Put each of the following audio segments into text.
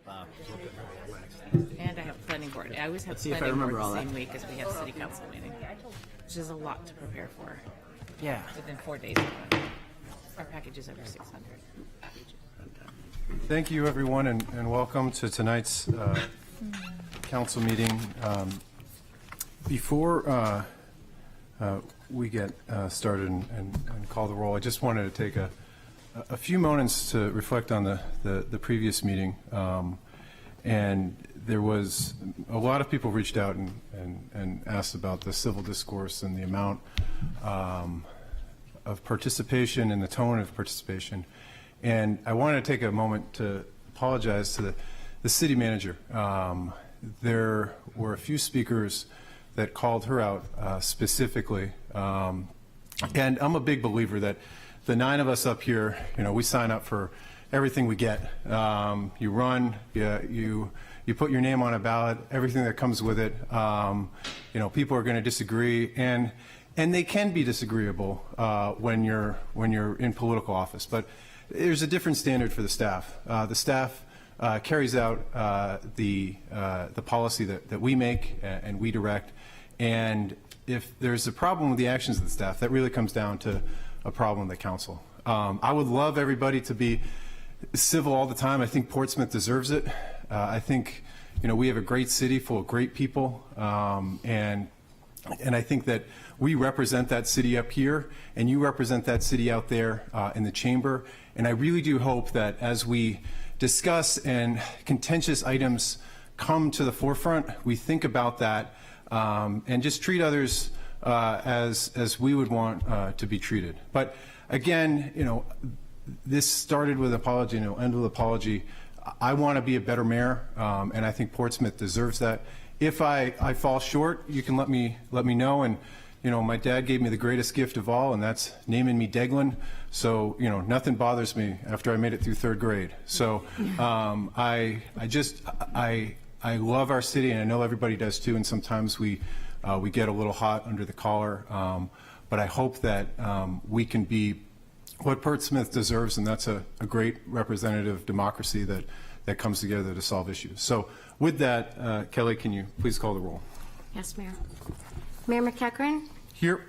And I have planning board. I always have planning board the same week as we have city council meeting, which is a lot to prepare for. Yeah. Within 4 days. Our package is over 600. Thank you, everyone, and welcome to tonight's council meeting. Before we get started and call the roll, I just wanted to take a few moments to reflect on the previous meeting. And there was a lot of people reached out and asked about the civil discourse and the amount of participation and the tone of participation. And I wanted to take a moment to apologize to the city manager. There were a few speakers that called her out specifically. And I'm a big believer that the 9 of us up here, we sign up for everything we get. You run, you put your name on a ballot, everything that comes with it. People are going to disagree, and they can be disagreeable when you're in political office. But there's a different standard for the staff. The staff carries out the policy that we make and we direct. And if there's a problem with the actions of the staff, that really comes down to a problem with the council. I would love everybody to be civil all the time. I think Portsmouth deserves it. I think we have a great city full of great people, and I think that we represent that city up here, and you represent that city out there in the chamber. And I really do hope that as we discuss and contentious items come to the forefront, we think about that and just treat others as we would want to be treated. But again, this started with apology and it'll end with apology. I want to be a better mayor, and I think Portsmouth deserves that. If I fall short, you can let me know. And my dad gave me the greatest gift of all, and that's naming me Deglin. So nothing bothers me after I made it through 3rd grade. So I love our city, and I know everybody does too. And sometimes we get a little hot under the collar, but I hope that we can be what Portsmouth deserves, and that's a great representative democracy that comes together to solve issues. So with that, Kelly, can you please call the roll? Yes, Mayor. Mayor McEachern? Here.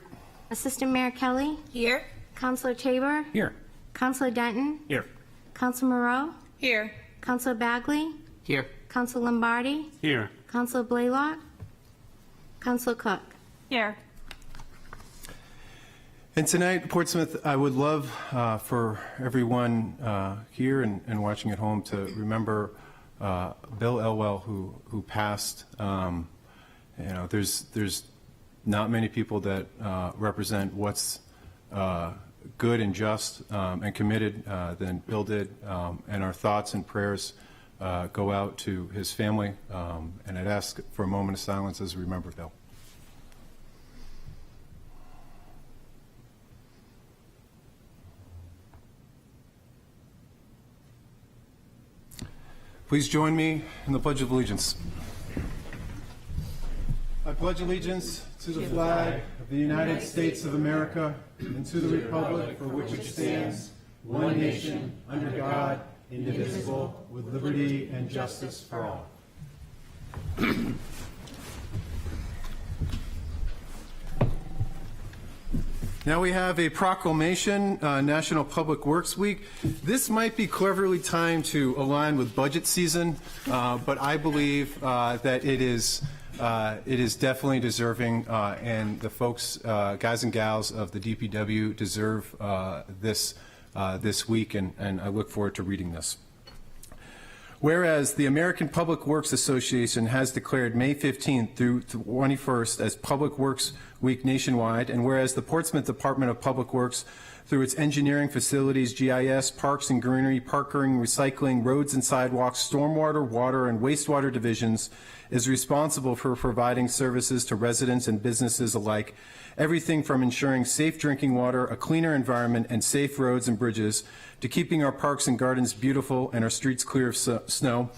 Assistant Mayor Kelly? Here. Councilor Tabor? Here. Councilor Denton? Here. Councilor Moreau? Here. Councilor Bagley? Here. Councilor Lombardi? Here. Councilor Blaylock? Councilor Cook? Here. And tonight, Portsmouth, I would love for everyone here and watching at home to remember Bill Elwell, who passed. There's not many people that represent what's good and just and committed than Bill did, and our thoughts and prayers go out to his family. And I'd ask for a moment of silence as we remember Bill. Please join me in the Pledge of Allegiance. I pledge allegiance to the flag of the United States of America and to the republic for which it stands, one nation, under God, indivisible, with liberty and justice for all. Now we have a proclamation, National Public Works Week. This might be cleverly timed to align with budget season, but I believe that it is definitely deserving, and the folks, guys and gals of the DPW deserve this week, and I look forward to reading this. Whereas the American Public Works Association has declared May 15th through 21st as Public Works Week nationwide, and whereas the Portsmouth Department of Public Works, through its engineering, facilities, GIS, parks and greenery, parking, recycling, roads and sidewalks, stormwater, water, and wastewater divisions, is responsible for providing services to residents and businesses alike, everything from ensuring safe drinking water, a cleaner environment, and safe roads and bridges, to keeping our parks and gardens beautiful and our streets clear of snow.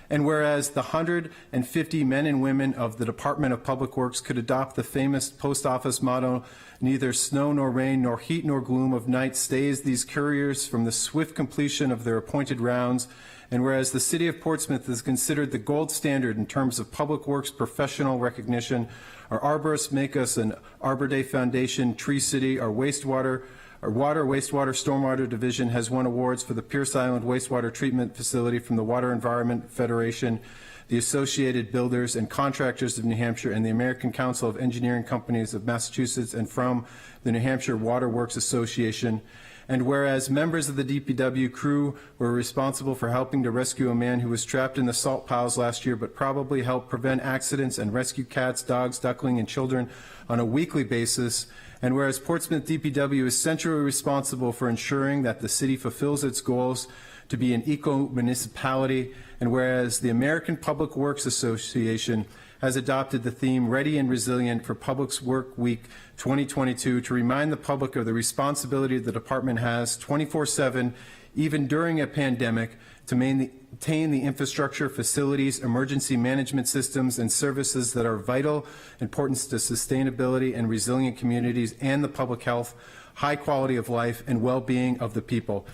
And whereas the 150 men and women of the Department of Public Works could adopt the famous post office motto, neither snow nor rain, nor heat nor gloom of night stays these couriers from the swift completion of their appointed rounds, and whereas the City of Portsmouth is considered the gold standard in terms of public works professional recognition, our arborists make us an Arbor Day Foundation Tree City, our wastewater stormwater division has won awards for the Pierce Island Wastewater Treatment Facility from the Water Environment Federation, the Associated Builders and Contractors of New Hampshire, and the American Council of Engineering Companies of Massachusetts, and from the New Hampshire Water Works Association. And whereas members of the DPW crew were responsible for helping to rescue a man who was trapped in the salt piles last year, but probably helped prevent accidents and rescue cats, dogs, duckling, and children on a weekly basis. And whereas Portsmouth DPW is centrally responsible for ensuring that the city fulfills its goals to be an eco-municipality, and whereas the American Public Works Association has adopted the theme Ready and Resilient for Public Work Week 2022 to remind the public of the responsibility the department has 24/7, even during a pandemic, to maintain the infrastructure, facilities, emergency management systems, and services that are vital importance to sustainability and resilient communities and the public health, high quality of life, and well-being of the people.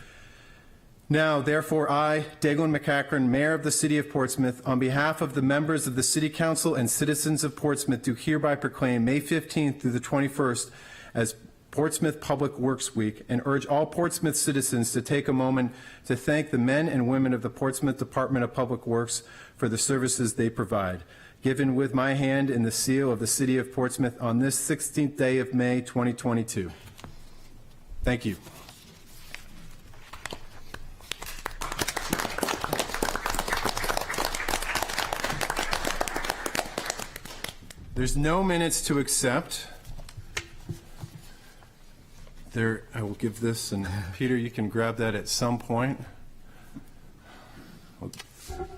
Now, therefore, I, Daglin McEachern, Mayor of the City of Portsmouth, on behalf of the members of the City Council and citizens of Portsmouth, do hereby proclaim May 15th through the 21st as Portsmouth Public Works Week, and urge all Portsmouth citizens to take a moment to thank the men and women of the Portsmouth Department of Public Works for the services they provide. Given with my hand in the seal of the City of Portsmouth on this 16th day of May 2022. Thank you. There's no minutes to accept. There, I will give this, and Peter, you can grab that at some point.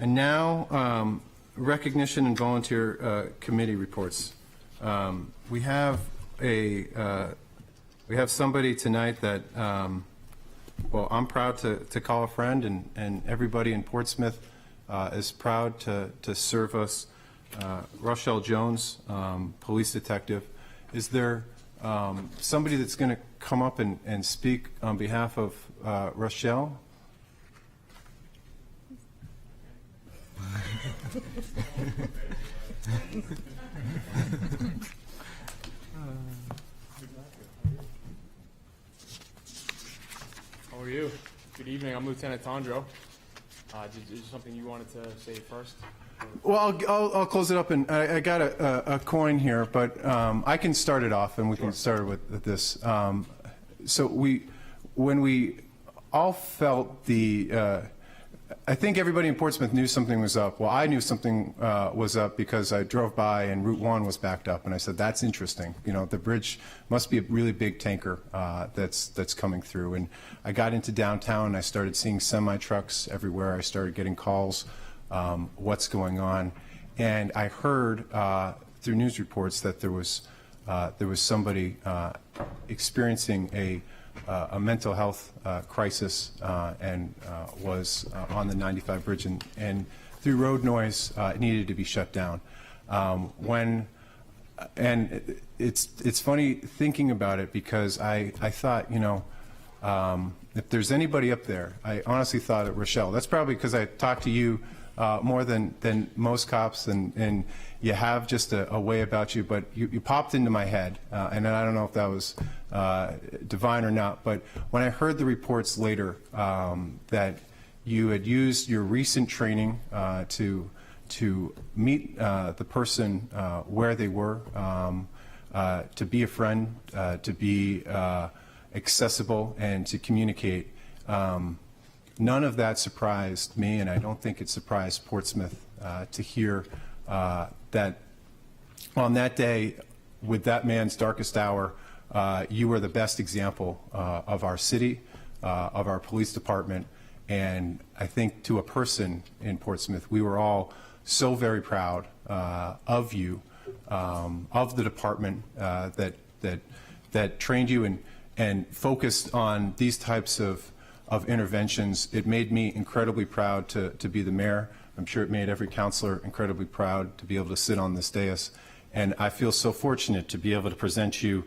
And now, recognition and volunteer committee reports. We have somebody tonight that, well, I'm proud to call a friend, and everybody in Portsmouth is proud to serve us. Rochelle Jones, police detective. Is there somebody that's going to come up and speak on behalf of Rochelle? How are you? Good evening. I'm Lieutenant Tondro. Is there something you wanted to say first? Well, I'll close it up, and I got a coin here, but I can start it off, and we can start with this. So when we all felt I think everybody in Portsmouth knew something was up. Well, I knew something was up because I drove by and Route 1 was backed up, and I said, that's interesting. You know, the bridge must be a really big tanker that's coming through. And I got into downtown, and I started seeing semi-trucks everywhere. I started getting calls. What's going on, and I heard through news reports that there was somebody experiencing a mental health crisis and was on the 95 bridge, and through road noise it needed to be shut down. And it's funny thinking about it, because I thought, you know, if there's anybody up there, I honestly thought of Rochelle. That's probably because I talked to you more than most cops, and you have just a way about you, but you popped into my head, and I don't know if that was divine or not, but when I heard the reports later that you had used your recent training to meet the person where they were, to be a friend, to be accessible, and to communicate, none of that surprised me, and I don't think it surprised Portsmouth to hear that on that day, with that man's darkest hour, you were the best example of our city, of our police department, and I think to a person in Portsmouth, we were all so very proud of you, of the department that trained you and focused on these types of interventions. It made me incredibly proud to be the mayor I'm sure it made every counselor incredibly proud to be able to sit on this dais. And I feel so fortunate to be able to present you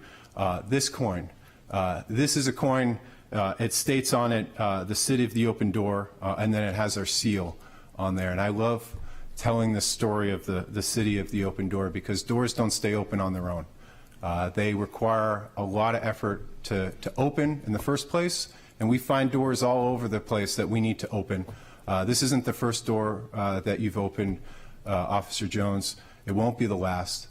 this coin. This is a coin, it states on it the City of the Open Door, and then it has our seal on there. And I love telling the story of the City of the Open Door because doors don't stay open on their own. They require a lot of effort to open in the first place, and we find doors all over the place that we need to open. This isn't the first door that you've opened, Officer Jones. It won't be the last.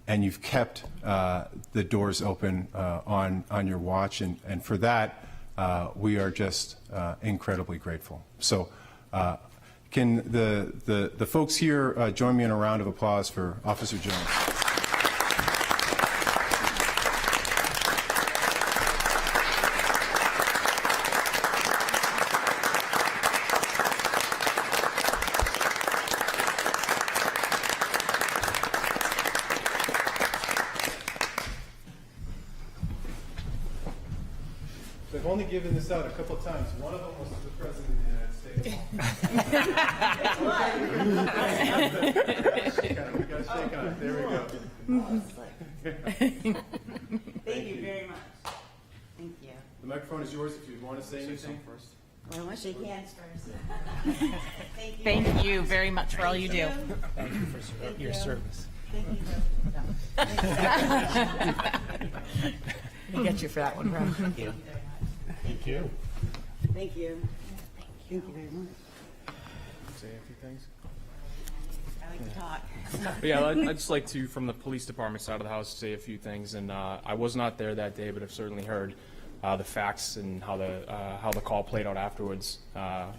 And you've kept the doors open on your watch, and for that, we are just incredibly grateful. So can the folks here join me in a round of applause for Officer Jones? I've only given this out a couple of times. One of them was to the President of the United States. We got to shake on it. There we go. Thank you very much. Thank you. The microphone is yours if you want to say anything first. Well, I want to shake hands first. Thank you. Thank you very much for all you do. Thank you for your service. Thank you. We'll get you for that one, bro. Thank you. Thank you. Thank you very much. Say a few things. I like to talk. But yeah, I'd just like to, from the police department side of the house, say a few things. And I was not there that day, but I've certainly heard the facts and how the call played out afterwards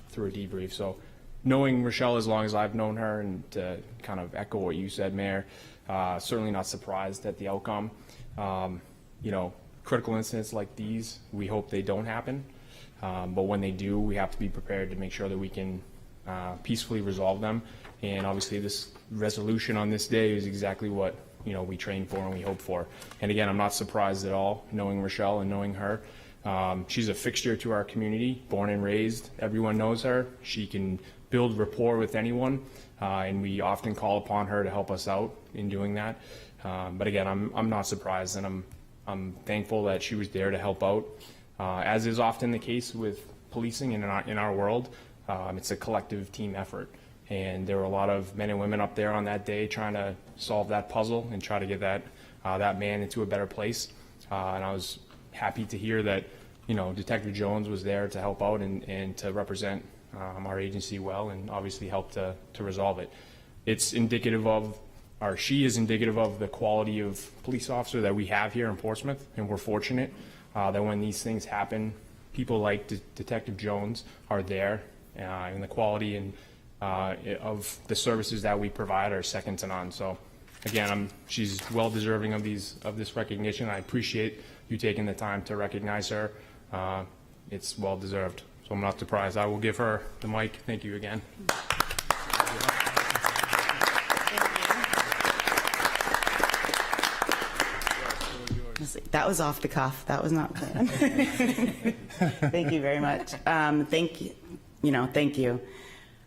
through a debrief. So knowing Rochelle as long as I've known her, and to kind of echo what you said, Mayor, certainly not surprised at the outcome. You know, critical incidents like these, we hope they don't happen. But when they do, we have to be prepared to make sure that we can peacefully resolve them. And obviously this resolution on this day is exactly what, you know, we train for and we hope for. And again, I'm not surprised at all, knowing Rochelle and knowing her. She's a fixture to our community, born and raised. Everyone knows her. She can build rapport with anyone, and we often call upon her to help us out in doing that. But again, I'm not surprised, and I'm thankful that she was there to help out. As is often the case with policing in our world, it's a collective team effort. And there were a lot of men and women up there on that day trying to solve that puzzle and try to get that man into a better place. And I was happy to hear that, you know, Detective Jones was there to help out and to represent our agency well, and obviously help to resolve it. It's indicative of, or she is indicative of, the quality of police officer that we have here in Portsmouth, and we're fortunate that when these things happen, people like Detective Jones are there, and the quality and of the services that we provide are second to none. So again, she's well deserving of this recognition. I appreciate you taking the time to recognize her. It's well deserved. So I'm not surprised. I will give her the mic. Thank you again. That was off the cuff. That was not planned. Thank you very much. Thank you,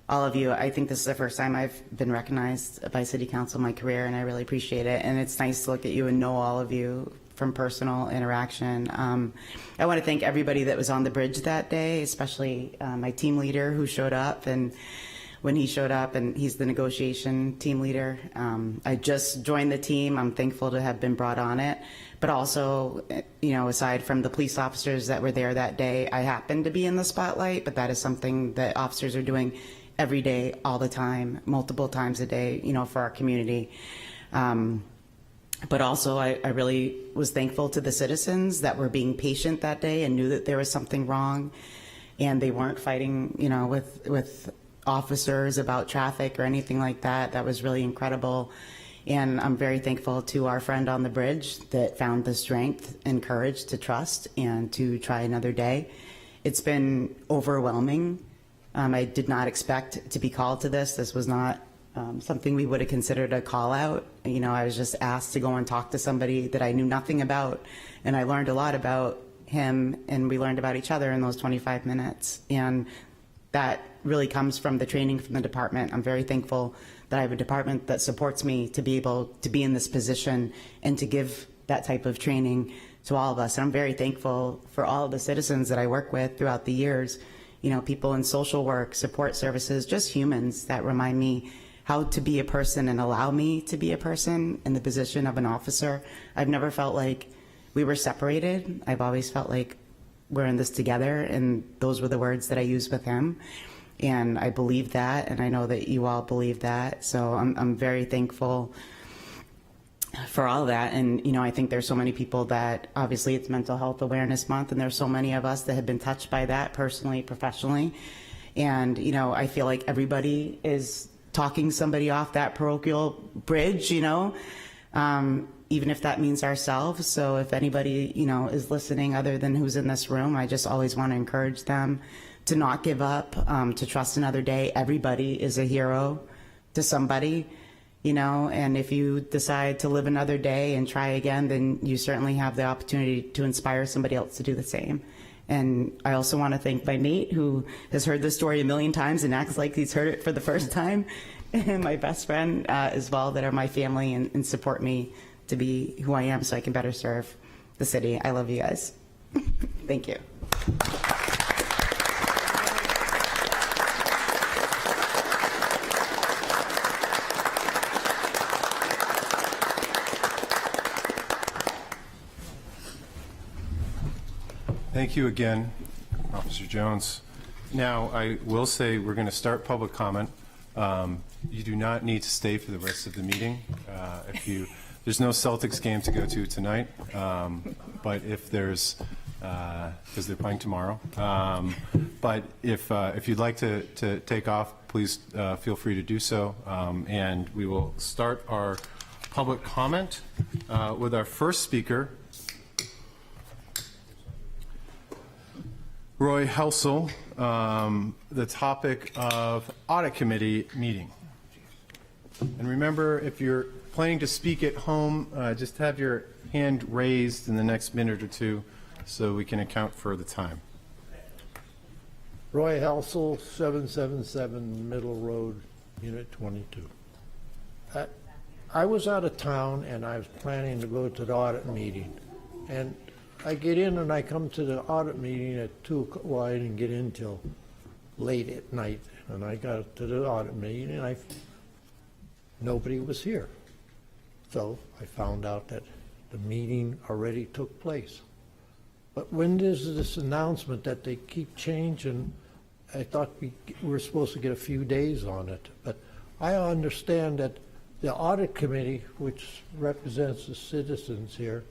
all of you. I think this is the first time I've been recognized by City Council in my career, and I really appreciate it. And it's nice to look at you and know all of you from personal interaction. I want to thank everybody that was on the bridge that day, especially my team leader who showed up. And when he showed up, and he's the negotiation team leader, I just joined the team. I'm thankful to have been brought on it. But also, you know, aside from the police officers that were there that day, I happened to be in the spotlight, but that is something that officers are doing every day, all the time, multiple times a day, you know, for our community. But also, I really was thankful to the citizens that were being patient that day and knew that there was something wrong, and they weren't fighting, you know, with officers about traffic or anything like that. That was really incredible. And I'm very thankful to our friend on the bridge that found the strength and courage to trust and to try another day. It's been overwhelming. I did not expect to be called to this. This was not something we would have considered a call out. You know, I was just asked to go and talk to somebody that I knew nothing about, and I learned a lot about him, and we learned about each other in those 25 minutes. And that really comes from the training from the department. I'm very thankful that I have a department that supports me to be able to be in this position and to give that type of training to all of us. And I'm very thankful for all of the citizens that I work with throughout the years, you know, people in social work, support services, just humans that remind me how to be a person and allow me to be a person in the position of an officer. I've never felt like we were separated. I've always felt like we're in this together, and those were the words that I used with him. And I believe that, and I know that you all believe that. So I'm very thankful for all of that. And, you know, I think there's so many people that, obviously it's Mental Health Awareness Month, and there's so many of us that have been touched by that personally, professionally. And, you know, I feel like everybody is talking somebody off that parochial bridge, you know, even if that means ourselves. So if anybody, you know, is listening other than who's in this room, I just always want to encourage them to not give up, to trust another day. Everybody is a hero to somebody, you know, and if you decide to live another day and try again, then you certainly have the opportunity to inspire somebody else to do the same. And I also want to thank my mate, who has heard this story a million times and acts like he's heard it for the first time, and my best friend as well, that are my family and support me to be who I am so I can better serve the city. I love you guys. Thank you. Thank you again, Officer Jones. Now, I will say we're going to start public comment. You do not need to stay for the rest of the meeting. There's no Celtics game to go to tonight, but if there's, because they're playing tomorrow. But if you'd like to take off, please feel free to do so. And we will start our public comment with our first speaker, Roy Helsel, the topic of Audit Committee meeting. And remember, if you're planning to speak at home, just have your hand raised in the next minute or two so we can account for the time. Roy Helsel, 777 Middle Road, Unit 22. I was out of town and I was planning to go to the audit meeting. And I get in and I come to the audit meeting at 2 o'clock. Well, I didn't get in till late at night. And I got to the audit meeting and nobody was here. So I found out that the meeting already took place. But when there's this announcement that they keep changing, I thought we were supposed to get a few days on it. But I understand that the audit committee, which represents the citizens here,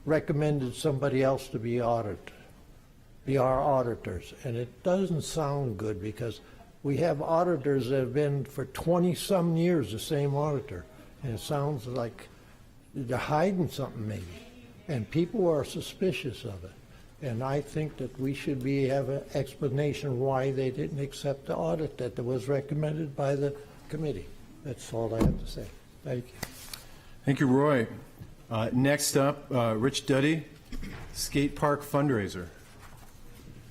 recommended somebody else to be our auditors. And it doesn't sound good because we have auditors that have been for 20-some years, the same auditor. And it sounds like they're hiding something maybe. And people are suspicious of it. And I think that we should have an explanation why they didn't accept the audit that was recommended by the committee. That's all I have to say. Thank you. Thank you, Roy. Next up, Rich Duddy, Skatepark Fundraiser.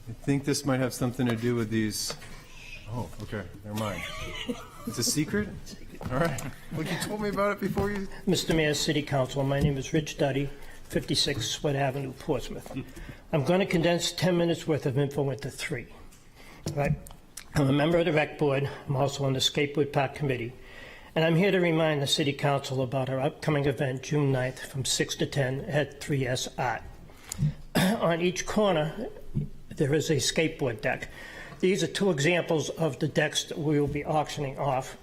I think this might have something to do with these. Oh, okay, never mind. It's a secret? All right. Well, you told me about it before you. Mr. Mayor, City Council, my name is Rich Duddy, 56 Sweat Avenue, Portsmouth. I'm going to condense 10 minutes worth of info into 3. Right. I'm a member of the Rec Board. I'm also on the Skateboard Park Committee. And I'm here to remind the City Council about our upcoming event, June 9th, from 6 to 10 at 3S Art. On each corner, there is a skateboard deck. These are 2 examples of the decks that we will be auctioning off.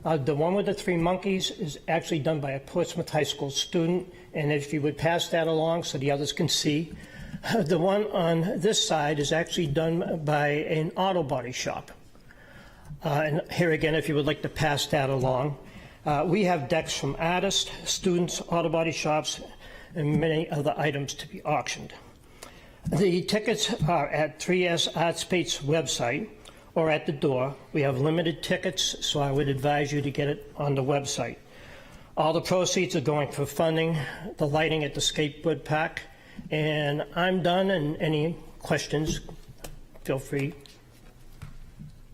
The one with the 3 monkeys is actually done by a Portsmouth High School student, and if you would pass that along so the others can see. The one on this side is actually done by an auto body shop. And here again, if you would like to pass that along. We have decks from artists, students, auto body shops, and many other items to be auctioned. The tickets are at 3S Art Space's website or at the door. We have limited tickets, so I would advise you to get it on the website. All the proceeds are going for funding the lighting at the skateboard park. And I'm done, and any questions, feel free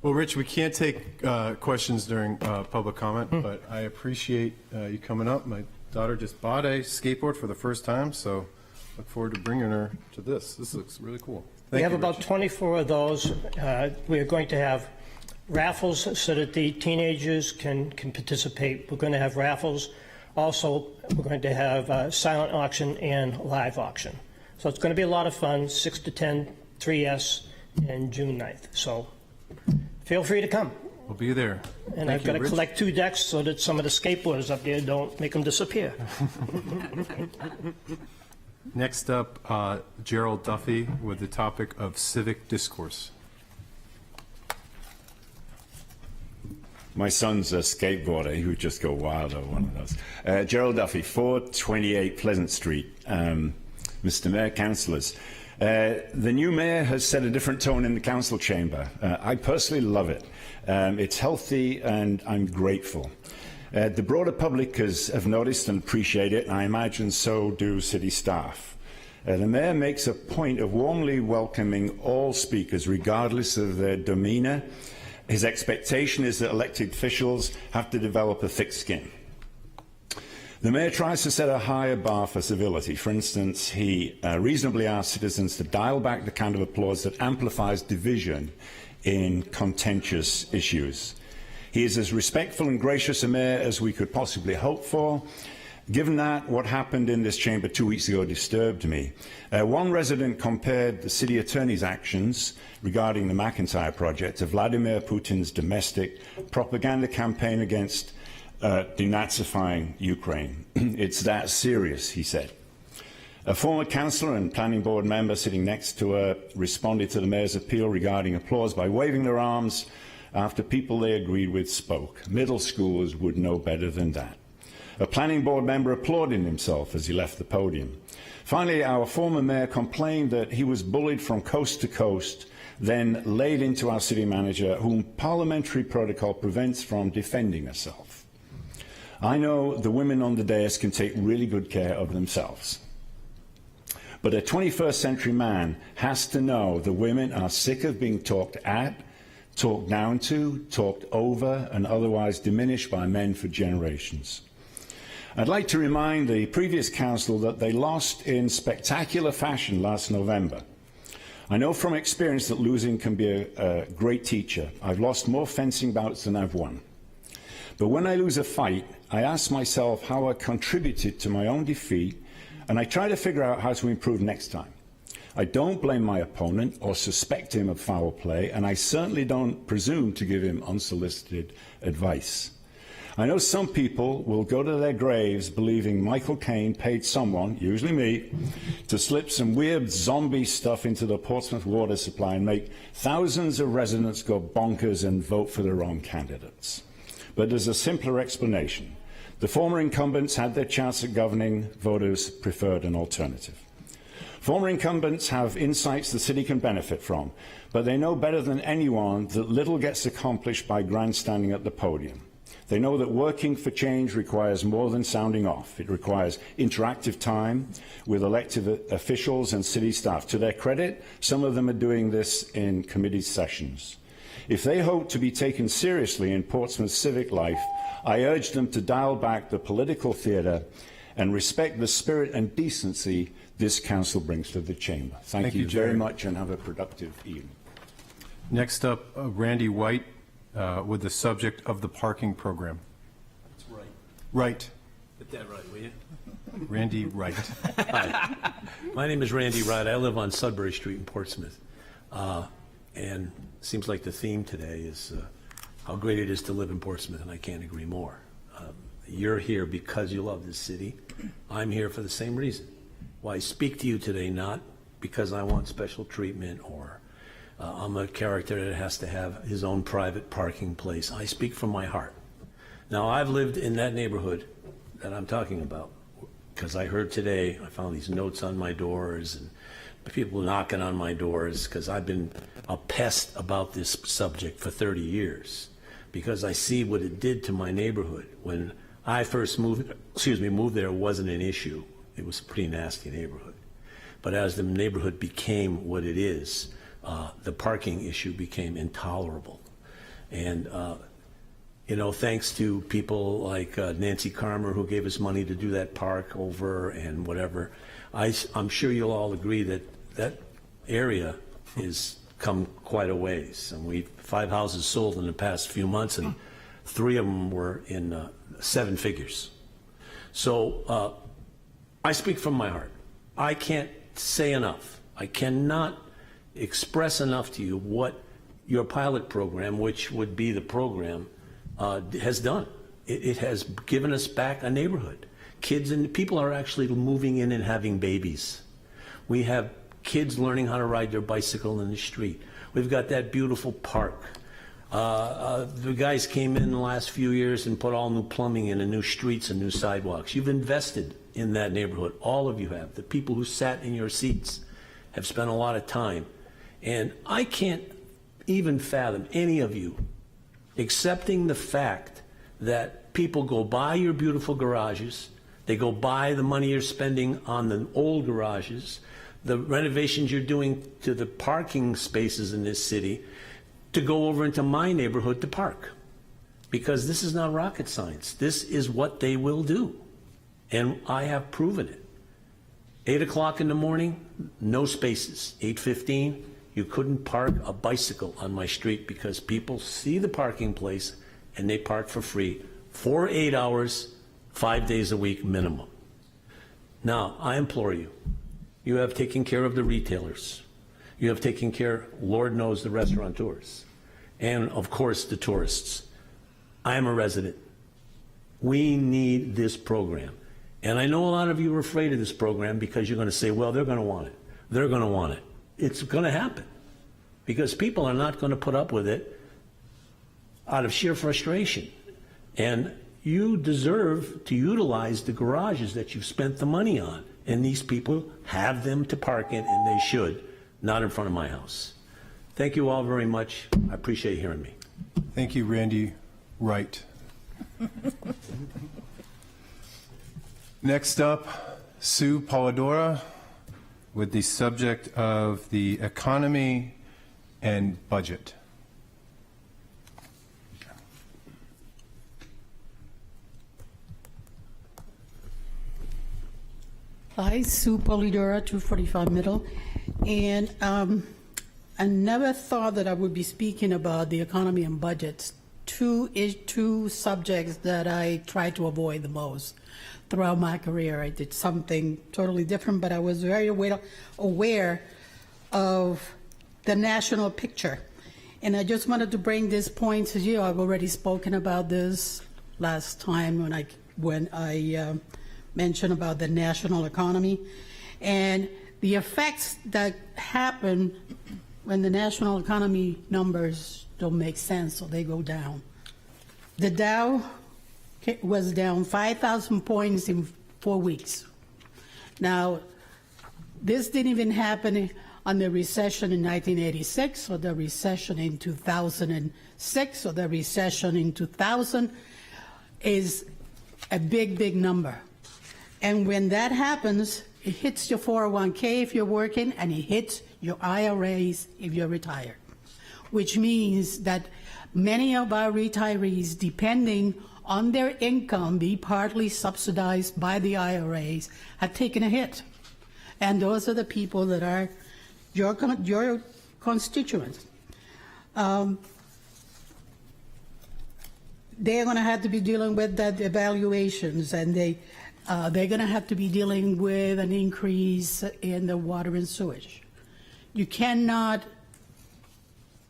Well, Rich, we can't take questions during public comment, but I appreciate you coming up. My daughter just bought a skateboard for the first time, so look forward to bringing her to this. This looks really cool. We Thank have you, about Rich. 24 of those. We are going to have raffles so that the teenagers can participate. We're going to have raffles. Also, we're going to have silent auction and live auction. So it's going to be a lot of fun, 6 to 10, 3S, and June 9th. So feel free to come. We'll be there. And Thank I've you, got to Rich. collect 2 decks so that some of the skateboarders up there don't make them disappear. Next up, Gerald Duffy with the topic of civic discourse. My son's a skateboarder. He would just go wild over one of those. Gerald Duffy, 428 Pleasant Street. Mr. Mayor, councillors. The new mayor has set a different tone in the council chamber. I personally love it. It's healthy and I'm grateful. The broader public have noticed and appreciate it, and I imagine so do city staff. The mayor makes a point of warmly welcoming all speakers, regardless of their demeanour. His expectation is that elected officials have to develop a thick skin. The mayor tries to set a higher bar for civility. For instance, he reasonably asks citizens to dial back the kind of applause that amplifies division in contentious issues. He is as respectful and gracious a mayor as we could possibly hope for. Given that, what happened in this chamber 2 weeks ago disturbed me. One resident compared the city attorney's actions regarding the McIntyre project to Vladimir Putin's domestic propaganda campaign against denazifying Ukraine. It's that serious, he said. A former councillor and planning board member sitting next to her responded to the mayor's appeal regarding applause by waving their arms after people they agreed with spoke. Middle schoolers would know better than that. A planning board member applauded himself as he left the podium. Finally, our former mayor complained that he was bullied from coast to coast, then laid into our city manager, whom parliamentary protocol prevents from defending herself. I know the women on the dais can take really good care of themselves. But a 21st century man has to know the women are sick of being talked at, talked down to, talked over, and otherwise diminished by men for generations. I'd like to remind the previous council that they lost in spectacular fashion last November. I know from experience that losing can be a great teacher. I've lost more fencing bouts than I've won. But when I lose a fight, I ask myself how I contributed to my own defeat, and I try to figure out how to improve next time. I don't blame my opponent or suspect him of foul play, and I certainly don't presume to give him unsolicited advice. I know some people will go to their graves believing Michael Caine paid someone, usually me, to slip some weird zombie stuff into the Portsmouth water supply and make thousands of residents go bonkers and vote for the wrong candidates. But there's a simpler explanation. The former incumbents had their chance at governing, voters preferred an alternative. Former incumbents have insights the city can benefit from, but they know better than anyone that little gets accomplished by grandstanding at the podium. They know that working for change requires more than sounding off. It requires interactive time with elected officials and city staff. To their credit, some of them are doing this in committee sessions. If they hope to be taken seriously in Portsmouth's civic life, I urge them to dial back the political theatre and respect the spirit and decency this council brings to the chamber. Thank you very much and have a productive evening. Next up, Randy White with the subject of the parking program. That's right. Right. Get that right, will you? Randy Wright. Hi. My name is Randy Wright. I live on Sudbury Street in Portsmouth. And it seems like the theme today is how great it is to live in Portsmouth, and I can't agree more. You're here because you love this city. I'm here for the same reason. Why I speak to you today, not because I want special treatment or I'm a character that has to have his own private parking place. I speak from my heart. Now, I've lived in that neighborhood that I'm talking about because I heard today, I found these notes on my doors and people knocking on my doors because I've been a pest about this subject for 30 years because I see what it did to my neighborhood. When I first moved there, it wasn't an issue. It was a pretty nasty neighborhood. But as the neighborhood became what it is, the parking issue became intolerable. And, you know, thanks to people like Nancy Carmer, who gave us money to do that park over and whatever, I'm sure you'll all agree that that area is come quite a ways. And 5 houses sold in the past few months, and 3 of them were in 7 figures. So I speak from my heart. I can't say enough. I cannot express enough to you what your pilot program, which would be the program, has done. It has given us back a neighborhood. Kids and people are actually moving in and having babies. We have kids learning how to ride their bicycle in the street. We've got that beautiful park. The guys came in the last few years and put all new plumbing in and new streets and new sidewalks. You've invested in that neighborhood. All of you have. The people who sat in your seats have spent a lot of time. And I can't even fathom any of you accepting the fact that people go by your beautiful garages, they go by the money you're spending on the old garages, the renovations you're doing to the parking spaces in this city, to go over into my neighborhood to park. Because this is not rocket science. This is what they will do. And I have proven it. 8 o'clock in the morning, no spaces. 8:15, you couldn't park a bicycle on my street because people see the parking place and they park for free for 8 hours, 5 days a week minimum. Now, I implore you, you have taken care of the retailers. You have taken care, Lord knows, the restaurateurs. And, of course, the tourists. I am a resident. We need this program. And I know a lot of you are afraid of this program because you're going to say, well, they're going to want it. They're going to want it. It's going to happen because people are not going to put up with it out of sheer frustration. And you deserve to utilize the garages that you've spent the money on. And these people have them to park in, and they should, not in front of my house. Thank you all very much. I appreciate hearing me. Thank you, Randy Wright. Next up, Sue Polidura with the subject of the economy and budget. Hi, Sue Polidura, 245 Middle. And I never thought that I would be speaking about the economy and budgets, two subjects that I try to avoid the most throughout my career. I did something totally different, but I was very aware of the national picture. And I just wanted to bring this point to you. I've already spoken about this last time when I mentioned about the national economy and the effects that happen when the national economy numbers don't make sense, so they go down. The Dow was down 5,000 points in 4 weeks. Now, this didn't even happen on the recession in 1986 or the recession in 2006 or the recession in 2000 is a big, big number. And when that happens, it hits your 401k if you're working, and it hits your IRAs if you're retired, which means that many of our retirees, depending on their income, be partly subsidized by the IRAs, have taken a hit. And those are the people that are your constituents. They're going to have to be dealing with that evaluations, and they're going to have to be dealing with an increase in the water and sewage. You cannot,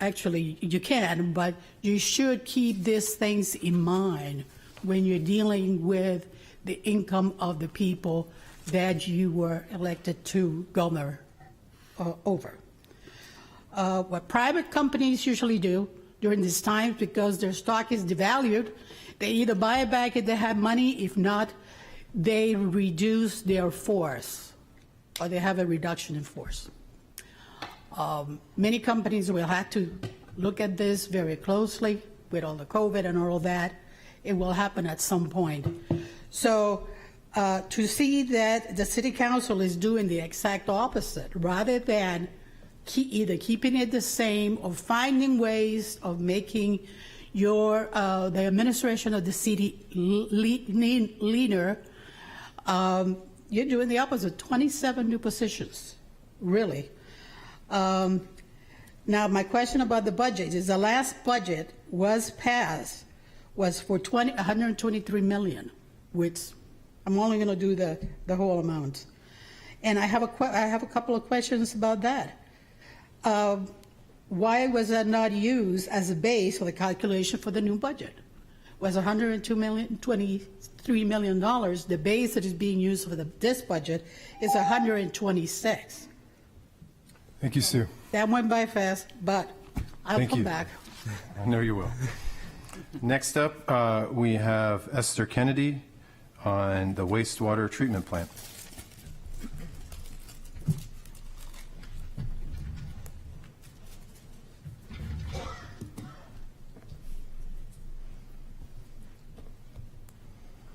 actually you can, but you should keep these things in mind when you're dealing with the income of the people that you were elected to govern over. What private companies usually do during this time, because their stock is devalued, they either buy it back if they have money, if not, they reduce their force, or they have a reduction in force. Many companies will have to look at this very closely with all the COVID and all that. It will happen at some point. So to see that the City Council is doing the exact opposite, rather than either keeping it the same or finding ways of making your the administration of the city leaner. You're doing the opposite. 27 new positions, really. Now, my question about the budget is the last budget was passed was for 123 million, which I'm only going to do the whole amount. And I have a couple of questions about that. Why was that not used as a base for the calculation for the new budget? Was $123 million. The base that is being used for this budget is 126. Thank you, Sue. That went by fast, but I'll Thank come you. back. I know you will. Next up, we have Esther Kennedy on the wastewater treatment plant.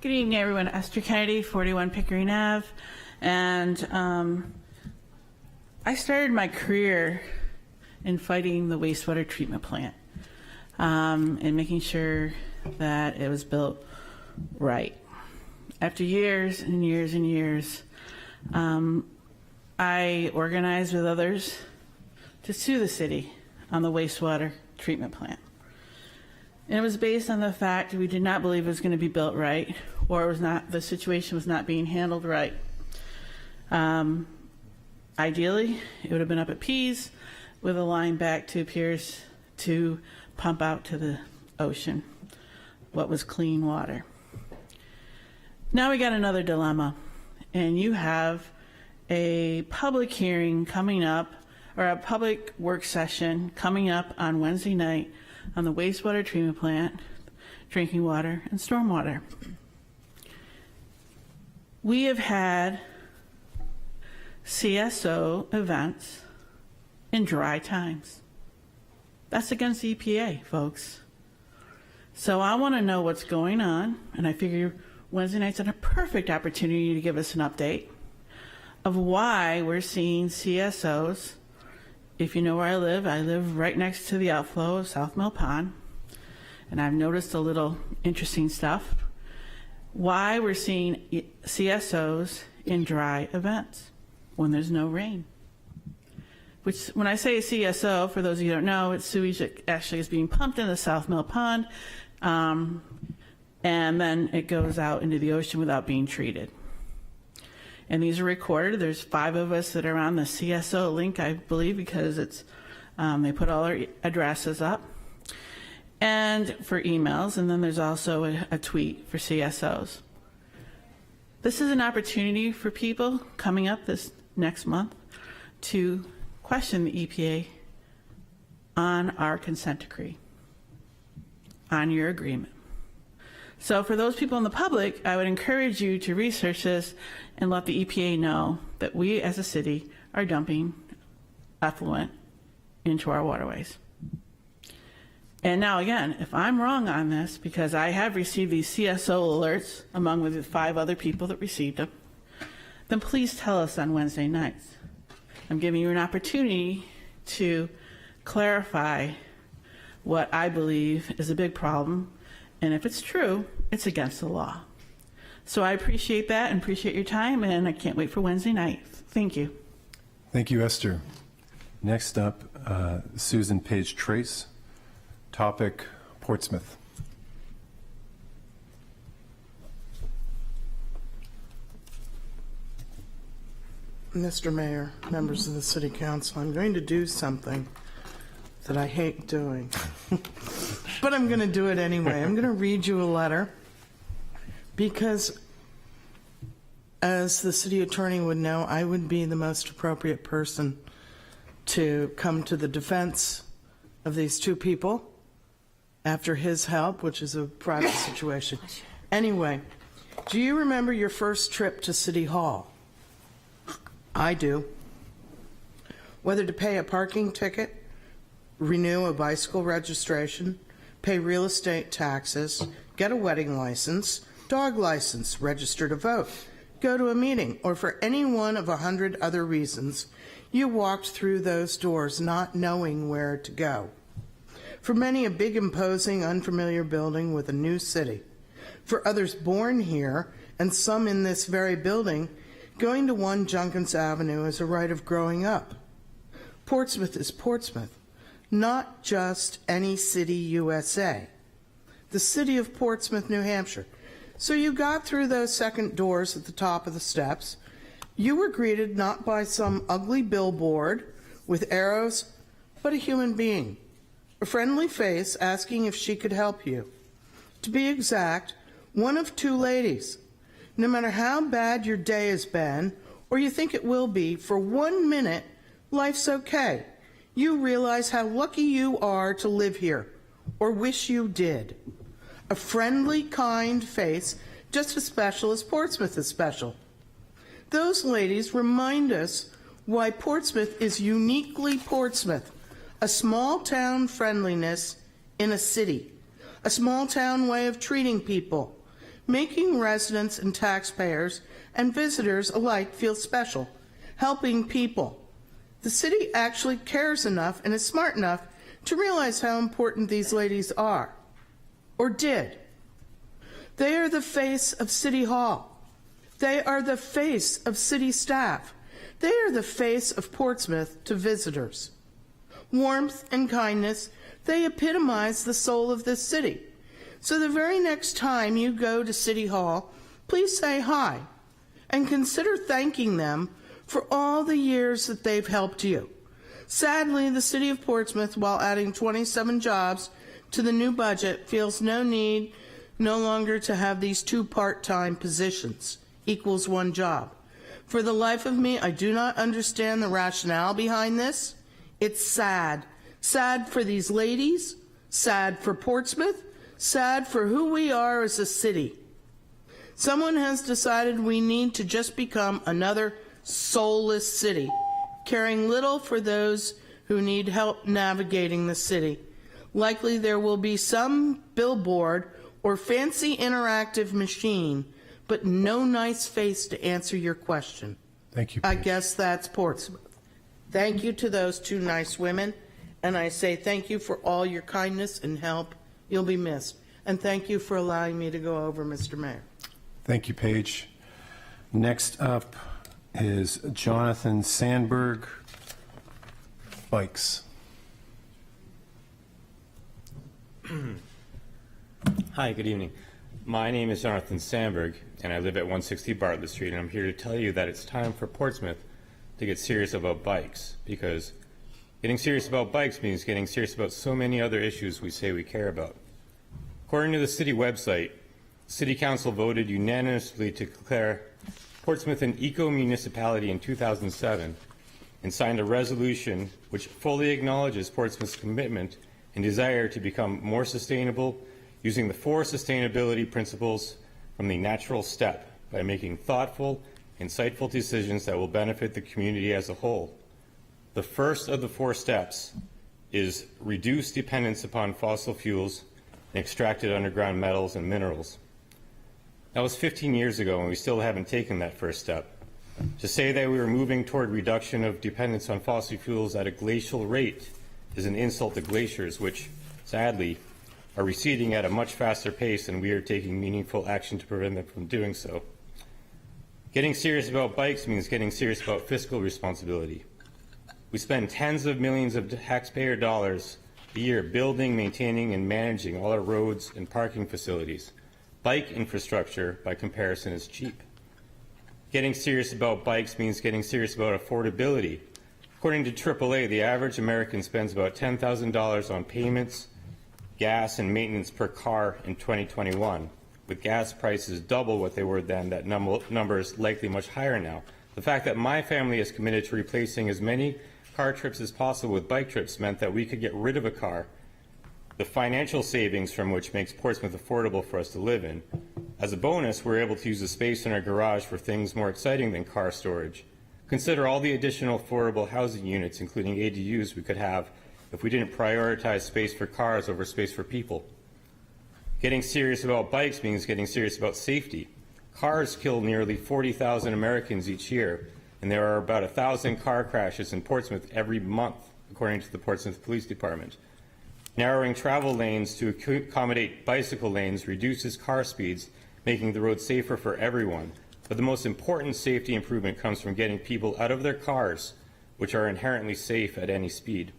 Good evening, everyone. Esther Kennedy, 41 Pickering Ave. And I started my career in fighting the wastewater treatment plant and making sure that it was built right. After years and years and years, I organized with others to sue the city on the wastewater treatment plant. And it was based on the fact that we did not believe it was going to be built right, or it was not, the situation was not being handled right. Ideally, it would have been up at Pease with a line back to Pierce to pump out to the ocean what was clean water. Now we got another dilemma, and you have a public hearing coming up, or a public work session coming up on Wednesday night on the wastewater treatment plant, drinking water, and stormwater. We have had CSO events in dry times. That's against the EPA, folks. So I want to know what's going on, and I figure Wednesday night's a perfect opportunity to give us an update of why we're seeing CSOs. If you know where I live right next to the outflow of South Mill Pond, and I've noticed a little interesting stuff. Why we're seeing CSOs in dry events when there's no rain. Which, when I say CSO, for those of you who don't know, it's sewage that actually is being pumped into South Mill Pond, and then it goes out into the ocean without being treated. And these are recorded. There's 5 of us that are on the CSO link, I believe, because it's they put all our addresses up, and for emails, and then there's also a tweet for CSOs. This is an opportunity for people coming up this next month to question the EPA on our consent decree, on your agreement. So for those people in the public, I would encourage you to research this and let the EPA know that we as a city are dumping effluent into our waterways. And now again, if I'm wrong on this, because I have received these CSO alerts along with the 5 other people that received them, then please tell us on Wednesday nights. I'm giving you an opportunity to clarify what I believe is a big problem. And if it's true, it's against the law. So I appreciate that and appreciate your time, and I can't wait for Wednesday night. Thank you. Thank you, Esther. Next up, Susan Paige Trace, topic Portsmouth. Mr. Mayor, members of the City Council, I'm going to do something that I hate doing, but I'm going to do it anyway. I'm going to read you a letter because, as the city attorney would know, I would be the most appropriate person to come to the defense of these 2 people after his help, which is a private situation. Anyway, do you remember your first trip to City Hall? I do. Whether to pay a parking ticket, renew a bicycle registration, pay real estate taxes, get a wedding license, dog license, register to vote, go to a meeting, or for any one of 100 other reasons, You walked through those doors not knowing where to go. For many, a big, imposing, unfamiliar building with a new city. For others born here, and some in this very building, going to 1 Junkins Avenue is a rite of growing up. Portsmouth is Portsmouth, not just any city USA. The city of Portsmouth, New Hampshire. So you got through those second doors at the top of the steps. You were greeted not by some ugly billboard with arrows, but a human being, a friendly face asking if she could help you. To be exact, one of 2 ladies. No matter how bad your day has been, or you think it will be, for 1 minute, life's okay. You realize how lucky you are to live here, or wish you did. A friendly, kind face, just as special as Portsmouth is special. Those ladies remind us why Portsmouth is uniquely Portsmouth, a small town friendliness in a city, a small town way of treating people, making residents and taxpayers and visitors alike feel special, helping people. The city actually cares enough and is smart enough to realize how important these ladies are, or did. They are the face of City Hall. They are the face of city staff. They are the face of Portsmouth to visitors. Warmth and kindness, they epitomize the soul of this city. So the very next time you go to City Hall, please say hi and consider thanking them for all the years that they've helped you. Sadly, the city of Portsmouth, while adding 27 jobs to the new budget, feels no need no longer to have these 2 part-time positions equals 1 job. For the life of me, I do not understand the rationale behind this. It's sad. Sad for these ladies, sad for Portsmouth, sad for who we are as a city. Someone has decided we need to just become another soulless city, caring little for those who need help navigating the city. Likely there will be some billboard or fancy interactive machine, but no nice face to answer your question. Thank you, I Paige. guess that's Portsmouth. Thank you to those 2 nice women, and I say thank you for all your kindness and help. You'll be missed. And thank you for allowing me to go over, Mr. Mayor. Thank you, Paige. Next up is Jonathan Sandberg, Bikes. Hi, good evening. My name is Jonathan Sandberg, and I live at 160 Bartlett Street, and I'm here to tell you that it's time for Portsmouth to get serious about bikes, because getting serious about bikes means getting serious about so many other issues we say we care about. According to the city website, City Council voted unanimously to declare Portsmouth an eco-municipality in 2007 and signed a resolution which fully acknowledges Portsmouth's commitment and desire to become more sustainable using the 4 sustainability principles from the natural step by making thoughtful, insightful decisions that will benefit the community as a whole. The first of the 4 steps is reduce dependence upon fossil fuels and extracted underground metals and minerals. That was 15 years ago, and we still haven't taken that first step. To say that we were moving toward reduction of dependence on fossil fuels at a glacial rate is an insult to glaciers, which, sadly, are receding at a much faster pace, and we are taking meaningful action to prevent them from doing so. Getting serious about bikes means getting serious about fiscal responsibility. We spend tens of millions of taxpayer dollars a year building, maintaining, and managing all our roads and parking facilities. Bike infrastructure, by comparison, is cheap. Getting serious about bikes means getting serious about affordability. According to AAA, the average American spends about $10,000 on payments, gas, and maintenance per car in 2021. With gas prices double what they were then, that number is likely much higher now. The fact that my family is committed to replacing as many car trips as possible with bike trips meant that we could get rid of a car, the financial savings from which makes Portsmouth affordable for us to live in. As a bonus, we're able to use the space in our garage for things more exciting than car storage. Consider all the additional affordable housing units, including ADUs, we could have if we didn't prioritize space for cars over space for people. Getting serious about bikes means getting serious about safety. Cars kill nearly 40,000 Americans each year. and there are about 1,000 car crashes in Portsmouth every month, according to the Portsmouth Police Department. Narrowing travel lanes to accommodate bicycle lanes reduces car speeds, making the road safer for everyone. But the most important safety improvement comes from getting people out of their cars, which are inherently safe at any speed.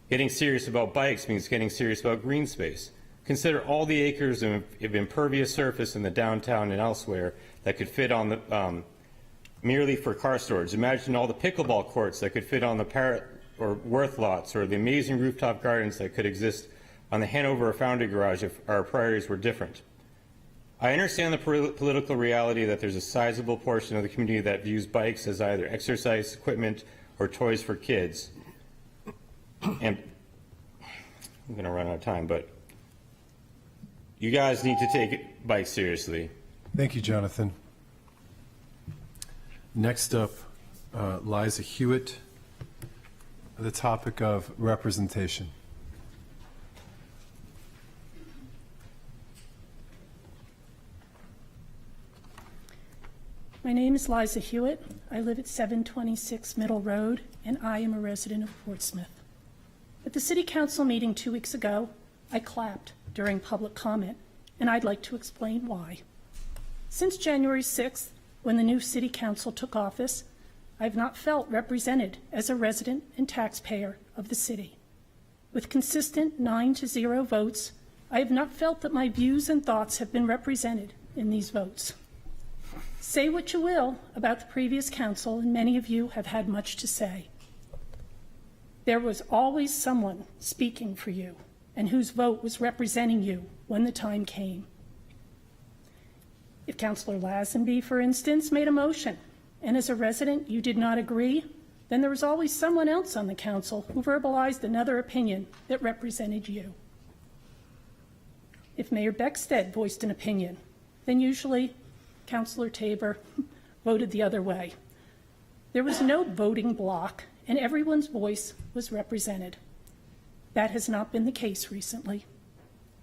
Getting serious about bikes means getting serious about green space. Consider all the acres of impervious surface in the downtown and elsewhere that could fit on the merely for car storage. Imagine all the pickleball courts that could fit on the Parrot or Worth lots, or the amazing rooftop gardens that could exist on the Hanover or Foundry Garage if our priorities were different. I understand the political reality that there's a sizable portion of the community that views bikes as either exercise equipment or toys for kids. And I'm going to run out of time, but you guys need to take bikes seriously. Thank you, Jonathan. Next up, Liza Hewitt, the topic of representation. My name is Liza Hewitt. I live at 726 Middle Road, and I am a resident of Portsmouth. At the City Council meeting 2 weeks ago, I clapped during public comment, and I'd like to explain why. Since January 6th, when the new City Council took office, I have not felt represented as a resident and taxpayer of the city. With consistent 9-0 votes, I have not felt that my views and thoughts have been represented in these votes. Say what you will about the previous council, and many of you have had much to say. There was always someone speaking for you and whose vote was representing you when the time came. If Councillor Lazenby, for instance, made a motion, and as a resident you did not agree, then there was always someone else on the council who verbalized another opinion that represented you. If Mayor Beckstead voiced an opinion, then usually Councillor Tabor voted the other way. There was no voting block, and everyone's voice was represented. That has not been the case recently.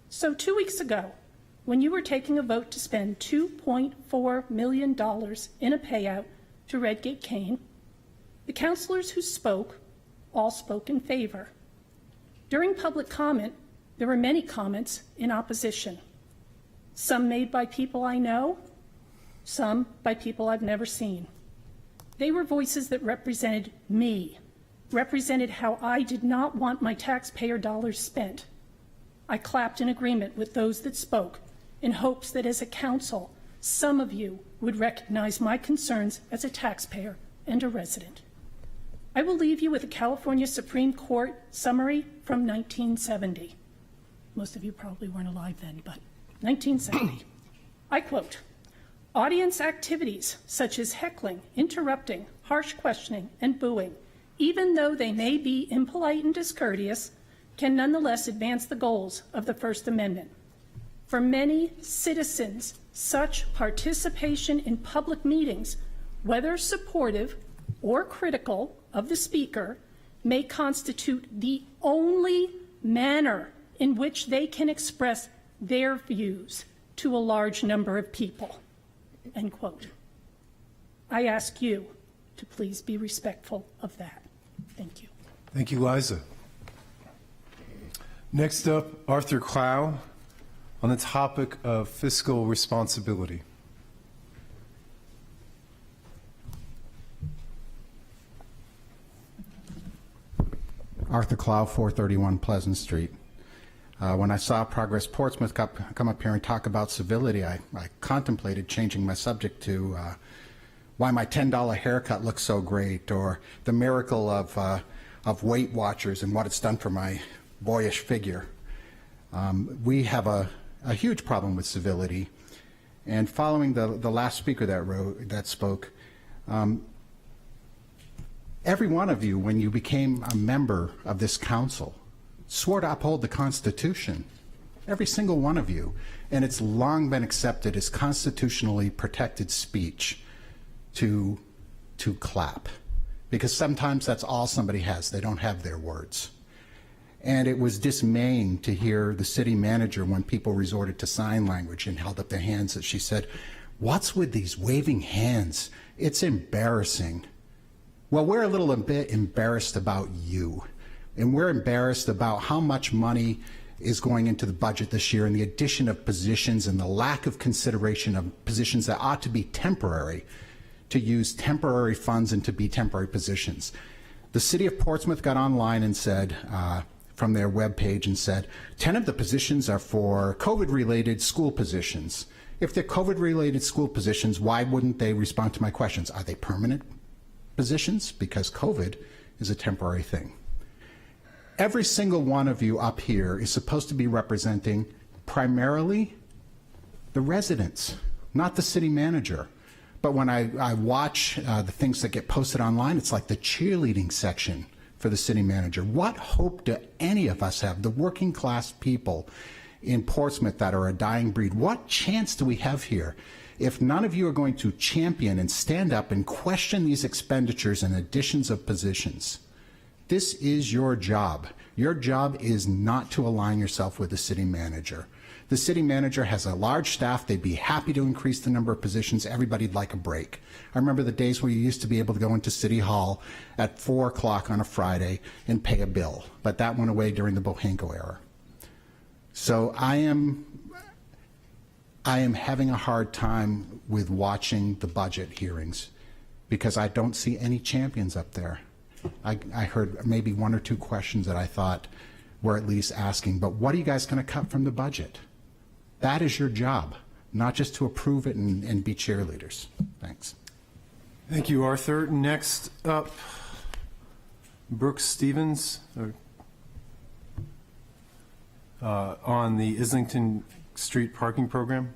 So 2 weeks ago, when you were taking a vote to spend $2.4 million in a payout to Redgate Kane, the councillors who spoke all spoke in favor. During public comment, there were many comments in opposition. Some made by people I know, some by people I've never seen. They were voices that represented me, represented how I did not want my taxpayer dollars spent. I clapped in agreement with those that spoke in hopes that as a council, some of you would recognize my concerns as a taxpayer and a resident. I will leave you with a California Supreme Court summary from 1970. Most of you probably weren't alive then, but 1970. I quote, "Audience activities such as heckling, interrupting, harsh questioning, and booing, even though they may be impolite and discourteous, can nonetheless advance the goals of the First Amendment. For many citizens, such participation in public meetings, whether supportive or critical of the speaker, may constitute the only manner in which they can express their views to a large number of people." End quote. I ask you to please be respectful of that. Thank you. Thank you, Liza. Next up, Arthur Clough on the topic of fiscal responsibility. Arthur Clough, 431 Pleasant Street. When I saw Progress Portsmouth come up here and talk about civility, I contemplated changing my subject to why my $10 haircut looks so great, or the miracle of Weight Watchers and what it's done for my boyish figure. We have a huge problem with civility, and following the last speaker that spoke, every one of you, when you became a member of this council, swore to uphold the Constitution, every single one of you, and it's long been accepted as constitutionally protected speech to clap, because sometimes that's all somebody has. They don't have their words. And it was dismaying to hear the city manager, when people resorted to sign language and held up their hands, that she said, What's with these waving hands? It's embarrassing. Well, we're a little bit embarrassed about you. And we're embarrassed about how much money is going into the budget this year and the addition of positions and the lack of consideration of positions that ought to be temporary, to use temporary funds and to be temporary positions. The City of Portsmouth got online and said, from their webpage, and said, 10 of the positions are for COVID-related school positions. If they're COVID-related school positions, why wouldn't they respond to my questions? Are they permanent positions? Because COVID is a temporary thing. Every single one of you up here is supposed to be representing primarily the residents, not the city manager. But when I watch the things that get posted online, it's like the cheerleading section for the city manager. What hope do any of us have, the working class people in Portsmouth that are a dying breed? What chance do we have here if none of you are going to champion and stand up and question these expenditures and additions of positions? This is your job. Your job is not to align yourself with the city manager. The city manager has a large staff. They'd be happy to increase the number of positions. Everybody'd like a break. I remember the days where you used to be able to go into City Hall at 4 o'clock on a Friday and pay a bill, but that went away during the Bohanko era. So I am having a hard time with watching the budget hearings because I don't see any champions up there. I heard maybe 1 or 2 questions that I thought were at least asking, but what are you guys going to cut from the budget? That is your job, not just to approve it and be cheerleaders. Thanks. Thank you, Arthur. Next up, Brooks Stevens on the Islington Street parking program.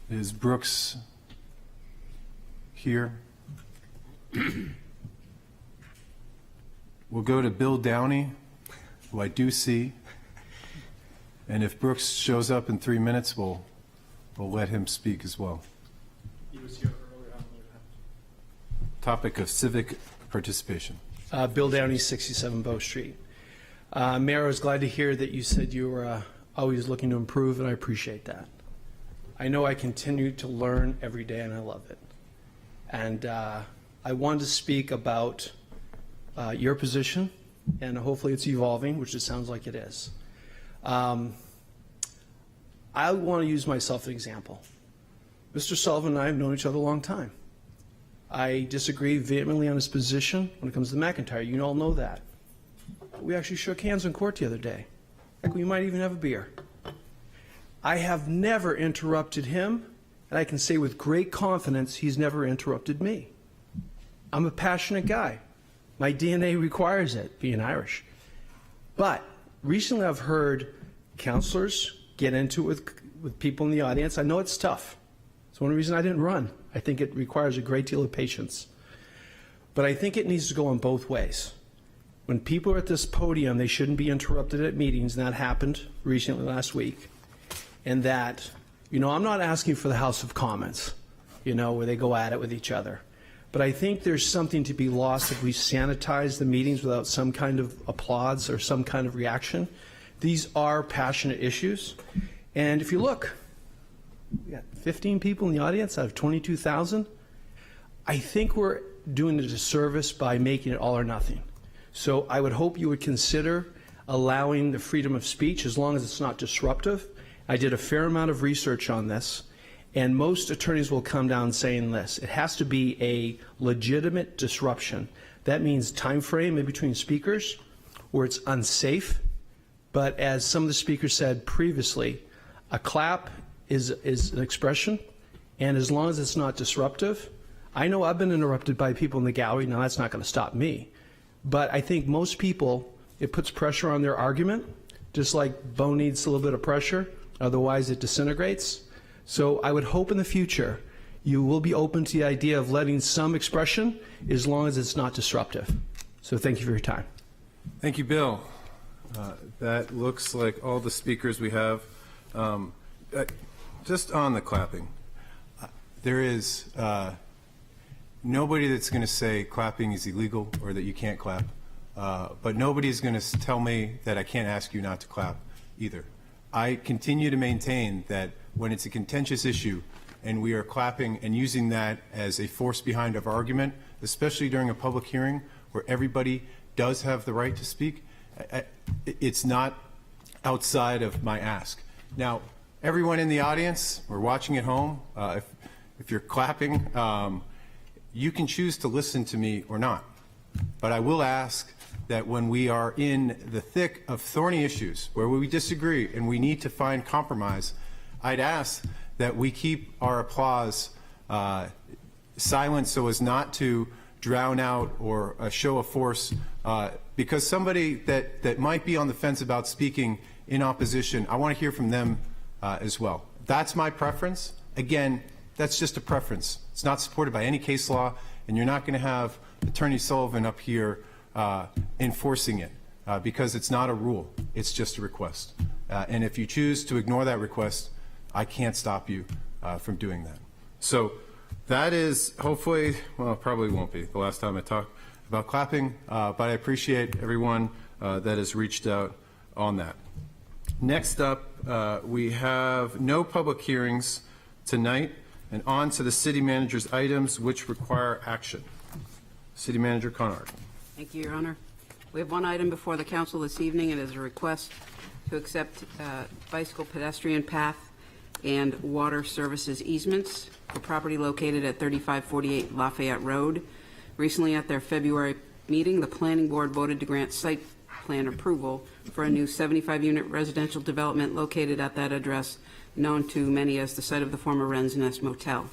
Is Brooks here? We'll go to Bill Downey, who I do see. And if Brooks shows up in 3 minutes, we'll let him speak as well. He was here earlier. Topic of civic participation. Bill Downey, 67 Bow Street. Mayor, I was glad to hear that you said you were always looking to improve, and I appreciate that. I know I continue to learn every day, and I love it. And I wanted to speak about your position, and hopefully it's evolving, which it sounds like it is. I want to use myself as an example. Mr. Sullivan and I have known each other a long time. I disagree vehemently on his position when it comes to McIntyre. You all know that. We actually shook hands in court the other day. Like we might even have a beer. I have never interrupted him, and I can say with great confidence he's never interrupted me. I'm a passionate guy. My DNA requires it, being Irish. But recently I've heard counselors get into it with people in the audience. I know it's tough. It's one reason I didn't run. I think it requires a great deal of patience. But I think it needs to go on both ways. When people are at this podium, they shouldn't be interrupted at meetings, and that happened recently last week. And that, I'm not asking for the House of Commons, where they go at it with each other. But I think there's something to be lost if we sanitize the meetings without some kind of applause or some kind of reaction. These are passionate issues. And if you look, we got 15 people in the audience out of 22,000. I think we're doing a disservice by making it all or nothing. So I would hope you would consider allowing the freedom of speech as long as it's not disruptive. I did a fair amount of research on this, and most attorneys will come down saying this. It has to be a legitimate disruption. That means time frame in between speakers where it's unsafe. But as some of the speakers said previously, a clap is an expression, and as long as it's not disruptive, I know I've been interrupted by people in the gallery. Now that's not going to stop me. But I think most people, it puts pressure on their argument, just like bone needs a little bit of pressure, otherwise it disintegrates. So I would hope in the future you will be open to the idea of letting some expression as long as it's not disruptive. So thank you for your time. Thank you, Bill. That looks like all the speakers we have. Just on the clapping, there is nobody that's going to say clapping is illegal or that you can't clap, but nobody's going to tell me that I can't ask you not to clap either. I continue to maintain that when it's a contentious issue and we are clapping and using that as a force behind our argument, especially during a public hearing where everybody does have the right to speak, it's not outside of my ask. Now, everyone in the audience or watching at home, if you're clapping, you can choose to listen to me or not. But I will ask that when we are in the thick of thorny issues where we disagree and we need to find compromise, I'd ask that we keep our applause silent so as not to drown out or a show of force, because somebody that might be on the fence about speaking in opposition, I want to hear from them as well. That's my preference. Again, that's just a preference. It's not supported by any case law, and you're not going to have Attorney Sullivan up here enforcing it because it's not a rule. It's just a request. And if you choose to ignore that request, I can't stop you from doing that. So that is hopefully, well, it probably won't be the last time I talk about clapping, but I appreciate everyone that has reached out on that. Next up, we have no public hearings tonight, and on to the city manager's items which require action. City Manager Conard. Thank you, Your Honor. We have one item before the council this evening. It is a request to accept bicycle pedestrian path and water services easements for property located at 3548 Lafayette Road. Recently, at their February meeting, the Planning Board voted to grant site plan approval for a new 75-unit residential development located at that address, known to many as the site of the former Wren's Nest Motel.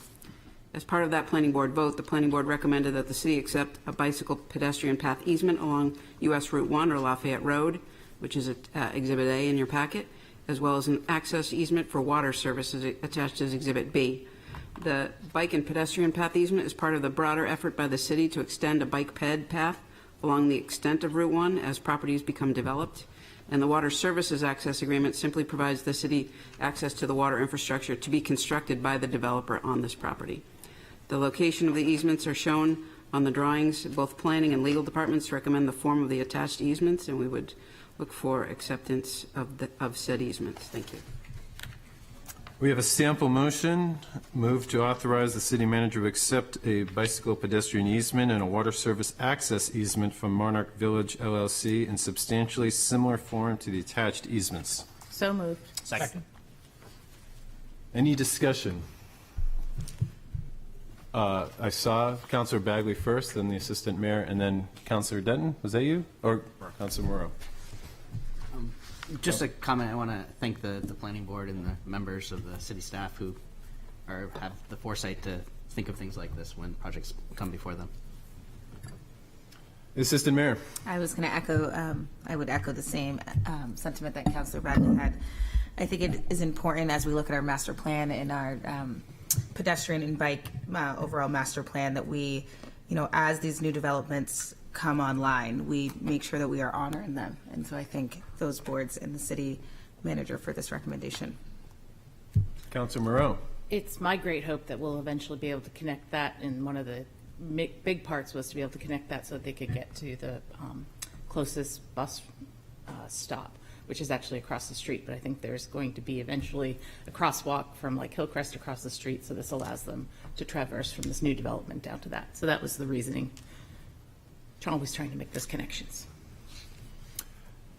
As part of that Planning Board vote, the Planning Board recommended that the city accept a bicycle pedestrian path easement along U.S. Route 1 or Lafayette Road, which is Exhibit A in your packet, as well as an access easement for water services attached as Exhibit B. The bike and pedestrian path easement is part of the broader effort by the city to extend a bike ped path along the extent of Route 1 as properties become developed. And the water services access agreement simply provides the city access to the water infrastructure to be constructed by the developer on this property. The location of the easements are shown on the drawings. Both planning and legal departments recommend the form of the attached easements, and we would look for acceptance of said easements. Thank you. We have a sample motion. Move to authorize the city manager to accept a bicycle pedestrian easement and a water service access easement from Monarch Village LLC in substantially similar form to the attached easements. So moved. Second. Any discussion? I saw Councilor Bagley first, then the assistant mayor, and then Councilor Denton. Was that you? Or Councilor Morrow? Just a comment. I want to thank the planning board and the members of the city staff who have the foresight to think of things like this when projects come before them. Assistant Mayor. I was going to echo, I would echo the same sentiment that Councilor Bradley had. I think it is important as we look at our master plan and our pedestrian and bike overall master plan that we, as these new developments come online, we make sure that we are honoring them. And so I thank those boards and the city manager for this recommendation. Councilor Moreau. It's my great hope that we'll eventually be able to connect that, and one of the big parts was to be able to connect that so that they could get to the closest bus stop, which is actually across the street. But I think there's going to be eventually a crosswalk from like Hillcrest across the street, so this allows them to traverse from this new development down to that. So that was the reasoning. Always trying to make those connections.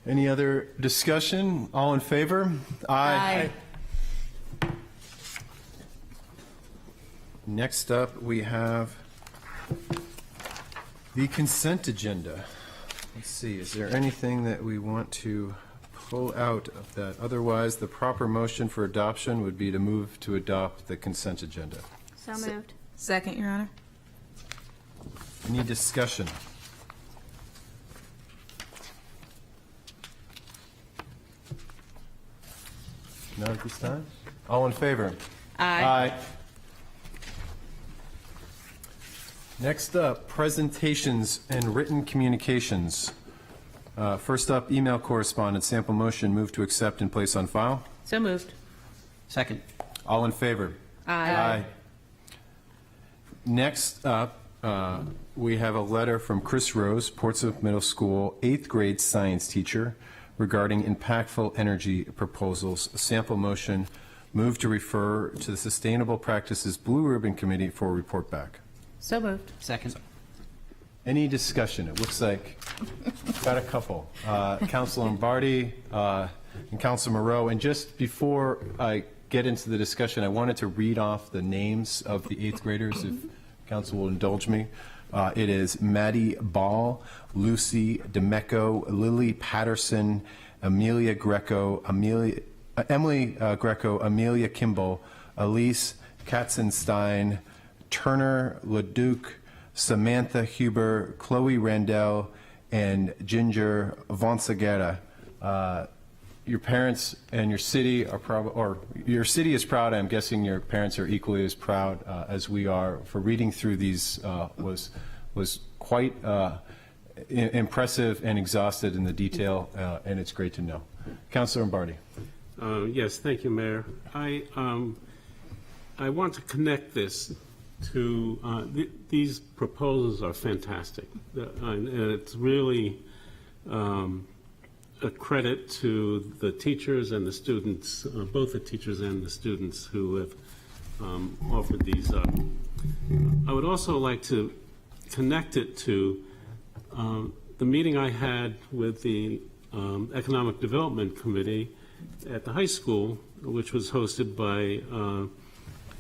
Any other discussion? All in favor? Aye. Aye. Next up, we have the consent agenda. Let's see, is there anything that we want to pull out of that? Otherwise, the proper motion for adoption would be to move to adopt the consent agenda. So moved. Second, Your Honor. Any discussion? Not at this time? All in favor? Aye. Aye. Next up, presentations and written communications. First up, email correspondence. Sample motion, move to accept and place on file. So moved. Second. All in favor? Aye. Aye. Next up, we have a letter from Chris Rose, Portsmouth Middle School 8th grade science teacher, regarding impactful energy proposals. Sample motion, move to refer to the Sustainable Practices Blue Ribbon Committee for a report back. So moved. Second. Any discussion? It looks like got a couple. Councilor Lombardi and Councilor Moreau. And just before I get into the discussion, I wanted to read off the names of the 8th graders, if Council will indulge me. It is Maddie Ball, Lucy DeMecco, Lily Patterson, Emily Greco, Amelia Kimball, Elise Katzenstein, Turner Leduc, Samantha Huber, Chloe Randell, and Ginger Vonsagera. Your parents and your city are proud, or your city is proud. I'm guessing your parents are equally as proud as we are. For reading through these was quite impressive and exhausted in the detail, and it's great to know. Councilor Lombardi. Yes, thank you, Mayor. I want to connect this to these proposals are fantastic. And it's really a credit to the teachers and the students, both the teachers and the students who have offered these up. I would also like to connect it to the meeting I had with the Economic Development Committee at the high school, which was hosted by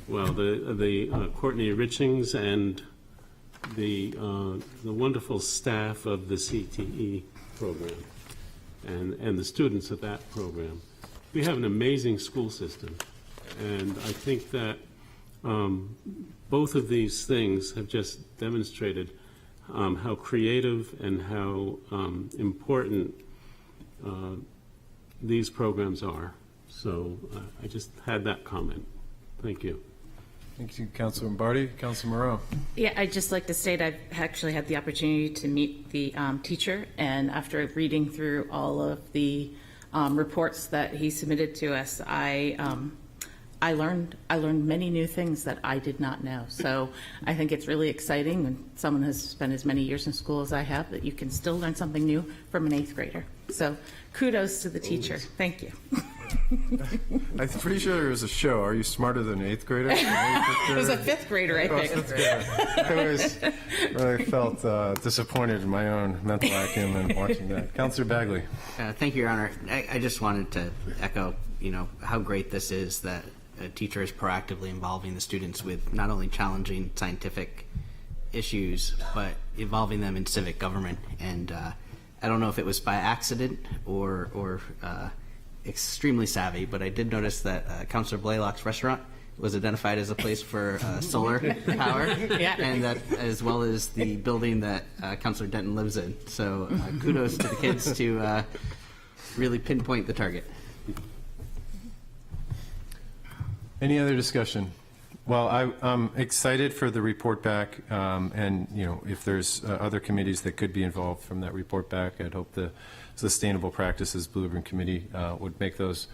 the Courtney Richings and the wonderful staff of the CTE program and the students of that program. We have an amazing school system, and I think that both of these things have just demonstrated how creative and how important these programs are. So I just had that comment. Thank you. Thank you, Councilor Lombardi. Councilor Moreau. Yeah, I'd just like to state I've actually had the opportunity to meet the teacher, and after reading through all of the reports that he submitted to us, I learned many new things that I did not know. So I think it's really exciting when someone has spent as many years in school as I have, that you can still learn something new from an 8th grader. So kudos to the teacher. Thank you. I'm pretty sure there was a show. Are you smarter than an 8th grader? It was a 5th grader, I think. I always really felt disappointed in my own mental acumen watching that. Councilor Bagley. Thank you, Your Honor. I just wanted to echo, how great this is that a teacher is proactively involving the students with not only challenging scientific issues, but involving them in civic government. And I don't know if it was by accident or extremely savvy, but I did notice that Councilor Blaylock's restaurant was identified as a place for solar power, Yeah. and that as well as the building that Councilor Denton lives in. So kudos to the kids to really pinpoint the target. Any other discussion? Well, I'm excited for the report back, and if there's other committees that could be involved from that report back, I'd hope the Sustainable Practices Blue Ribbon Committee would make those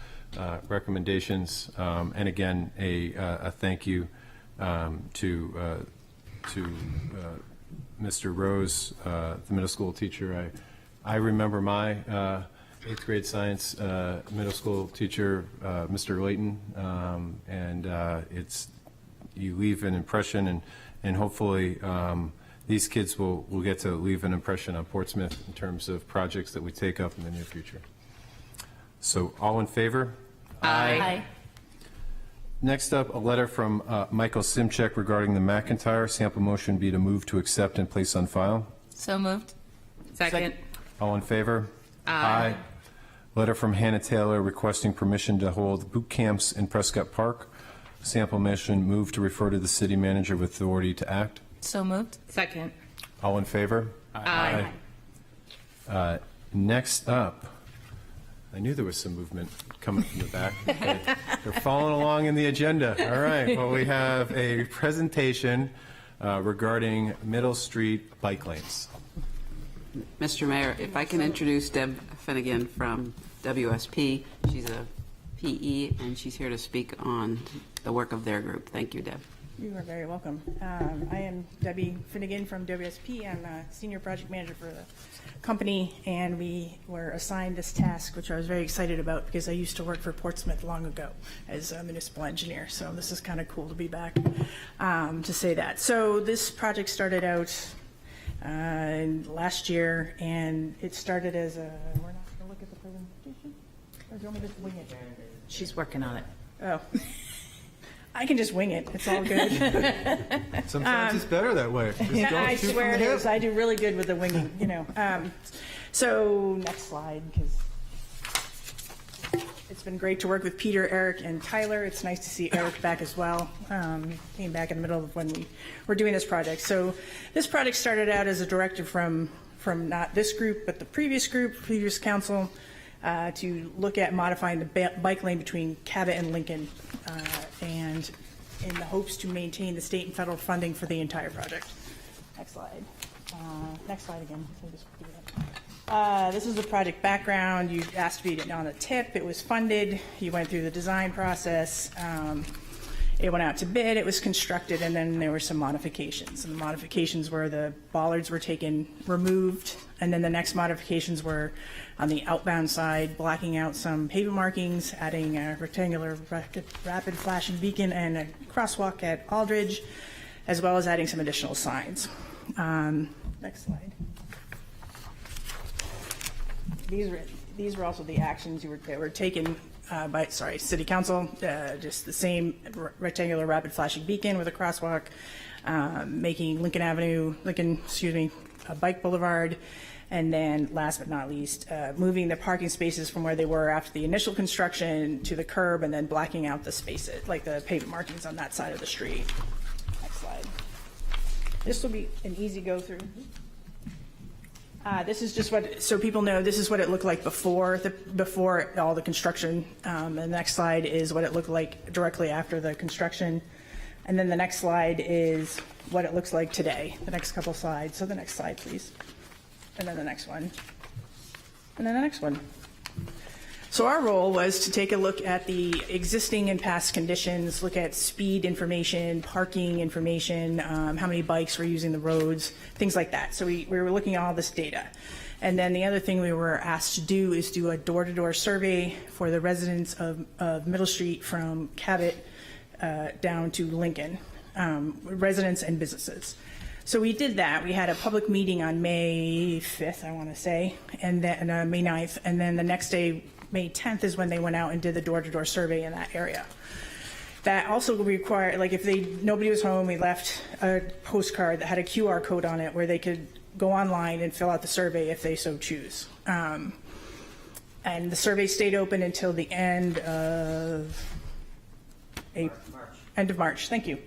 recommendations. And again, a thank you to Mr. Rose, the middle school teacher. I remember my 8th grade science middle school teacher, Mr. Layton, and you leave an impression, and hopefully these kids will get to leave an impression on Portsmouth in terms of projects that we take up in the near future. So all in favor? Aye. Next up, a letter from Michael Simchek regarding the McIntyre. Sample motion be to move to accept and place on file. So moved. Second. All in favor? Aye. Letter from Hannah Taylor requesting permission to hold boot camps in Prescott Park. Sample motion move to refer to the city manager with authority to act. So moved. Second. All in favor? Aye. Next up, I knew there was some movement coming from the back. Okay. They're following along in the agenda. All right. Well, we have a presentation regarding Middle Street bike lanes. Mr. Mayor, if I can introduce Deb Finnegan from WSP. She's a PE, and she's here to speak on the work of their group. Thank you, Deb. You are very welcome. I am Debbie Finnegan from WSP. I'm a senior project manager for the company, and we were assigned this task, which I was very excited about because I used to work for Portsmouth long ago as a municipal engineer. So this is kind of cool to be back to say that. So this project started out last year, and it started as a, we're not going to look at the presentation? Or do you want me to wing it? She's working on it. Oh. I can just wing it. It's all good. Sometimes it's better that way. Just don't I shoot swear from it the is. hip. I do really good with the winging, you know. So next slide, because it's been great to work with Peter, Eric, and Tyler. It's nice to see Eric back as well. Came back in the middle of when we were doing this project. So this project started out as a directive from not this group, but the previous group, previous council, to look at modifying the bike lane between Cabot and Lincoln, and in the hopes to maintain the state and federal funding for the entire project. Next slide. Next slide again. This is the project background. You asked me on a tip. It was funded. You went through the design process. It went out to bid. It was constructed, and then there were some modifications. And the modifications were the bollards were removed, and then the next modifications were on the outbound side, blacking out some pavement markings, adding a rectangular rapid flashing beacon and a crosswalk at Aldridge, as well as adding some additional signs. Next slide. These were also the actions that were taken by City Council. Just the same rectangular rapid flashing beacon with a crosswalk, making Lincoln, a bike boulevard, and then last but not least, moving the parking spaces from where they were after the initial construction to the curb, and then blacking out the spaces, like the pavement markings on that side of the street. Next slide. This will be an easy go through. This is just so people know, this is what it looked like before all the construction. And the next slide is what it looked like directly after the construction. And then the next slide is what it looks like today, the next couple slides. So the next slide, please. And then the next one. And then the next one. So our role was to take a look at the existing and past conditions, look at speed information, parking information, how many bikes were using the roads, things like that. So we were looking at all this data. And then the other thing we were asked to do is do a door-to-door survey for the residents of Middle Street from Cabot down to Lincoln, residents and businesses. So we did that. We had a public meeting on May 5th, I want to say, and then May 9th, and then the next day, May 10th, is when they went out and did the door-to-door survey in that area. That also required, like if nobody was home, we left a postcard that had a QR code on it where they could go online and fill out the survey if they so choose. And the survey stayed open until the end of March. Thank you,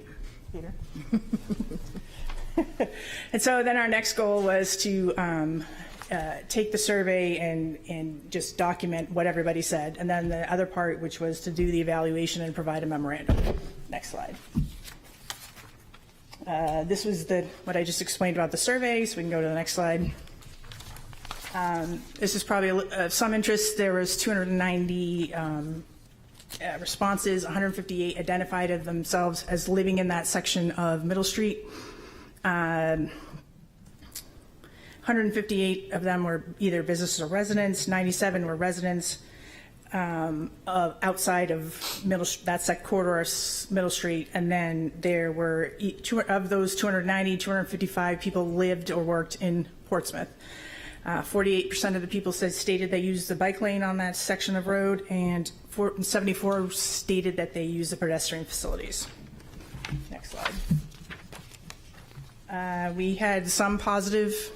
Peter. And so then our next goal was to take the survey and just document what everybody said. And then the other part, which was to do the evaluation and provide a memorandum. Next slide. This was what I just explained about the survey, so we can go to the next slide. This is probably of some interest. There was 290 responses, 158 identified of themselves as living in that section of Middle Street. 158 of them were either businesses or residents. 97 were residents outside of that's that corridor of Middle Street. And then there were, of those 290, 255 people lived or worked in Portsmouth. 48% of the people stated they used the bike lane on that section of road, and 74 stated that they used the pedestrian facilities. Next slide. We had some positive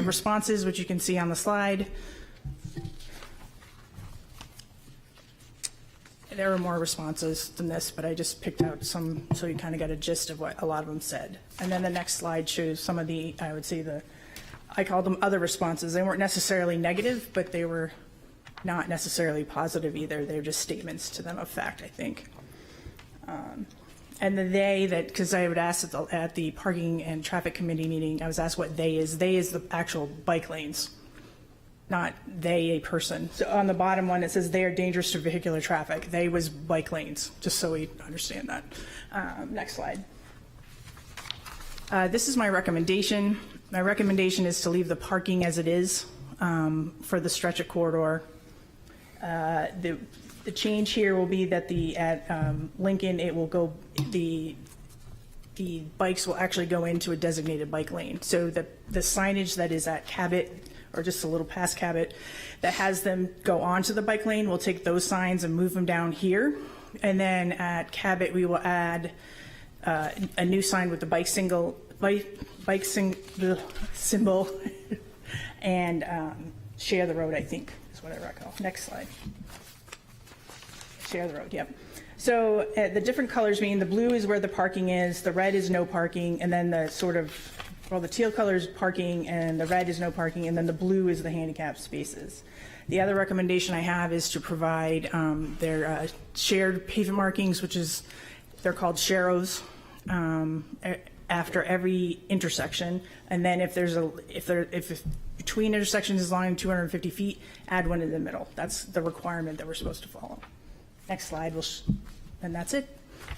responses, which you can see on the slide. There were more responses than this, but I just picked out some so you kind of got a gist of what a lot of them said. And then the next slide shows some of the, I would say I called them other responses. They weren't necessarily negative, but they were not necessarily positive either. They're just statements to them of fact, I think. And because I would ask at the parking and traffic committee meeting, I was asked what they is. They is the actual bike lanes. not they, a person. So on the bottom one, it says they are dangerous to vehicular traffic. They was bike lanes, just so we understand that. Next slide. This is my recommendation. My recommendation is to leave the parking as it is for the stretch of corridor. The change here will be that at Lincoln, it will go, the bikes will actually go into a designated bike lane. So the signage that is at Cabot, or just a little past Cabot, that has them go onto the bike lane, we'll take those signs and move them down here. And then at Cabot, we will add a new sign with the bike symbol and share the road, I think, is what I recall. Next slide. Share the road, yep. So the different colors mean the blue is where the parking is, the red is no parking, and then the sort of, well, the teal color is parking, and the red is no parking, and then the blue is the handicap spaces. The other recommendation I have is to provide their shared pavement markings, which is, they're called sharrows, after every intersection. And then if between intersections is longer than 250 feet, add one in the middle. That's the requirement that we're supposed to follow. Next slide, and that's it.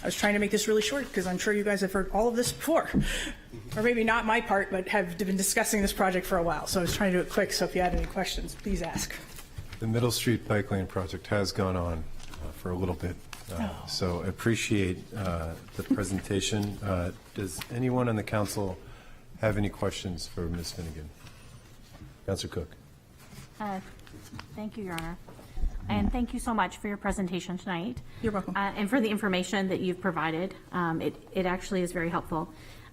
I was trying to make this really short because I'm sure you guys have heard all of this before. Or maybe not my part, but have been discussing this project for a while. So I was trying to do it quick, so if you had any questions, please ask. The Middle Street Bike Lane project has gone on for a little bit, so I appreciate the presentation. Does anyone on the council have any questions for Ms. Finnegan? Councilor Cook. Thank you, Your Honor. And thank you so much for your presentation tonight. You're welcome. And for the information that you've provided. It actually is very helpful.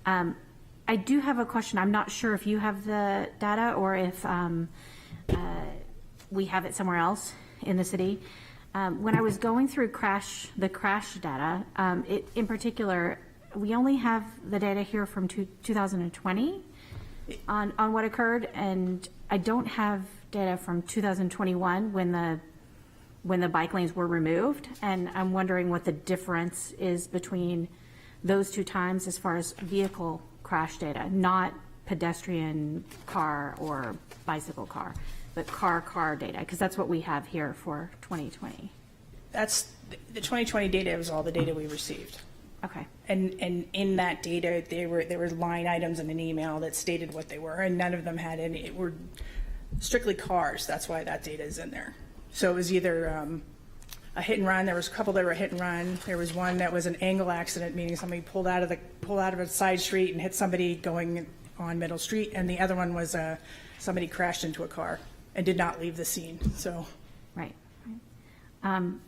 I do have a question. I'm not sure if you have the data or if we have it somewhere else in the city. When I was going through the crash data, in particular, we only have the data here from 2020 on what occurred, and I don't have data from 2021 when the bike lanes were removed, and I'm wondering what the difference is between those two times as far as vehicle crash data, not pedestrian car or bicycle car, but car data, because that's what we have here for 2020. That's the 2020 data was all the data we received. Okay. And in that data, there were line items in an email that stated what they were, and none of them had any. It were strictly cars. That's why that data is in there. So it was either a hit and run. There was a couple that were hit and run. There was one that was an angle accident, meaning somebody pulled out of a side street and hit somebody going on Middle Street, and the other one was somebody crashed into a car and did not leave the scene. So, right. Can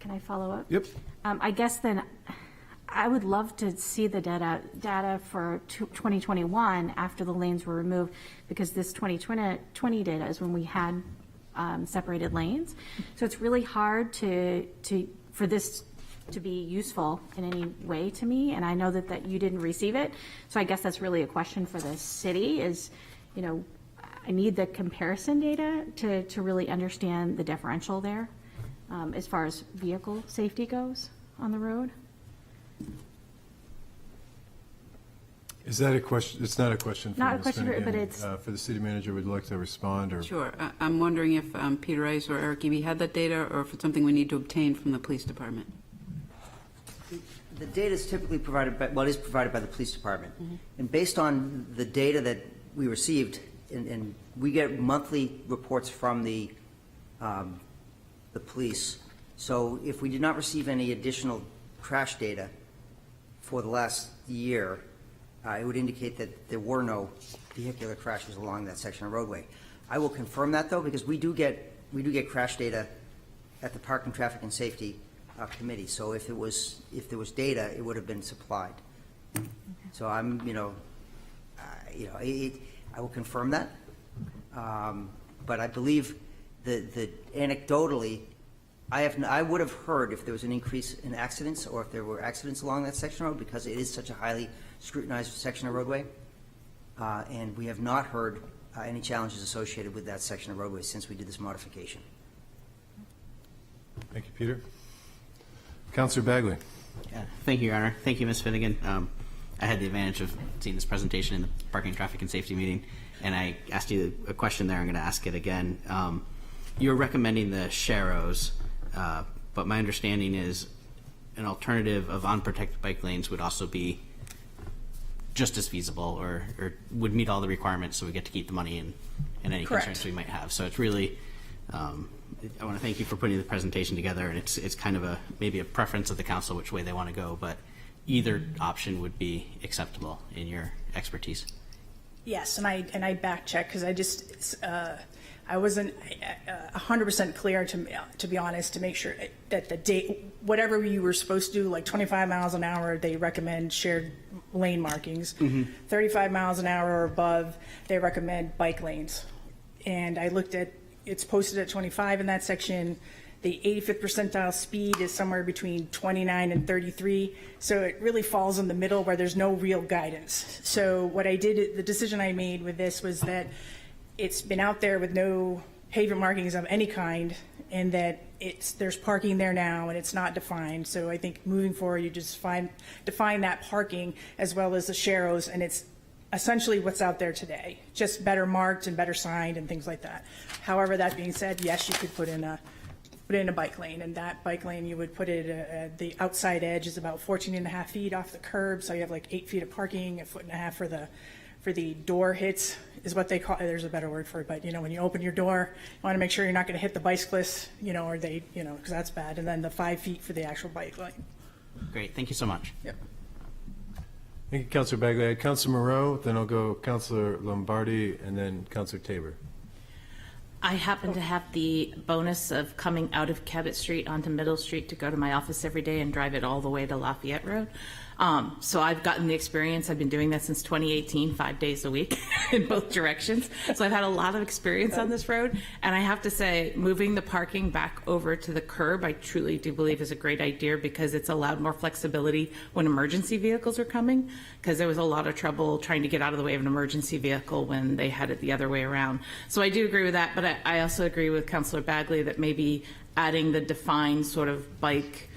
I follow up? Yep. I guess then I would love to see the data for 2021 after the lanes were removed, because this 2020 data is when we had separated lanes. So it's really hard for this to be useful in any way to me, and I know that you didn't receive it. So I guess that's really a question for the city is, I need the comparison data to really understand the differential there as far as vehicle safety goes on the road. Is that a question? It's not a question for Not a Ms. question, Finnegan. but it's for the city manager. Would like to respond, or Sure. I'm wondering if Peter Rice or Eric Eby had that data, or if it's something we need to obtain from the police department. The data is typically provided by, is provided by the police department. Mm-hmm. And based on the data that we received, and we get monthly reports from the police. So if we did not receive any additional crash data for the last year, it would indicate that there were no vehicular crashes along that section of roadway. I will confirm that, though, because we do get crash data at the Parking, Traffic, and Safety Committee. So if there was data, it would have been supplied. Okay. So I'm, I will confirm that. But I believe the anecdotally, I would have heard if there was an increase in accidents, or if there were accidents along that section of road, because it is such a highly scrutinized section of roadway, and we have not heard any challenges associated with that section of roadway since we did this modification. Thank you, Peter. Councilor Bagley. Thank you, Your Honor. Thank you, Ms. Finnegan. I had the advantage of seeing this presentation in the Parking, Traffic, and Safety meeting, and I asked you a question there, I'm going to ask it again. You're recommending the sharrows, but my understanding is an alternative of unprotected bike lanes would also be just as feasible, or would meet all the requirements, so we get to keep the money in any Correct. constraints we might have. So it's really, I want to thank you for putting the presentation together, and it's kind of maybe a preference of the council which way they want to go, but either option would be acceptable in your expertise. Yes, and I back check because I wasn't 100% clear, to be honest, to make sure that the date, whatever you were supposed to do, like 25 miles an hour, they recommend shared lane markings. 35 miles an hour or above, they recommend bike lanes. And I looked at, it's posted at 25 in that section. The 85th percentile speed is somewhere between 29 and 33. So it really falls in the middle where there's no real guidance. So what I did, the decision I made with this was that it's been out there with no pavement markings of any kind, and that there's parking there now and it's not defined. So I think moving forward, you just define that parking as well as the sharrows, and it's essentially what's out there today, just better marked and better signed and things like that. However, that being said, yes, you could put in a bike lane, and that bike lane you would put it the outside edge is about 14.5 feet off the curb, so you have like 8 feet of parking, 1.5 feet for the door hits is what they call it. There's a better word for it, but when you open your door, you want to make sure you're not going to hit the bicyclist, or they, because that's bad. And then the 5 feet for the actual bike lane. Great, thank you so much. Yep. Thank you, Councilor Bagley. I had Councilor Moreau, then I'll go Councilor Lombardi, and then Councilor Tabor. I happen to have the bonus of coming out of Cabot Street onto Middle Street to go to my office every day and drive it all the way to Lafayette Road. So I've gotten the experience. I've been doing that since 2018, 5 days a week in both directions. So I've had a lot of experience on this road. And I have to say, moving the parking back over to the curb, I truly do believe is a great idea, because it's allowed more flexibility when emergency vehicles are coming, because there was a lot of trouble trying to get out of the way of an emergency vehicle when they had it the other way around. So I do agree with that, but I also agree with Councilor Bagley that maybe adding the defined sort of bike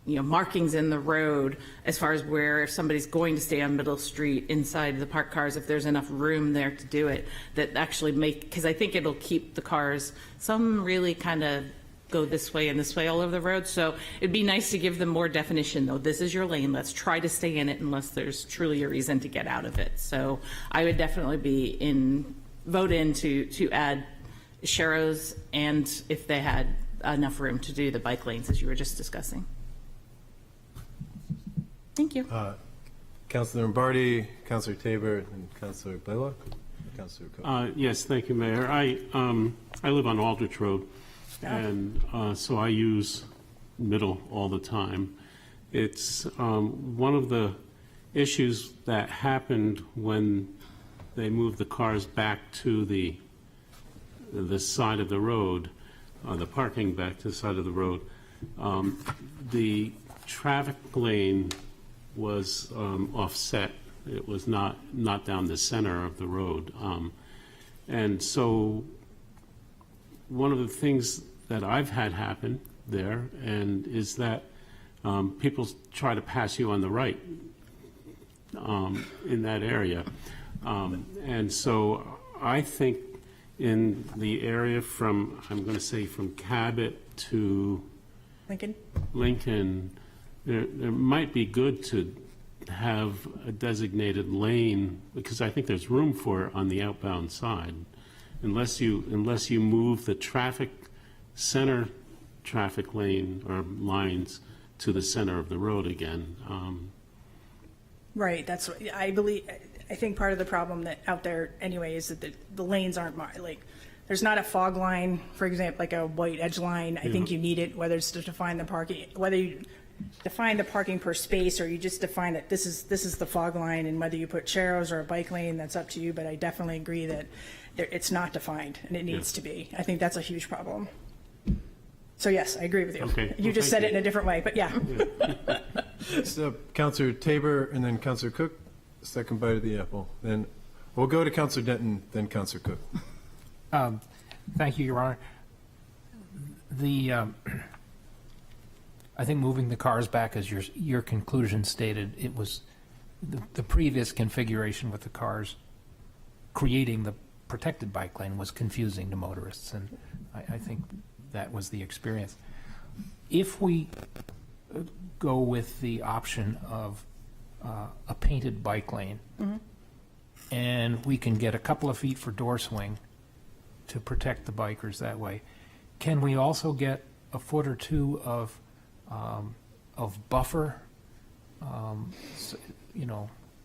markings in the road as far as where if somebody's going to stay on Middle Street inside the parked cars, if there's enough room there to do it, that actually because I think it'll keep the cars, some really kind of go this way and this way all over the road. So it'd be nice to give them more definition, though. This is your lane. Let's try to stay in it unless there's truly a reason to get out of it. So I would definitely vote in to add sharrows, and if they had enough room to do the bike lanes as you were just discussing. Thank you. Councilor Lombardi, Councilor Tabor, and Councilor Blaylock. Councilor Cook. Yes, thank you, Mayor. I live on Aldrich Road, and so I use Middle all the time. It's one of the issues that happened when they moved the cars back to the side of the road, the parking back to the side of the road. The traffic lane was offset. It was not down the center of the road. And so one of the things that I've had happen there is that people try to pass you on the right in that area. And so I think in the area from, I'm going to say from Cabot to Lincoln, there might be good to have a designated lane, because I think there's room for it on the outbound side, unless you move the center traffic lane or lines to the center of the road again. Right. That's what I believe. I think part of the problem that out there anyway is that the lanes aren't marked. Like, there's not a fog line, for example, like a white edge line. I think you need it, whether it's to define the parking, whether you define the parking per space, or you just define that this is the fog line, and whether you put sharrows or a bike lane, that's up to you. But I definitely agree that it's not defined, and it needs to be. I think that's a huge problem. So yes, I agree with you. Okay. You just said it in a different way, but yeah. So Councilor Tabor, and then Councilor Cook, second bite of the apple. Then we'll go to Councilor Denton, then Councilor Cook. Thank you, Your Honor. I think moving the cars back, as your conclusion stated, it was the previous configuration with the cars creating the protected bike lane was confusing to motorists, and I think that was the experience. If we go with the option of a painted bike lane, and we can get a couple of feet for door swing to protect the bikers that way, can we also get a foot or two of buffer,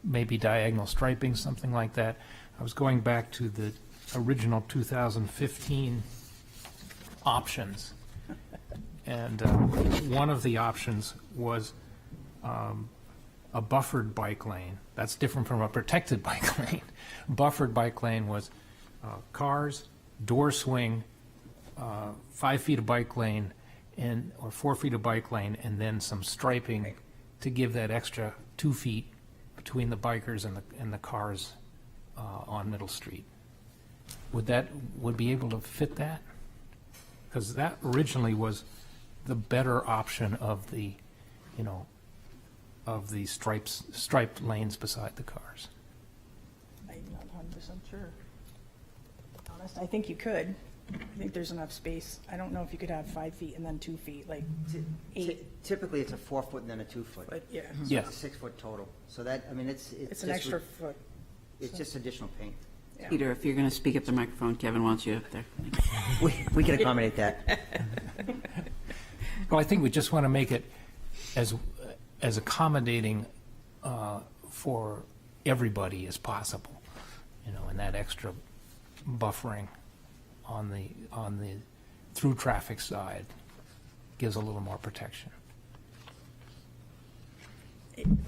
maybe diagonal striping, something like that? I was going back to the original 2015 options, and one of the options was a buffered bike lane. That's different from a protected bike lane. Buffered bike lane was cars, door swing, 5 feet of bike lane, or 4 feet of bike lane, and then some striping to give that extra 2 feet between the bikers and the cars on Middle Street. Would be able to fit that? Because that originally was the better option of the, of the striped lanes beside the cars. I'm not 100% sure. Honest, I think you could. I think there's enough space. I don't know if you could have 5 feet and then 2 feet, like 8. Typically, it's a 4 foot and then a 2 foot. But yeah. So it's a 6 foot total. So that, I mean, it's It's just an extra foot. It's just additional paint. Peter, if you're going to speak up the microphone, Kevin wants you up there. We can accommodate that. Well, I think we just want to make it as accommodating for everybody as possible, and that extra buffering on the through traffic side gives a little more protection.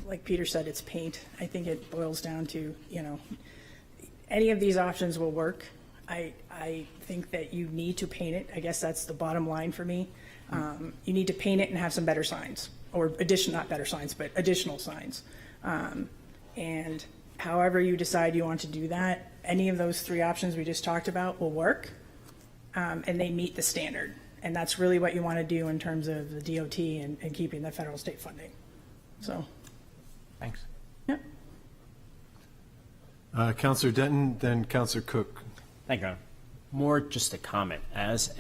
Like Peter said, it's paint. I think it boils down to, any of these options will work. I think that you need to paint it. I guess that's the bottom line for me. You need to paint it and have some better signs, or not better signs, but additional signs. And however you decide you want to do that, any of those 3 options we just talked about will work, and they meet the standard. And that's really what you want to do in terms of the DOT and keeping the federal state funding. So. Thanks. Yep. Councillor Denton, then Councillor Cook. Thank you, Your Honor. More just a comment. As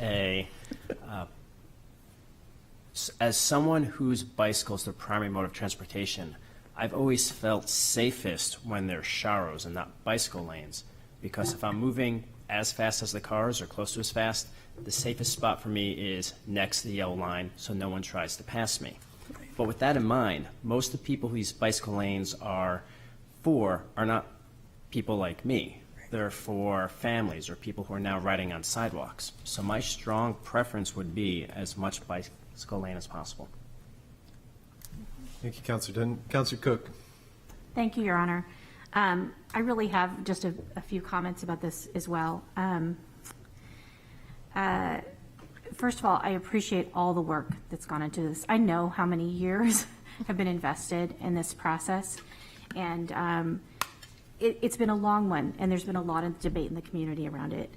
someone whose bicycle is their primary mode of transportation, I've always felt safest when there's sharrows and not bicycle lanes, because if I'm moving as fast as the cars or close to as fast, the safest spot for me is next to the yellow line so no one tries to pass me. But with that in mind, most of the people who these bicycle lanes are for are not people like me. They're for families or people who are now riding on sidewalks. So my strong preference would be as much bicycle lane as possible. Thank you, Councillor Denton. Councillor Cook. Thank you, Your Honor. I really have just a few comments about this as well. First of all, I appreciate all the work that's gone into this. I know how many years have been invested in this process, and it's been a long one, and there's been a lot of debate in the community around it.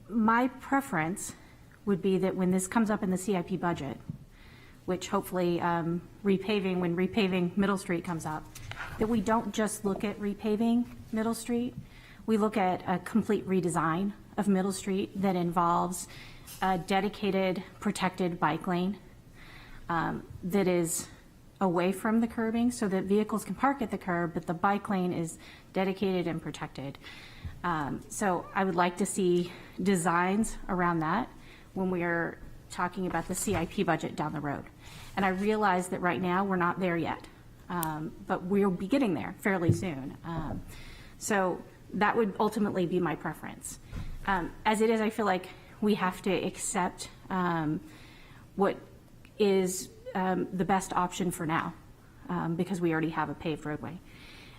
My preference would be that when this comes up in the CIP budget, which hopefully when repaving Middle Street comes up, that we don't just look at repaving Middle Street, we look at a complete redesign of Middle Street that involves a dedicated protected bike lane that is away from the curbing so that vehicles can park at the curb, but the bike lane is dedicated and protected. So I would like to see designs around that when we are talking about the CIP budget down the road. And I realize that right now we're not there yet, but we'll be getting there fairly soon. So that would ultimately be my preference. As it is, I feel like we have to accept what is the best option for now, because we already have a paved roadway.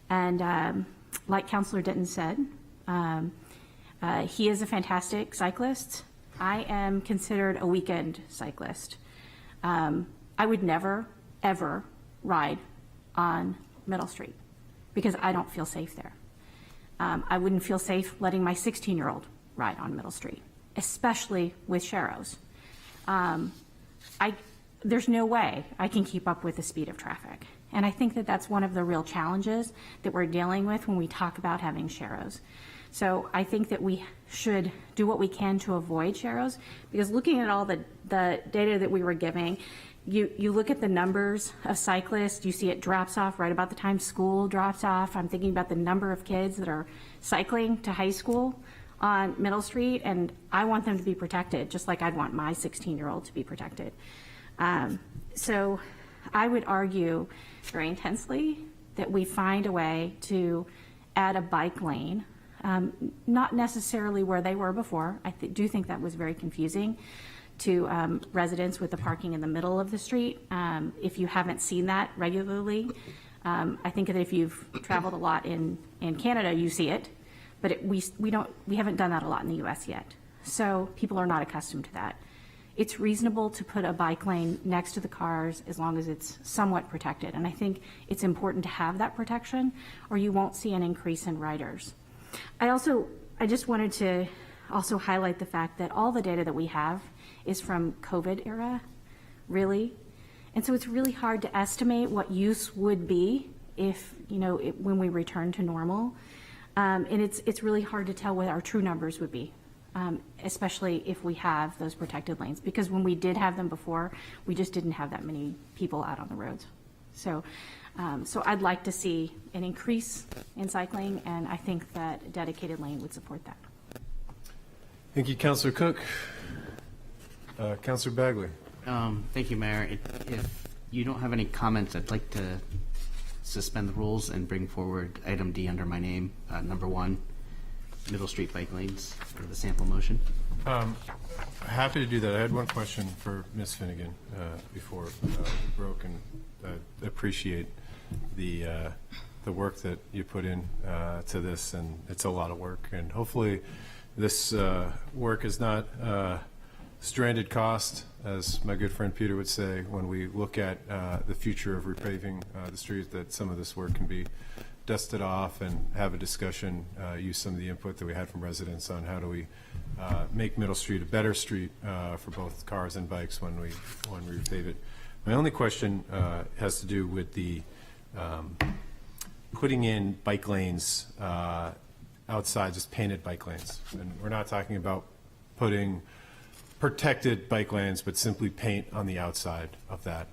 And like Councillor Denton said, he is a fantastic cyclist. I am considered a weekend cyclist. I would never, ever ride on Middle Street because I don't feel safe there. I wouldn't feel safe letting my 16-year-old ride on Middle Street, especially with sharrows. I there's no way I can keep up with the speed of traffic. And I think that that's one of the real challenges that we're dealing with when we talk about having sharrows. So I think that we should do what we can to avoid sharrows, because looking at all the data that we were giving, you look at the numbers of cyclists, you see it drops off right about the time school drops off. I'm thinking about the number of kids that are cycling to high school on Middle Street, and I want them to be protected, just like I'd want my 16-year-old to be protected. So I would argue very intensely that we find a way to add a bike lane, not necessarily where they were before. I do think that was very confusing to residents with the parking in the middle of the street. If you haven't seen that regularly, I think that if you've traveled a lot in Canada, you see it, but we haven't done that a lot in the US yet. So people are not accustomed to that. It's reasonable to put a bike lane next to the cars as long as it's somewhat protected. And I think it's important to have that protection, or you won't see an increase in riders. I just wanted to also highlight the fact that all the data that we have is from COVID era, really. And so it's really hard to estimate what use would be if, when we return to normal. And it's really hard to tell what our true numbers would be. Especially if we have those protected lanes, because when we did have them before, we just didn't have that many people out on the roads. So I'd like to see an increase in cycling, and I think that a dedicated lane would support that. Thank you, Councillor Cook. Councillor Bagley. Thank you, Mayor. If you don't have any comments, I'd like to suspend the rules and bring forward item D under my name, number 1. Middle Street bike lanes for the sample motion. Happy to do that. I had one question for Ms. Finnegan before we broke, and I appreciate the work that you put in to this, and it's a lot of work. And hopefully this work is not stranded cost, as my good friend Peter would say, when we look at the future of repaving the street, that some of this work can be dust it off and have a discussion, use some of the input that we had from residents on how do we make Middle Street a better street for both cars and bikes when we repave it. My only question has to do with the putting in bike lanes outside, just painted bike lanes. And we're not talking about putting protected bike lanes, but simply paint on the outside of that.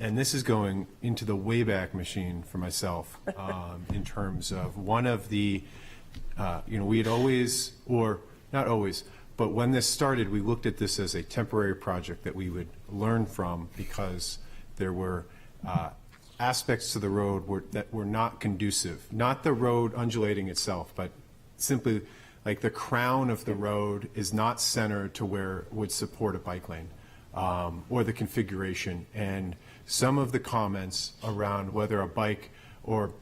And this is going into the Wayback Machine for myself in terms of one of the, we had always, or not always, but when this started, we looked at this as a temporary project that we would learn from, because there were aspects to the road that were not conducive. Not the road undulating itself, but simply like the crown of the road is not centered to where it would support a bike lane, or the configuration. And some of the comments around whether a bike, or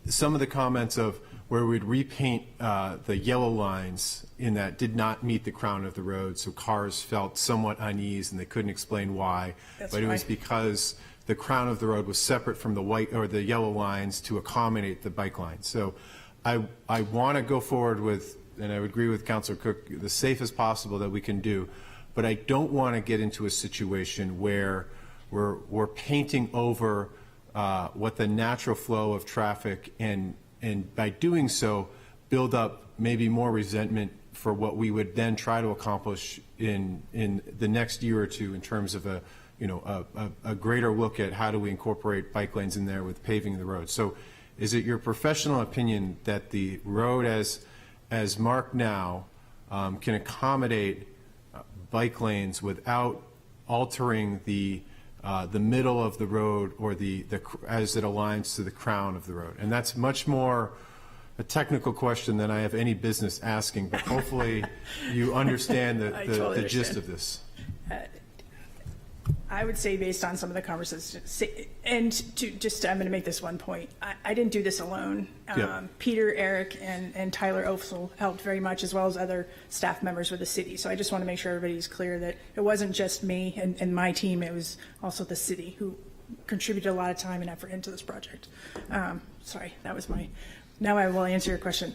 some of the comments of where we'd repaint the yellow lines in that did not meet the crown of the road, so cars felt somewhat unease and they couldn't explain why. That's but it was right. because the crown of the road was separate from the white or the yellow lines to accommodate the bike line. So I want to go forward with, and I would agree with Councilor Cook, the safest possible that we can do, but I don't want to get into a situation where we're painting over what the natural flow of traffic, and by doing so build up maybe more resentment for what we would then try to accomplish in the next year or two in terms of a greater look at how do we incorporate bike lanes in there with paving the road. So is it your professional opinion that the road as marked now can accommodate bike lanes without altering the middle of the road, or as it aligns to the crown of the road? And that's much more a technical question than I have any business asking, but hopefully you understand the gist of this. I would say, based on some of the conversations, and I'm going to make this one point. I didn't do this alone. Yeah. Peter, Eric, and Tyler Helsel helped very much, as well as other staff members with the city. So I just want to make sure everybody's clear that it wasn't just me and my team. It was also the city who contributed a lot of time and effort into this project. Sorry, that was now I will answer your question.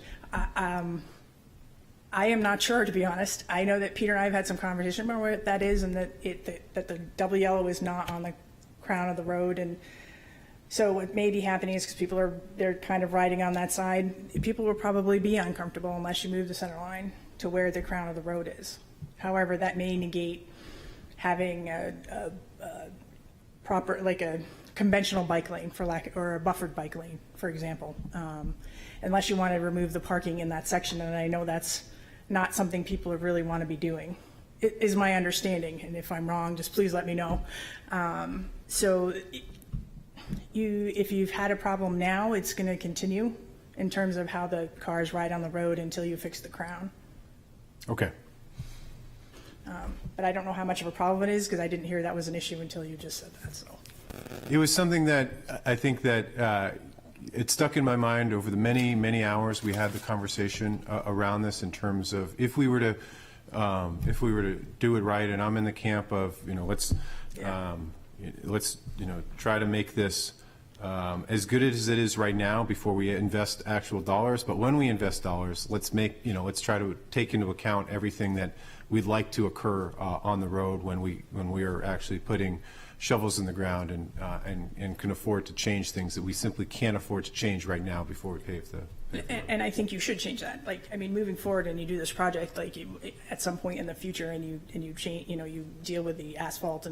I am not sure, to be honest. I know that Peter and I have had some conversation about where that is, and that that the double yellow is not on the crown of the road. And so what may be happening is because they're kind of riding on that side, people will probably be uncomfortable unless you move the center line to where the crown of the road is. However, that may negate having a proper, like a conventional bike lane or a buffered bike lane, for example, unless you want to remove the parking in that section. And I know that's not something people really want to be doing. It is my understanding, and if I'm wrong, just please let me know. So if you've had a problem now, it's going to continue in terms of how the cars ride on the road until you fix the crown. Okay. But I don't know how much of a problem it is, because I didn't hear that was an issue until you just said that. So It was something that I think that it stuck in my mind over the many, many hours we had the conversation around this, in terms of if we were to do it right. And I'm in the camp of, let's try to make this as good as it is right now before we invest actual dollars. But when we invest dollars, let's try to take into account everything that we'd like to occur on the road when we are actually putting shovels in the ground and can afford to change things that we simply can't afford to change right now before we pave the. And I think you should change that. Moving forward, and you do this project, at some point in the future, and you change, you deal with the asphalt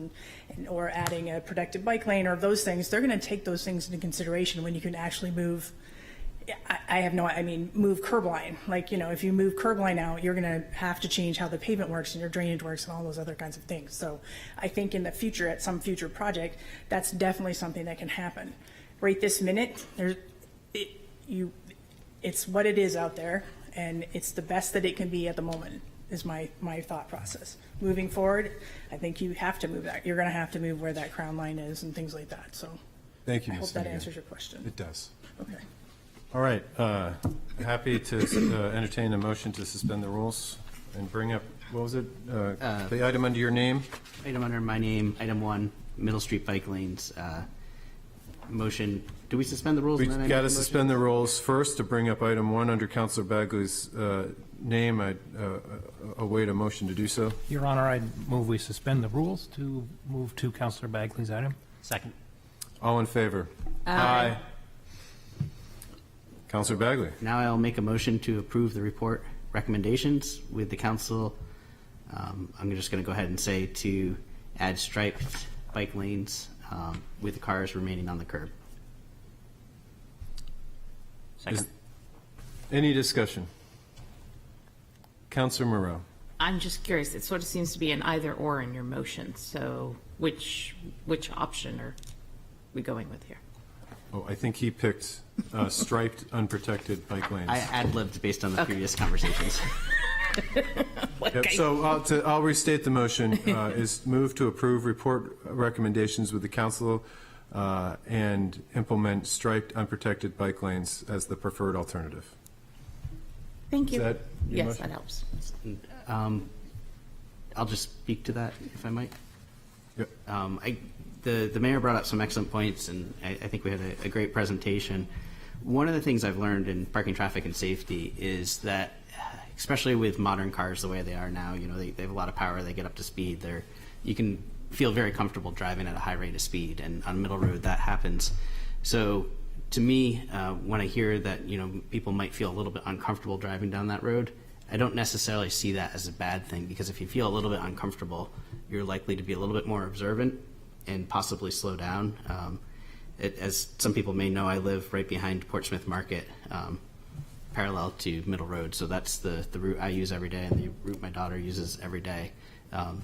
or adding a protected bike lane or those things. They're going to take those things into consideration when you can actually move. Move curb line. If you move curb line out, you're going to have to change how the pavement works and your drainage works and all those other kinds of things. So I think in the future, at some future project, that's definitely something that can happen. Right this minute, it's what it is out there, and it's the best that it can be at the moment, is my thought process. Moving forward, I think you have to move that. You're going to have to move where that crown line is and things like that. So thank you, I Ms. hope that Senator. answers your question. It does. Okay. All right. Happy to entertain a motion to suspend the rules and bring up, what was it? The item under your name? Item under my name, item 1, Middle Street bike lanes. Motion, do we suspend the rules? We got to suspend the rules first to bring up item 1 under Councilor Bagley's name. I'd await a motion to do so. Your Honor, I move we suspend the rules to move to Councilor Bagley's item. Second. All in favor? Aye. Councilor Bagley. Now I'll make a motion to approve the report recommendations with the council. I'm just going to go ahead and say to add striped bike lanes with the cars remaining on the curb. Second. Any discussion? Councilor Moreau. I'm just curious. It sort of seems to be an either or in your motion. So which option are we going with here? Oh, I think he picked striped, unprotected bike lanes. I ad-libbed based on the previous conversations. Yep, so I'll restate the motion. Is move to approve report recommendations with the council and implement striped, unprotected bike lanes as the preferred alternative. Thank you. Is that your Yes, motion? that helps. I'll just speak to that, if I might. Yep. The mayor brought up some excellent points, and I think we had a great presentation. One of the things I've learned in parking, traffic, and safety is that, especially with modern cars the way they are now, they have a lot of power, they get up to speed. You can feel very comfortable driving at a high rate of speed, and on Middle Road that happens. So to me, when I hear that people might feel a little bit uncomfortable driving down that road, I don't necessarily see that as a bad thing, because if you feel a little bit uncomfortable, you're likely to be a little bit more observant and possibly slow down. As some people may know, I live right behind Portsmouth Market, parallel to Middle Road, so that's the route I use every day and the route my daughter uses every day.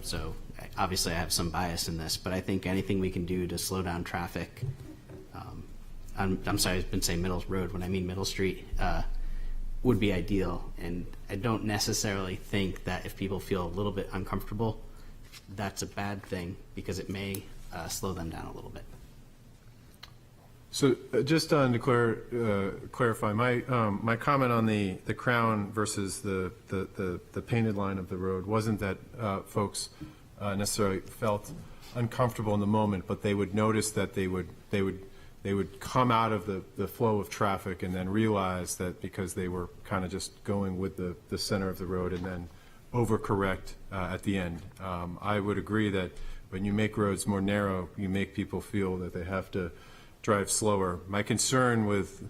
So obviously I have some bias in this, but I think anything we can do to slow down traffic, I'm sorry, I've been saying Middle Road when I mean Middle Street, would be ideal. And I don't necessarily think that if people feel a little bit uncomfortable, that's a bad thing, because it may slow them down a little bit. So just on to clarify, my comment on the crown versus the painted line of the road wasn't that folks necessarily felt uncomfortable in the moment, but they would notice that they would they would come out of the flow of traffic and then realize that because they were kind of just going with the center of the road and then overcorrect at the end. I would agree that when you make roads more narrow, you make people feel that they have to drive slower. My concern with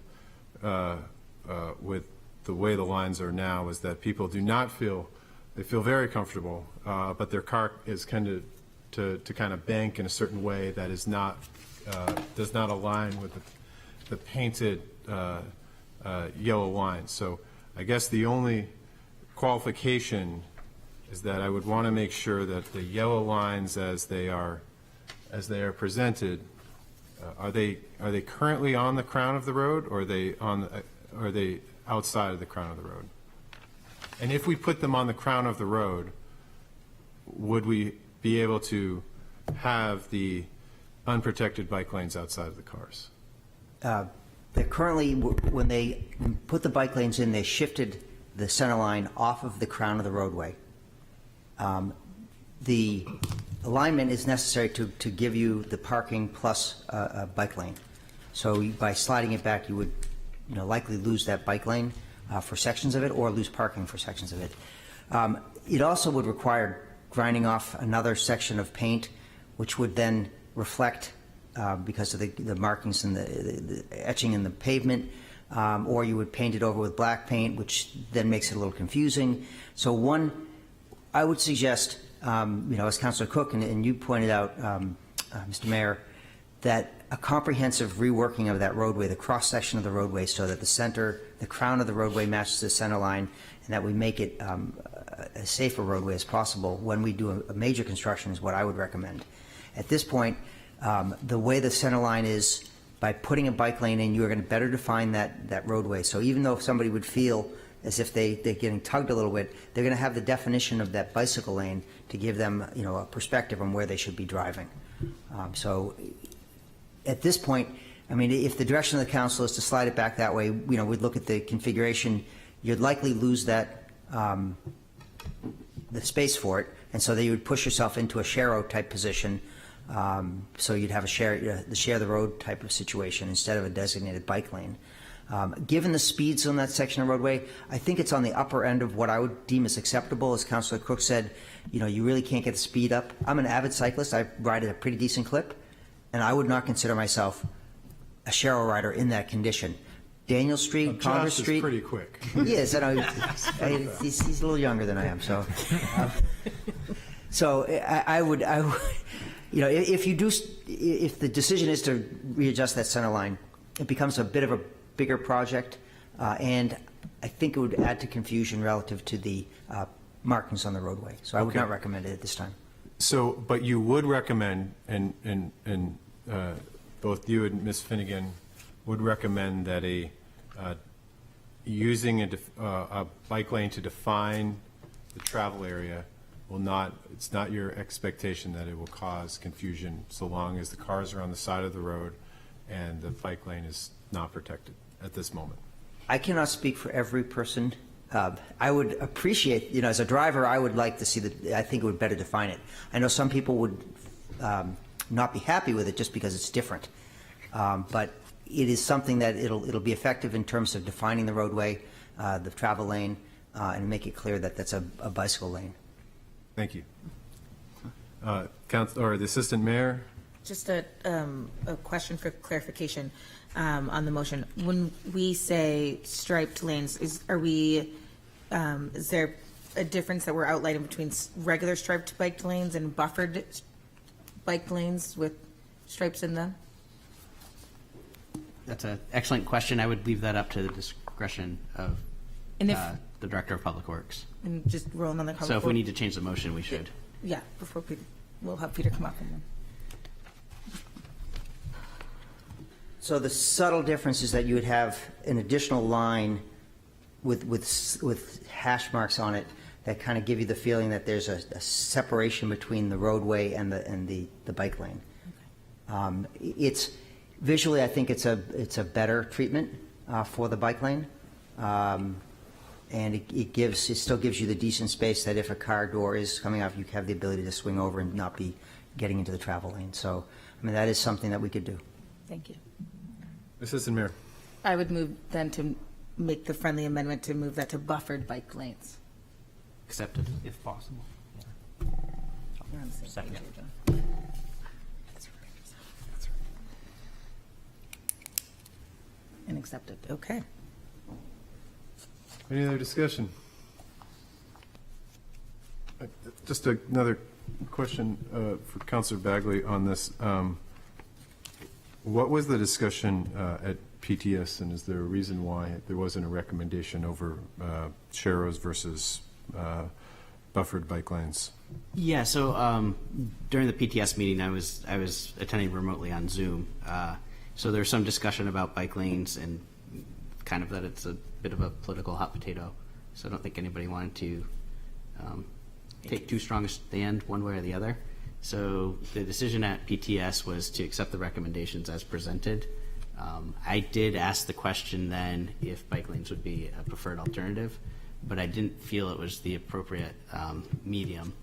the way the lines are now is that people do not feel, they feel very comfortable, but their car is kind of to kind of bank in a certain way that is not does not align with the painted yellow lines. So I guess the only qualification is that I would want to make sure that the yellow lines as they are presented, are they currently on the crown of the road, or are they outside of the crown of the road? And if we put them on the crown of the road, would we be able to have the unprotected bike lanes outside of the cars? They're currently, when they put the bike lanes in, they shifted the center line off of the crown of the roadway. The alignment is necessary to give you the parking plus a bike lane. So by sliding it back, you would likely lose that bike lane for sections of it, or lose parking for sections of it. It also would require grinding off another section of paint, which would then reflect because of the markings and the etching in the pavement, or you would paint it over with black paint, which then makes it a little confusing. So I would suggest, as Councilor Cook and you pointed out, Mr. Mayor, that a comprehensive reworking of that roadway, the cross section of the roadway, so that the crown of the roadway matches the center line, and that we make it as safe a roadway as possible when we do a major construction is what I would recommend. At this point, the way the center line is, by putting a bike lane in, you are going to better define that roadway. So even though somebody would feel as if they're getting tugged a little bit, they're going to have the definition of that bicycle lane to give them, a perspective on where they should be driving. So at this point, I mean, if the direction of the council is to slide it back that way, we'd look at the configuration. You'd likely lose that the space for it, and so that you would push yourself into a share type position. So you'd have the share the road type of situation instead of a designated bike lane. Given the speeds on that section of roadway, I think it's on the upper end of what I would deem as acceptable. As Councilor Cook said, you really can't get the speed up. I'm an avid cyclist. I ride at a pretty decent clip, and I would not consider myself a Cheryl rider in that condition. Daniel Street, Congress Street. Is pretty quick. He is. He's a little younger than I am. So, I would, if the decision is to readjust that center line, it becomes a bit of a bigger project, and I think it would add to confusion relative to the markings on the roadway. So I would not recommend it at this time. So, but you would recommend, and both you and Ms. Finnegan would recommend that using a bike lane to define the travel area it's not your expectation that it will cause confusion so long as the cars are on the side of the road and the bike lane is not protected at this moment. I cannot speak for every person. I would appreciate, as a driver, I would like to see I think it would better define it. I know some people would not be happy with it just because it's different. But it is something that it'll be effective in terms of defining the roadway, the travel lane, and make it clear that that's a bicycle lane. Thank you. The Assistant Mayor? Just a question for clarification on the motion. When we say striped lanes, is there a difference that we're outlining between regular striped bike lanes and buffered bike lanes with stripes in them? That's an excellent question. I would leave that up to the discretion of the Director of Public Works. And just rolling on the So if we need to change the motion, we should. Yeah, before we'll have Peter come up and then. So the subtle difference is that you would have an additional line with hash marks on it that kind of give you the feeling that there's a separation between the roadway and the bike lane. Okay. It's visually, I think it's a better treatment for the bike lane, and it still gives you the decent space that if a car door is coming up, you have the ability to swing over and not be getting into the travel lane. So, I mean, that is something that we could do. Thank you. Assistant Mayor. I would move then to make the friendly amendment to move that to buffered bike lanes. Accepted. If possible. You're on the same Second. page here, John. And accepted, okay. Any other discussion? Just another question for Councilor Bagley on this. What was the discussion at PTS, and is there a reason why there wasn't a recommendation over sharrows versus buffered bike lanes? Yeah, so during the PTS meeting, I was attending remotely on Zoom. So there's some discussion about bike lanes and kind of that it's a bit of a political hot potato. So I don't think anybody wanted to take too strong a stand one way or the other. So the decision at PTS was to accept the recommendations as presented. I did ask the question then if bike lanes would be a preferred alternative, but I didn't feel it was the appropriate medium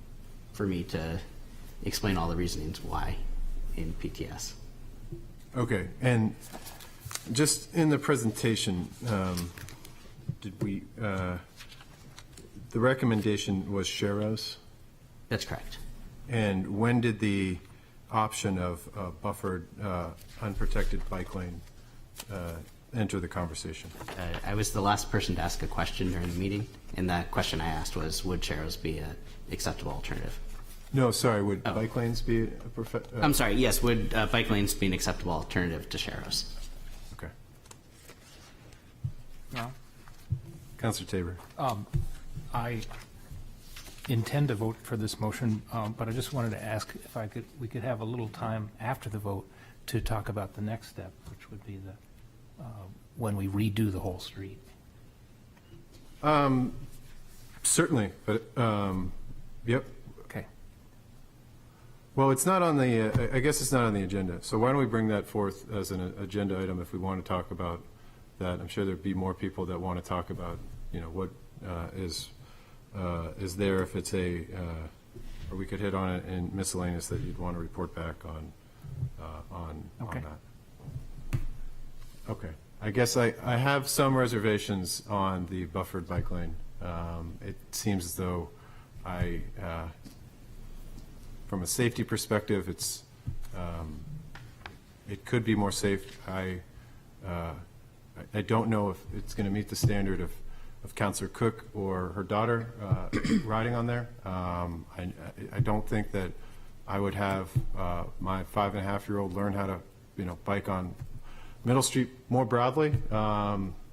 for me to explain all the reasonings why in PTS. Okay, and just in the presentation, did we, the recommendation was sharrows? That's correct. And when did the option of buffered, unprotected bike lane enter the conversation? I was the last person to ask a question during the meeting, and that question I asked was, would sharrows be an acceptable alternative? No, sorry, would bike lanes be a I'm sorry, yes, would bike lanes be an acceptable alternative to sharrows? Okay. No. Councilor Tabor. I intend to vote for this motion, but I just wanted to ask if we could have a little time after the vote to talk about the next step, which would be the when we redo the whole street. Certainly, but yep. Okay. Well, it's not on the. I guess it's not on the agenda. So why don't we bring that forth as an agenda item if we want to talk about that? I'm sure there'd be more people that want to talk about, what is there if it's or we could hit on it in miscellaneous that you'd want to report back on that. Okay. I guess I have some reservations on the buffered bike lane. It seems as though from a safety perspective, it could be more safe. I don't know if it's going to meet the standard of Councilor Cook or her daughter riding on there. I don't think that I would have my 5.5-year-old learn how to, bike on Middle Street more broadly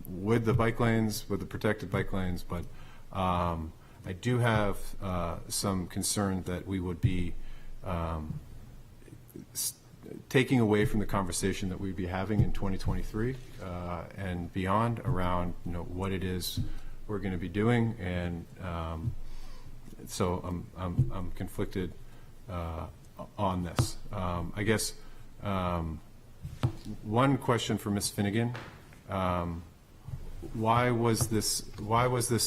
with the bike lanes, with the protected bike lanes. But I do have some concern that we would be taking away from the conversation that we'd be having in 2023 and beyond around what it is we're going to be doing, and so I'm conflicted on this. I guess one question for Ms. Finnegan: why was this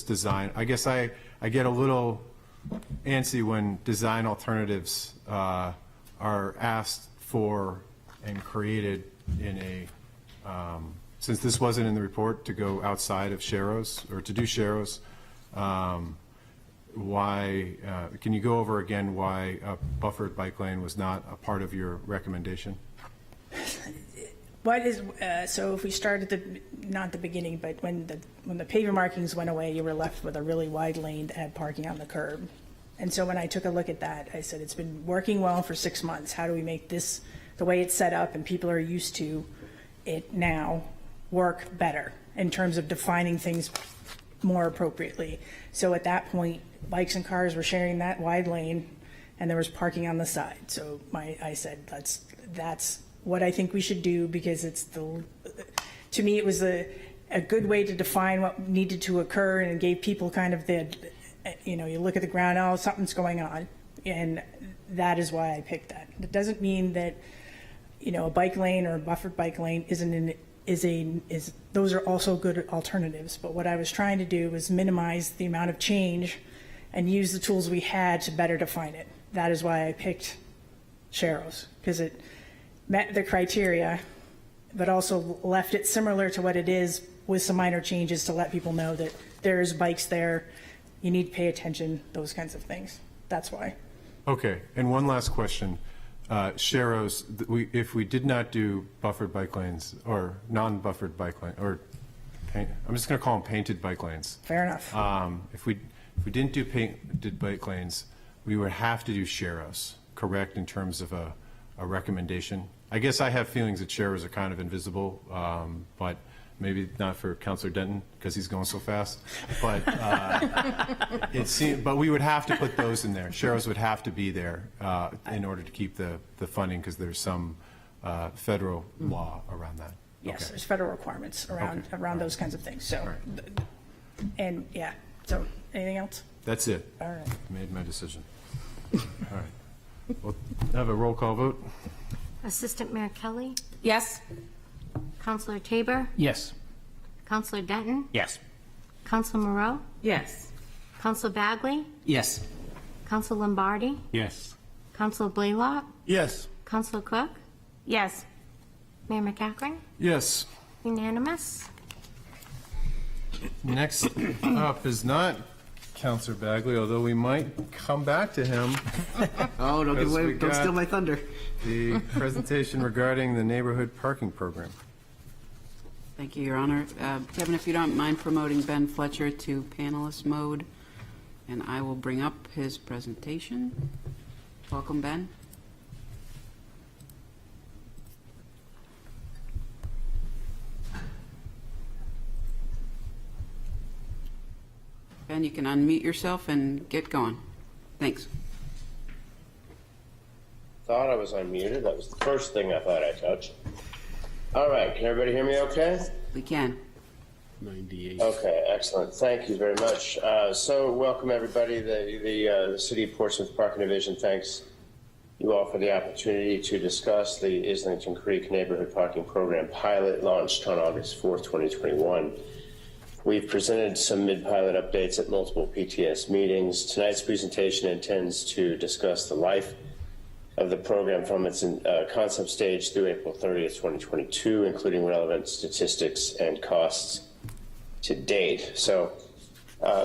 design? I guess I get a little antsy when design alternatives are asked for and created in a, since this wasn't in the report, to go outside of sharrows or to do sharrows. Why, can you go over again why a buffered bike lane was not a part of your recommendation? So if we start at not the beginning, but when the paver markings went away, you were left with a really wide lane that had parking on the curb. And so when I took a look at that, I said, it's been working well for 6 months. How do we make this, the way it's set up and people are used to it now, work better in terms of defining things more appropriately? So at that point, bikes and cars were sharing that wide lane and there was parking on the side. So I said, that's what I think we should do, because to me, it was a good way to define what needed to occur, and it gave people kind of you look at the ground, oh, something's going on, and that is why I picked that. It doesn't mean that, a bike lane or a buffered bike lane those are also good alternatives. But what I was trying to do was minimize the amount of change and use the tools we had to better define it. That is why I picked sharrows, because it met the criteria but also left it similar to what it is with some minor changes to let people know that there's bikes there, you need to pay attention, those kinds of things. That's why. Okay, and one last question. Sharrows, if we did not do buffered bike lanes or non-buffered bike lane, or I'm just going to call them painted bike lanes. Fair enough. If we didn't do painted bike lanes, we would have to do sharrows, correct, in terms of a recommendation? I guess I have feelings that sharrows are kind of invisible, but maybe not for Councilor Denton because he's going so fast. But but we would have to put those in there. Sharrows would have to be there in order to keep the funding because there's some federal law around that. Yes, Okay. there's federal requirements around Okay. around those kinds of things. So, and yeah. So, anything else? That's it. All right. Made my decision. All right. We'll have a roll call vote. Assistant Mayor Kelly? Yes. Counselor Tabor? Yes. Counselor Denton? Yes. Counselor Moreau? Yes. Counselor Bagley? Yes. Counselor Lombardi? Yes. Counselor Blaylock? Yes. Counselor Cook? Yes. Mayor McEachern? Yes. Unanimous? Next up is not Councilor Bagley, although we might come back to him. Oh, don't give away, don't steal my thunder. The presentation regarding the neighborhood parking program. Thank you, Your Honor. Kevin, if you don't mind promoting Ben Fletcher to panelist mode, and I will bring up his presentation. Welcome, Ben. Ben, you can unmute yourself and get going. Thanks. Thought I was unmuted. That was the first thing I thought I touched. All right, can everybody hear me okay? We can. 98. Okay, excellent. Thank you very much. So welcome everybody. The City of Portsmouth Parking Division thanks you all for the opportunity to discuss the Islington Creek Neighborhood Parking Program pilot launched on August 4th, 2021. We've presented some mid-pilot updates at multiple PTS meetings. Tonight's presentation intends to discuss the life of the program from its concept stage through April 30th, 2022, including relevant statistics and costs to date. So,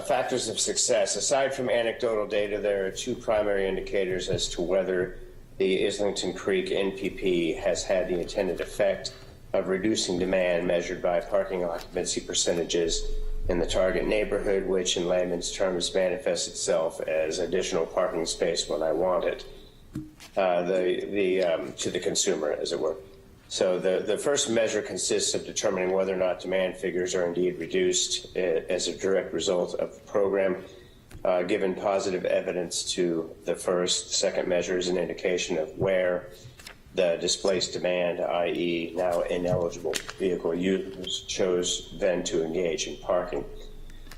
factors of success. Aside from anecdotal data, there are two primary indicators as to whether the Islington Creek NPP has had the intended effect of reducing demand measured by parking occupancy percentages in the target neighborhood, which in layman's terms manifests itself as additional parking space when I want it, to the consumer, as it were. So the first measure consists of determining whether or not demand figures are indeed reduced as a direct result of the program. Given positive evidence to the first, second measure is an indication of where the displaced demand, i.e. now ineligible vehicle users, chose then to engage in parking.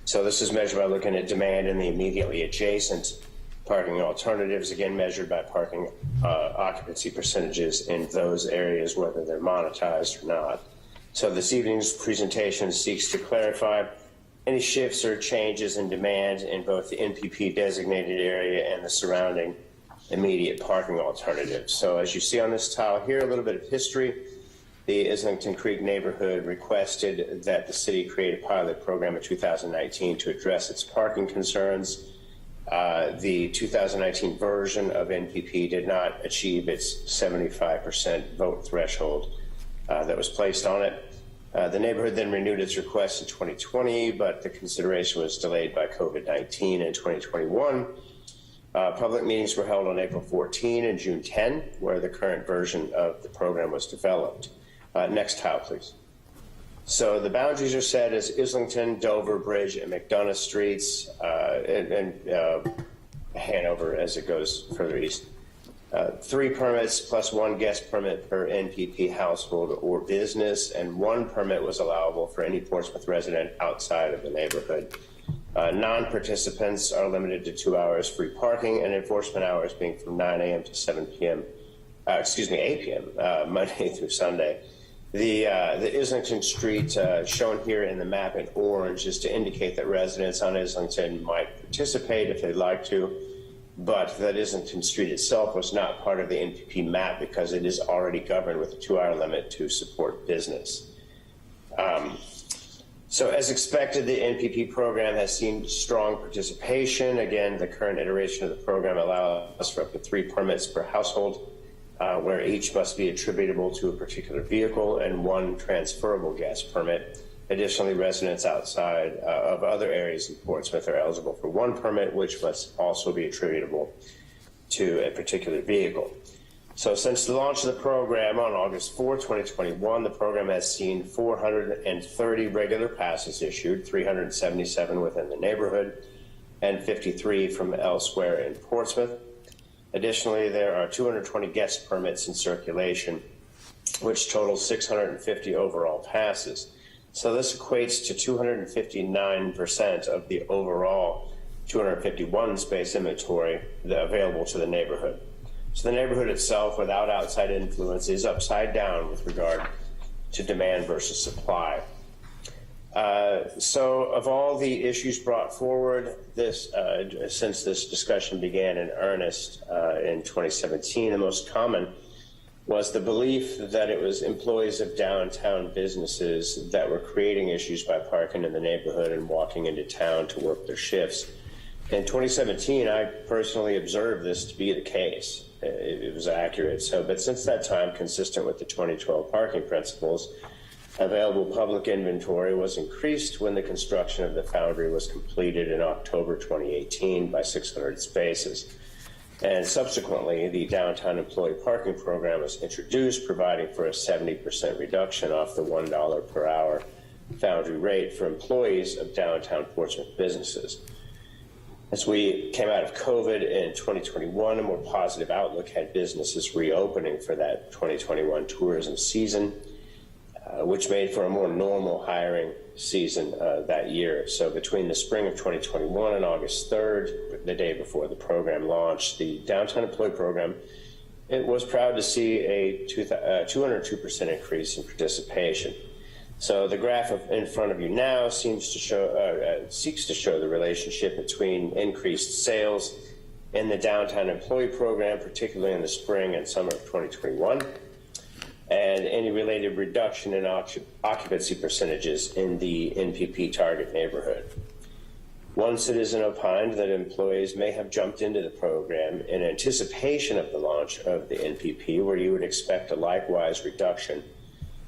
So this is measured by looking at demand in the immediately adjacent parking alternatives, again measured by parking occupancy percentages in those areas, whether they're monetized or not. So this evening's presentation seeks to clarify any shifts or changes in demand in both the NPP designated area and the surrounding immediate parking alternatives. So as you see on this tile here, a little bit of history. The Islington Creek neighborhood requested that the city create a pilot program in 2019 to address its parking concerns. The 2019 version of NPP did not achieve its 75% vote threshold that was placed on it. The neighborhood then renewed its request in 2020, but the consideration was delayed by COVID-19 in 2021. Public meetings were held on April 14 and June 10, where the current version of the program was developed. Next tile, please. So the boundaries are set as Islington, Dover Bridge, and McDonough Streets, and Hanover as it goes further east. 3 permits plus 1 guest permit per NPP household or business, and 1 permit was allowable for any Portsmouth resident outside of the neighborhood. Non-participants are limited to 2 hours free parking, and enforcement hours being from 9 a.m. to 7 p.m. 8 p.m. Monday through Sunday. The Islington Street shown here in the map in orange is to indicate that residents on Islington might participate if they'd like to. but that Islington Street itself was not part of the NPP map because it is already governed with a 2-hour limit to support business. So as expected, the NPP program has seen strong participation. Again, the current iteration of the program allows for up to 3 permits per household, where each must be attributable to a particular vehicle, and 1 transferable gas permit. Additionally, residents outside of other areas in Portsmouth are eligible for 1 permit, which must also be attributable to a particular vehicle. So since the launch of the program on August 4, 2021, the program has seen 430 regular passes issued, 377 within the neighborhood, and 53 from elsewhere in Portsmouth. Additionally, there are 220 guest permits in circulation, which totals 650 overall passes. So this equates to 259% of the overall 251 space inventory available to the neighborhood. So the neighborhood itself, without outside influence, is upside down with regard to demand versus supply. So of all the issues brought forward since this discussion began in earnest in 2017, the most common was the belief that it was employees of downtown businesses that were creating issues by parking in the neighborhood and walking into town to work their shifts. In 2017, I personally observed this to be the case. It was accurate. But since that time, consistent with the 2012 parking principles, available public inventory was increased when the construction of the foundry was completed in October 2018 by 600 spaces. And subsequently, the downtown employee parking program was introduced, providing for a 70% reduction off the $1 per hour foundry rate for employees of downtown Portsmouth businesses. As we came out of COVID in 2021, a more positive outlook had businesses reopening for that 2021 tourism season, which made for a more normal hiring season that year. So between the spring of 2021 and August 3rd, the day before the program launched, the Downtown Employee Program, it was proud to see a 202% increase in participation. So the graph in front of you now seeks to show the relationship between increased sales in the Downtown Employee Program, particularly in the spring and summer of 2021, and any related reduction in occupancy percentages in the NPP target neighborhood. One citizen opined that employees may have jumped into the program in anticipation of the launch of the NPP, where you would expect a likewise reduction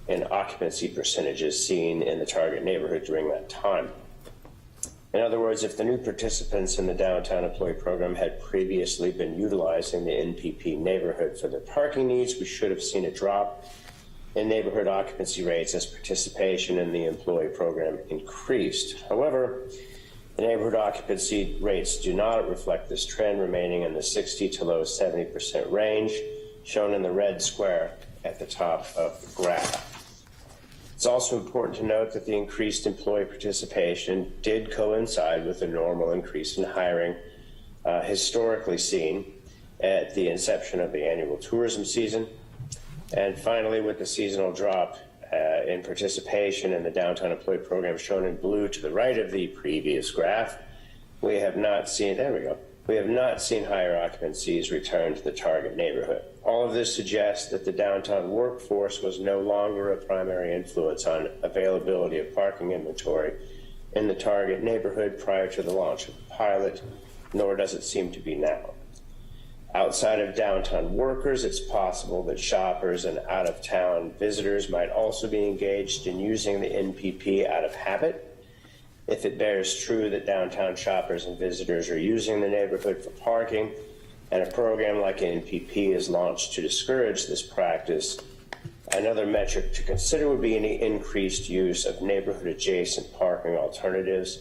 in occupancy percentages seen in the target neighborhood during that time. In other words, if the new participants in the Downtown Employee Program had previously been utilizing the NPP neighborhood for their parking needs, we should have seen a drop in neighborhood occupancy rates as participation in the employee program increased. However, the neighborhood occupancy rates do not reflect this trend, remaining in the 60 to low 70% range, shown in the red square at the top of the graph. It's also important to note that the increased employee participation did coincide with the normal increase in hiring historically seen at the inception of the annual tourism season. And finally, with the seasonal drop in participation in the Downtown Employee Program shown in blue to the right of the previous graph, we have not seen higher occupancies return to the target neighborhood. All of this suggests that the downtown workforce was no longer a primary influence on availability of parking inventory in the target neighborhood prior to the launch of the pilot, nor does it seem to be now. Outside of downtown workers, it's possible that shoppers and out-of-town visitors might also be engaged in using the NPP out of habit. If it bears true that downtown shoppers and visitors are using the neighborhood for parking, and a program like NPP is launched to discourage this practice, another metric to consider would be any increased use of neighborhood-adjacent parking alternatives.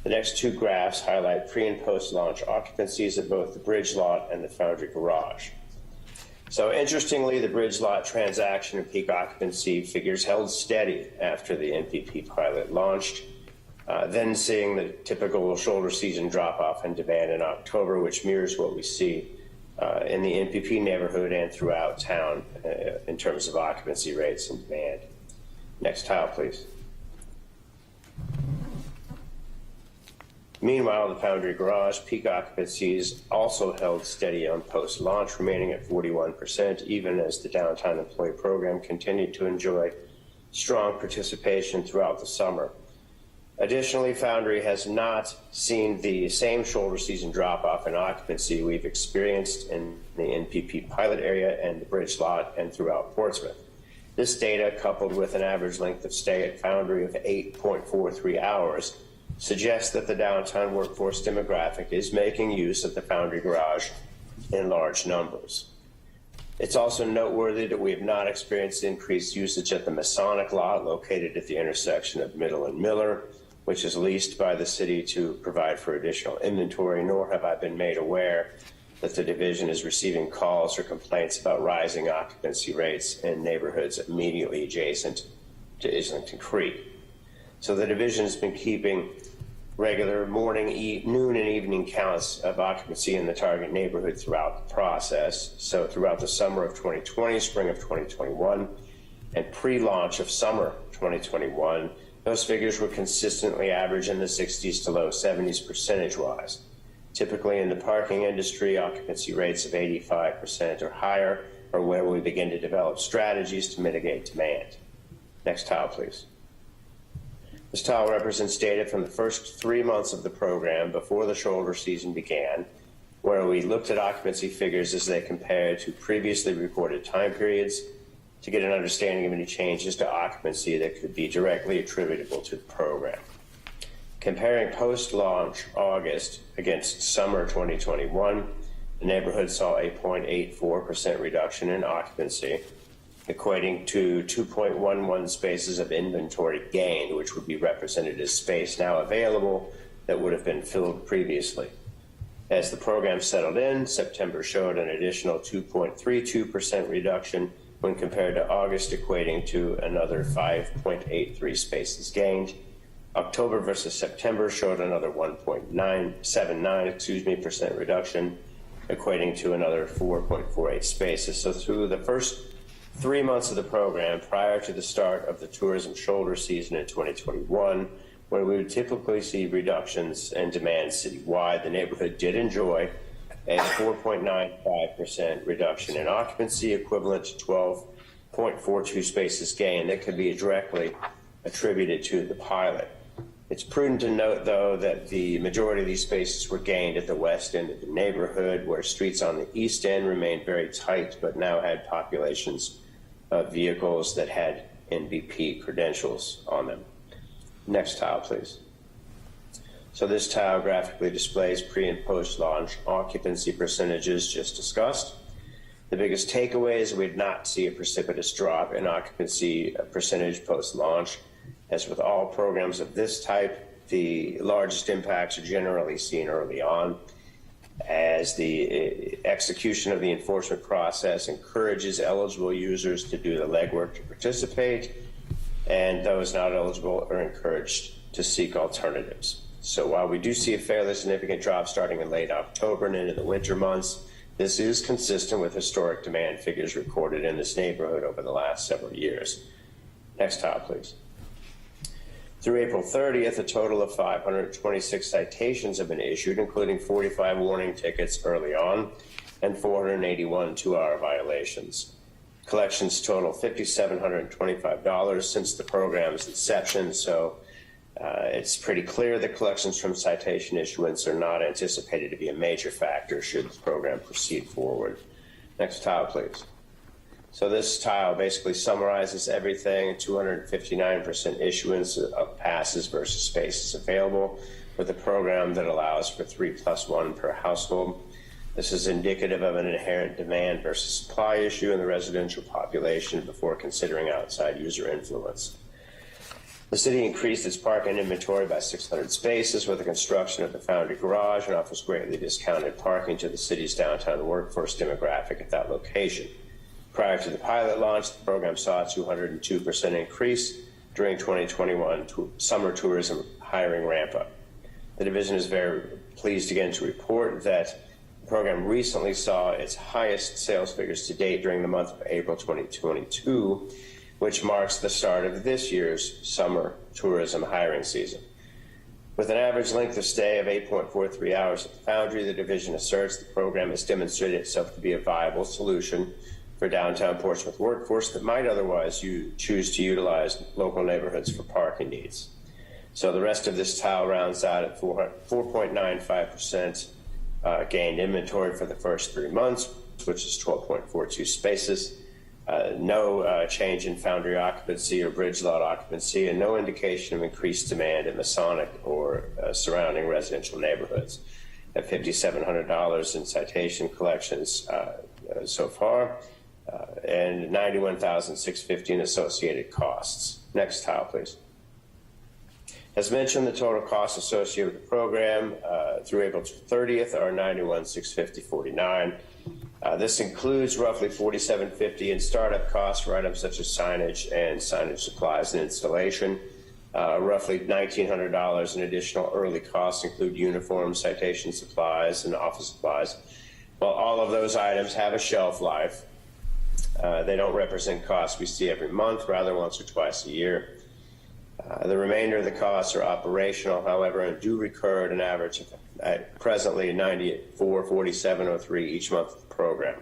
The next 2 graphs highlight pre- and post-launch occupancies at both the Bridge Lot and the Foundry Garage. So interestingly, the Bridge Lot transaction and peak occupancy figures held steady after the NPP pilot launched, then seeing the typical shoulder season drop-off in demand in October, which mirrors what we see in the NPP neighborhood and throughout town in terms of occupancy rates and demand. Next tile, please. Meanwhile, the Foundry Garage peak occupancies also held steady on post-launch, remaining at 41%, even as the downtown employee program continued to enjoy strong participation throughout the summer. Additionally, Foundry has not seen the same shoulder season drop-off in occupancy we've experienced in the NPP pilot area and the bridge lot and throughout Portsmouth. This data, coupled with an average length of stay at Foundry of 8.43 hours, suggests that the downtown workforce demographic is making use of the Foundry Garage in large numbers. It's also noteworthy that we have not experienced increased usage at the Masonic lot located at the intersection of Middle and Miller, which is leased by the city to provide for additional inventory, nor have I been made aware that the division is receiving calls or complaints about rising occupancy rates in neighborhoods immediately adjacent to Islington Creek. So the division has been keeping regular morning, noon, and evening counts of occupancy in the target neighborhood throughout the process. So throughout the summer of 2020, spring of 2021, and pre-launch of summer 2021, those figures were consistently average in the 60s to low 70s percentage-wise. Typically in the parking industry, occupancy rates of 85% or higher are where we begin to develop strategies to mitigate demand. Next tile, please. This tile represents data from the first 3 months of the program before the shoulder season began, where we looked at occupancy figures as they compared to previously recorded time periods to get an understanding of any changes to occupancy that could be directly attributable to the program. Comparing post-launch August against summer 2021, the neighborhood saw a 0.84% reduction in occupancy, equating to 2.11 spaces of inventory gained, which would be represented as space now available that would have been filled previously. As the program settled in, September showed an additional 2.32% reduction when compared to August, equating to another 5.83 spaces gained. October versus September showed another 1.979% reduction, equating to another 4.48 spaces. So through the first 3 months of the program prior to the start of the tourism shoulder season in 2021, when we would typically see reductions in demand citywide, the neighborhood did enjoy a 4.95% reduction in occupancy, equivalent to 12.42 spaces gained that could be directly attributed to the pilot. It's prudent to note, though, that the majority of these spaces were gained at the west end of the neighborhood, where streets on the east end remained very tight but now had populations of vehicles that had NBP credentials on them. Next tile, please. So this tile graphically displays pre- and post-launch occupancy percentages just discussed. The biggest takeaway is we did not see a precipitous drop in occupancy percentage post-launch. As with all programs of this type, the largest impacts are generally seen early on, as the execution of the enforcement process encourages eligible users to do the legwork to participate, and those not eligible are encouraged to seek alternatives. So while we do see a fairly significant drop starting in late October and into the winter months, this is consistent with historic demand figures recorded in this neighborhood over the last several years. Next tile, please. Through April 30th, a total of 526 citations have been issued, including 45 warning tickets early on and 481 two-hour violations. Collections total $5,725 since the program's inception, so it's pretty clear that collections from citation issuance are not anticipated to be a major factor should the program proceed forward. Next tile, please. So this tile basically summarizes everything: 259% issuance of passes versus spaces available, with a program that allows for 3+1 per household. This is indicative of an inherent demand versus supply issue in the residential population before considering outside user influence. The city increased its parking inventory by 600 spaces with the construction of the Foundry Garage and offers greatly discounted parking to the city's downtown workforce demographic at that location. Prior to the pilot launch, the program saw a 202% increase during 2021 summer tourism hiring ramp-up. The division is very pleased again to report that the program recently saw its highest sales figures to date during the month of April 2022, which marks the start of this year's summer tourism hiring season. With an average length of stay of 8.43 hours at the Foundry, the division asserts the program has demonstrated itself to be a viable solution for downtown Portsmouth workforce that might otherwise choose to utilize local neighborhoods for parking needs. So the rest of this tile rounds out at 4.95% gained inventory for the first 3 months, which is 12.42 spaces. No change in Foundry occupancy or bridge lot occupancy, and no indication of increased demand in Masonic or surrounding residential neighborhoods. At $5,700 in citation collections so far, and $91,650 in associated costs. Next tile, please. As mentioned, the total costs associated with the program through April 30th are $91,650.49. This includes roughly $47.50 in startup costs for items such as signage and signage supplies and installation. Roughly $1,900 in additional early costs include uniforms, citation supplies, and office supplies. While all of those items have a shelf life, they don't represent costs we see every month, rather once or twice a year. The remainder of the costs are operational, however, and do recur at an average of presently $94.4703 each month of the program.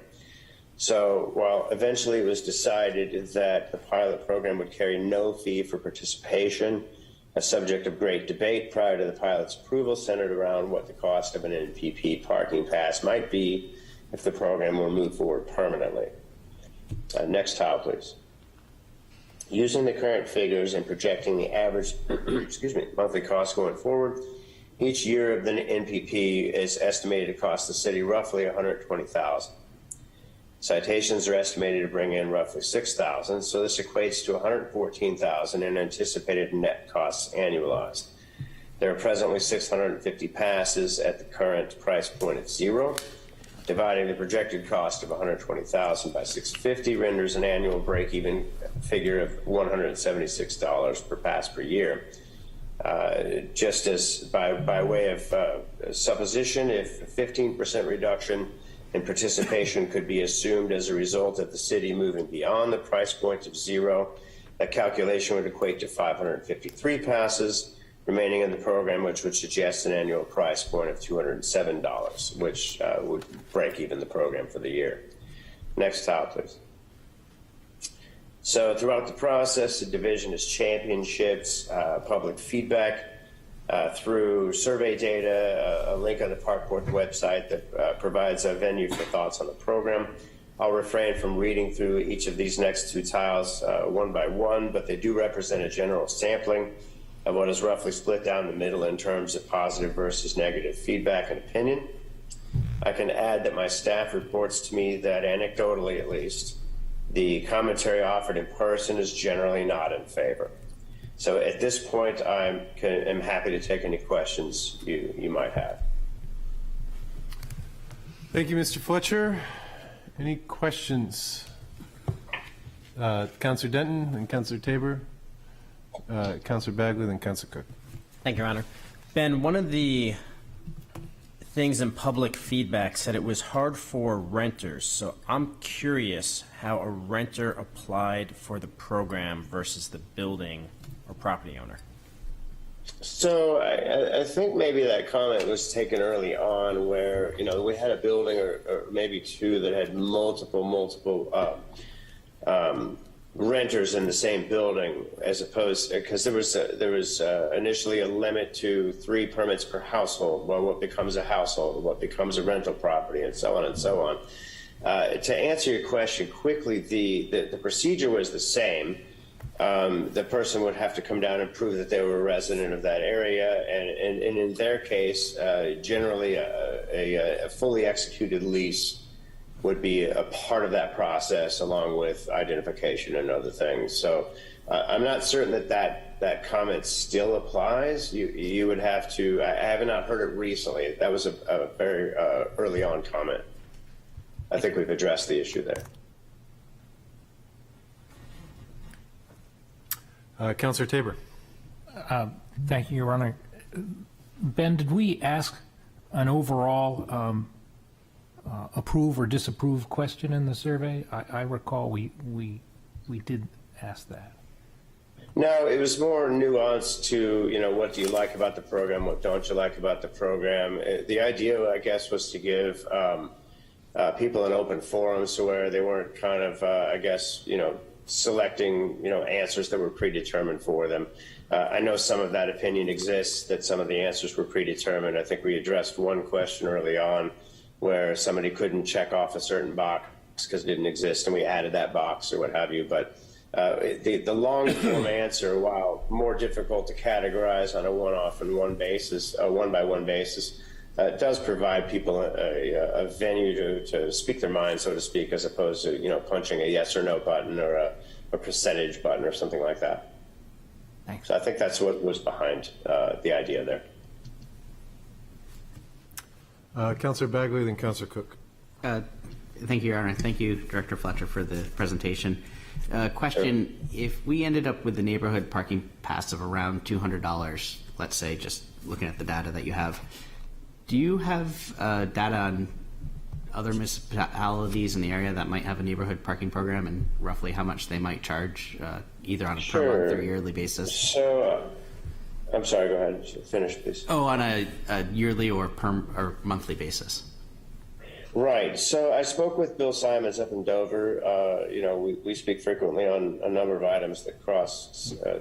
So while eventually it was decided that the pilot program would carry no fee for participation, a subject of great debate prior to the pilot's approval centered around what the cost of an NPP parking pass might be if the program were moved forward permanently. Next tile, please. Using the current figures and projecting the average monthly cost going forward, each year of the NPP is estimated to cost the city roughly $120,000. Citations are estimated to bring in roughly $6,000, so this equates to $114,000 in anticipated net costs annualized. There are presently 650 passes at the current price point of $0. Dividing the projected cost of $120,000 by 650 renders an annual break-even figure of $176 per pass per year. Just as by way of supposition, if a 15% reduction in participation could be assumed as a result of the city moving beyond the price point of $0, that calculation would equate to 553 passes remaining in the program, which would suggest an annual price point of $207, which would break even the program for the year. Next tile, please. So throughout the process, the division has championships, public feedback through survey data, a link on the Parkport website that provides a venue for thoughts on the program. I'll refrain from reading through each of these next two tiles one by one, but they do represent a general sampling of what is roughly split down the middle in terms of positive versus negative feedback and opinion. I can add that my staff reports to me that anecdotally at least, the commentary offered in person is generally not in favor. So at this point, I'm happy to take any questions you might have. Thank you, Mr. Fletcher. Any questions? Councillor Denton and Councillor Tabor, Councillor Bagley, and Councillor Cook. Thank you, Your Honor. Ben, one of the things in public feedback said it was hard for renters. So I'm curious how a renter applied for the program versus the building or property owner. So I think maybe that comment was taken early on where, we had a building or maybe two that had multiple renters in the same building, as opposed, because there was initially a limit to 3 permits per household. Well, what becomes a household, what becomes a rental property, and so on and so on. To answer your question quickly, the procedure was the same. The person would have to come down and prove that they were a resident of that area, and in their case, generally a fully executed lease would be a part of that process, along with identification and other things. So I'm not certain that comment still applies. You would have to, I have not heard it recently. That was a very early on comment. I think we've addressed the issue there. Councillor Tabor. Thank you, Your Honor. Ben, did we ask an overall approve or disapprove question in the survey? I recall we did ask that. No, it was more nuanced to, what do you like about the program? What don't you like about the program? The idea, I guess, was to give people an open forum so where they weren't kind of, selecting, answers that were predetermined for them. I know some of that opinion exists, that some of the answers were predetermined. I think we addressed one question early on where somebody couldn't check off a certain box because it didn't exist, and we added that box or what have you. But the long form answer, while more difficult to categorize on a one-off and one by one basis, does provide people a venue to speak their mind, so to speak, as opposed to punching a yes or no button or a percentage button or something like that. Thanks. So I think that's what was behind the idea there. Councillor Bagley, then Councillor Cook. Thank you, Your Honor. Thank you, Director Fletcher, for the presentation. Question, if we ended up with the neighborhood parking pass of around $200, let's say, just looking at the data that you have, do you have data on other municipalities in the area that might have a neighborhood parking program and roughly how much they might charge, either on a per month or yearly basis? So, I'm sorry, go ahead. Finish, please. Oh, on a yearly or monthly basis. Right. So I spoke with Bill Simons up in Dover. We speak frequently on a number of items that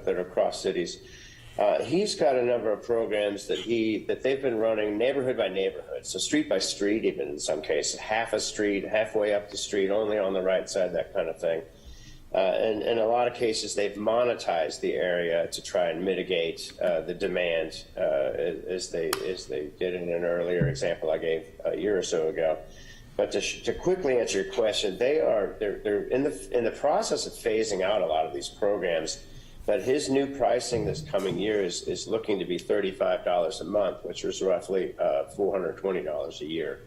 are cross cities. He's got a number of programs that they've been running neighborhood by neighborhood, so street by street, even in some cases, half a street, halfway up the street, only on the right side, that kind of thing. And in a lot of cases, they've monetized the area to try and mitigate the demand, as they did in an earlier example I gave a year or so ago. But to quickly answer your question, they're in the process of phasing out a lot of these programs. But his new pricing this coming year is looking to be $35 a month, which is roughly $420 a year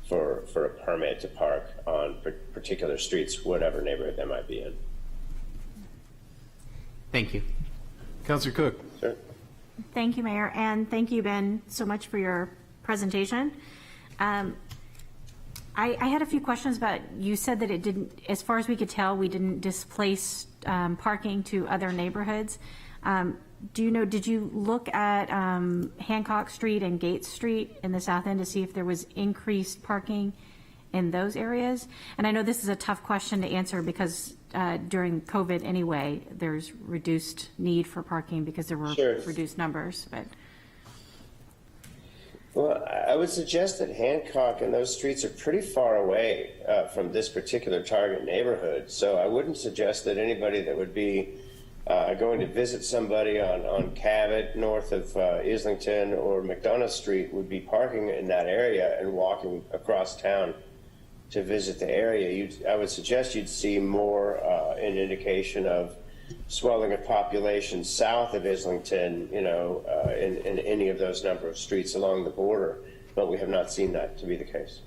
for a permit to park on particular streets, whatever neighborhood they might be in. Thank you. Councillor Cook. Sure. Thank you, Mayor, and thank you, Ben, so much for your presentation. I had a few questions, but you said that it didn't, as far as we could tell, we didn't displace parking to other neighborhoods. Do you know, did you look at Hancock Street and Gates Street in the South End to see if there was increased parking in those areas? And I know this is a tough question to answer because during COVID anyway, there's reduced need for parking because there were reduced numbers, but. Well, I would suggest that Hancock and those streets are pretty far away from this particular target neighborhood. So I wouldn't suggest that anybody that would be going to visit somebody on Cabot north of Islington or McDonough Street would be parking in that area and walking across town to visit the area. I would suggest you'd see more an indication of swelling of population south of Islington, in any of those number of streets along the border, but we have not seen that to be the case.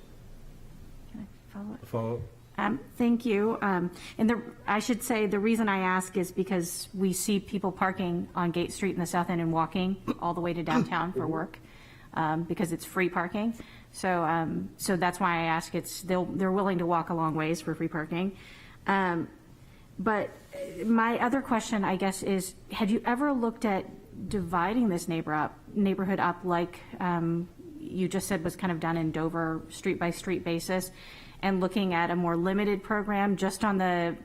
Can I follow up? Thank you. I should say the reason I ask is because we see people parking on Gate Street in the South End and walking all the way to downtown for work because it's free parking. So that's why I ask. They're willing to walk a long ways for free parking. But my other question, I guess, is had you ever looked at dividing this neighborhood up like you just said was kind of done in Dover, street by street basis, and looking at a more limited program just on the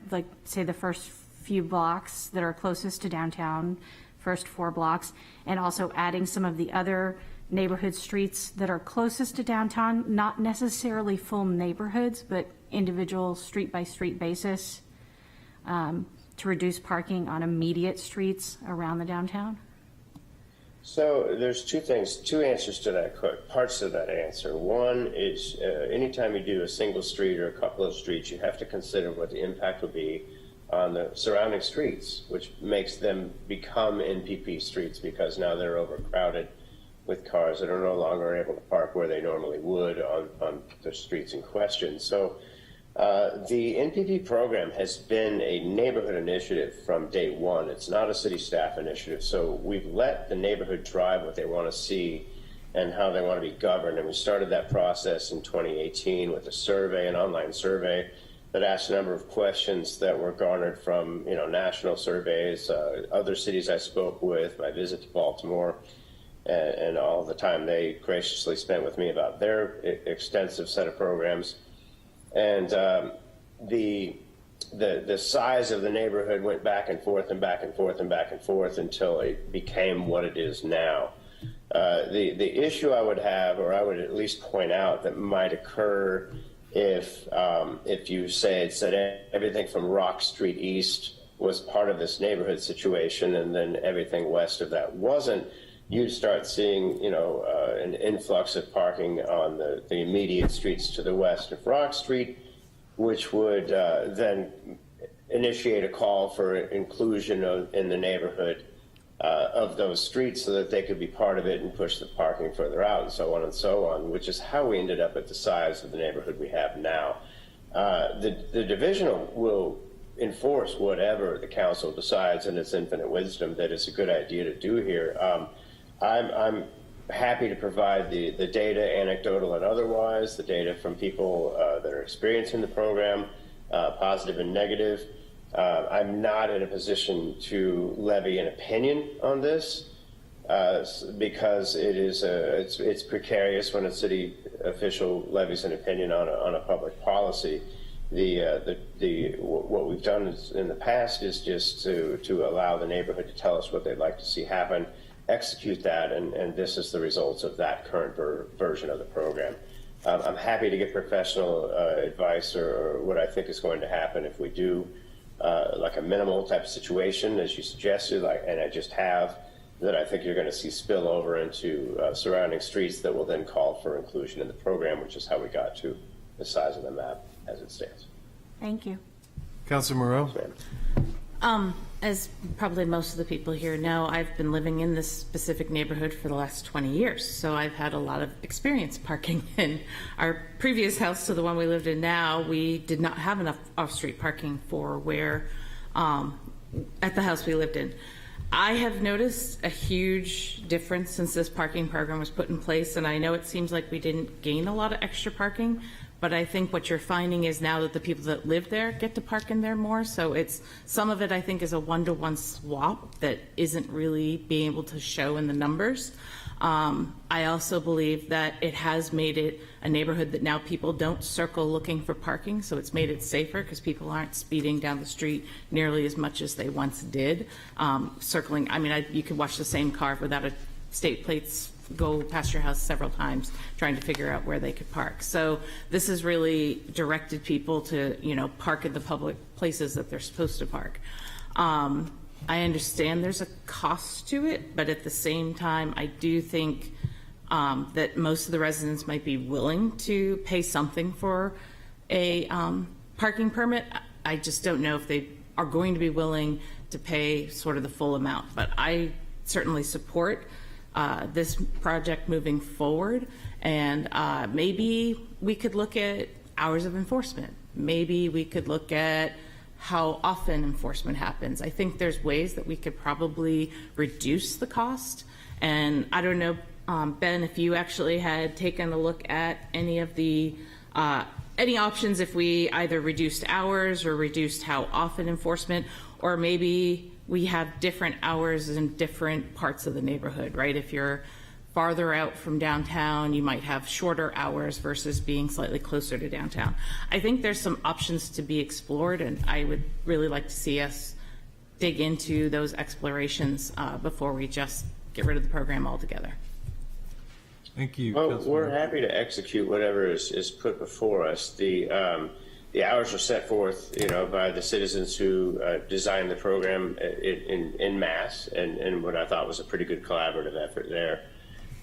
first few blocks that are closest to downtown, first 4 blocks, and also adding some of the other neighborhood streets that are closest to downtown, not necessarily full neighborhoods, but individual street by street basis, to reduce parking on immediate streets around the downtown? So there's two answers to that, parts of that answer. One is anytime you do a single street or a couple of streets, you have to consider what the impact would be on the surrounding streets, which makes them become NPP streets because now they're overcrowded with cars that are no longer able to park where they normally would on the streets in question. So the NPP program has been a neighborhood initiative from day one. It's not a city staff initiative. So we've let the neighborhood drive what they want to see and how they want to be governed. And we started that process in 2018 with a survey, an online survey, that asked a number of questions that were garnered from, national surveys, other cities I spoke with, my visit to Baltimore, and all the time they graciously spent with me about their extensive set of programs. And the size of the neighborhood went back and forth and back and forth and back and forth until it became what it is now. The issue I would have, or I would at least point out that might occur if you said everything from Rock Street East was part of this neighborhood situation, and then everything west of that wasn't, you'd start seeing, an influx of parking on the immediate streets to the west of Rock Street, which would then initiate a call for inclusion in the neighborhood of those streets so that they could be part of it and push the parking further out and so on, which is how we ended up at the size of the neighborhood we have now. The division will enforce whatever the council decides in its infinite wisdom that it's a good idea to do here. I'm happy to provide the data, anecdotal and otherwise, the data from people that are experiencing the program, positive and negative. I'm not in a position to levy an opinion on this because it's precarious when a city official levies an opinion on a public policy. What we've done in the past is just to allow the neighborhood to tell us what they'd like to see happen, execute that, and this is the results of that current version of the program. I'm happy to get professional advice or what I think is going to happen if we do like a minimal type of situation, as you suggested, and I just have, that I think you're going to see spill over into surrounding streets that will then call for inclusion in the program, which is how we got to the size of the map as it stands. Thank you. Councilor Moreau? As probably most of the people here know, I've been living in this specific neighborhood for the last 20 years, so I've had a lot of experience parking. In our previous house to the one we lived in now, we did not have enough off-street parking for where, at the house we lived in. I have noticed a huge difference since this parking program was put in place, and I know it seems like we didn't gain a lot of extra parking, but I think what you're finding is now that the people that live there get to park in there more. So some of it I think is a one-to-one swap that isn't really being able to show in the numbers. I also believe that it has made it a neighborhood that now people don't circle looking for parking, so it's made it safer because people aren't speeding down the street nearly as much as they once did. Circling, you could watch the same car without a state plates go past your house several times trying to figure out where they could park. So this has really directed people to, park at the public places that they're supposed to park. I understand there's a cost to it, but at the same time, I do think that most of the residents might be willing to pay something for a parking permit. I just don't know if they are going to be willing to pay sort of the full amount, but I certainly support this project moving forward, and maybe we could look at hours of enforcement. Maybe we could look at how often enforcement happens. I think there's ways that we could probably reduce the cost, and I don't know, Ben, if you actually had taken a look at any of the any options if we either reduced hours or reduced how often enforcement, or maybe we have different hours in different parts of the neighborhood, right? If you're farther out from downtown, you might have shorter hours versus being slightly closer to downtown. I think there's some options to be explored, and I would really like to see us dig into those explorations before we just get rid of the program altogether. Thank you. Well, we're happy to execute whatever is put before us. The hours were set forth, by the citizens who designed the program in mass, and what I thought was a pretty good collaborative effort there.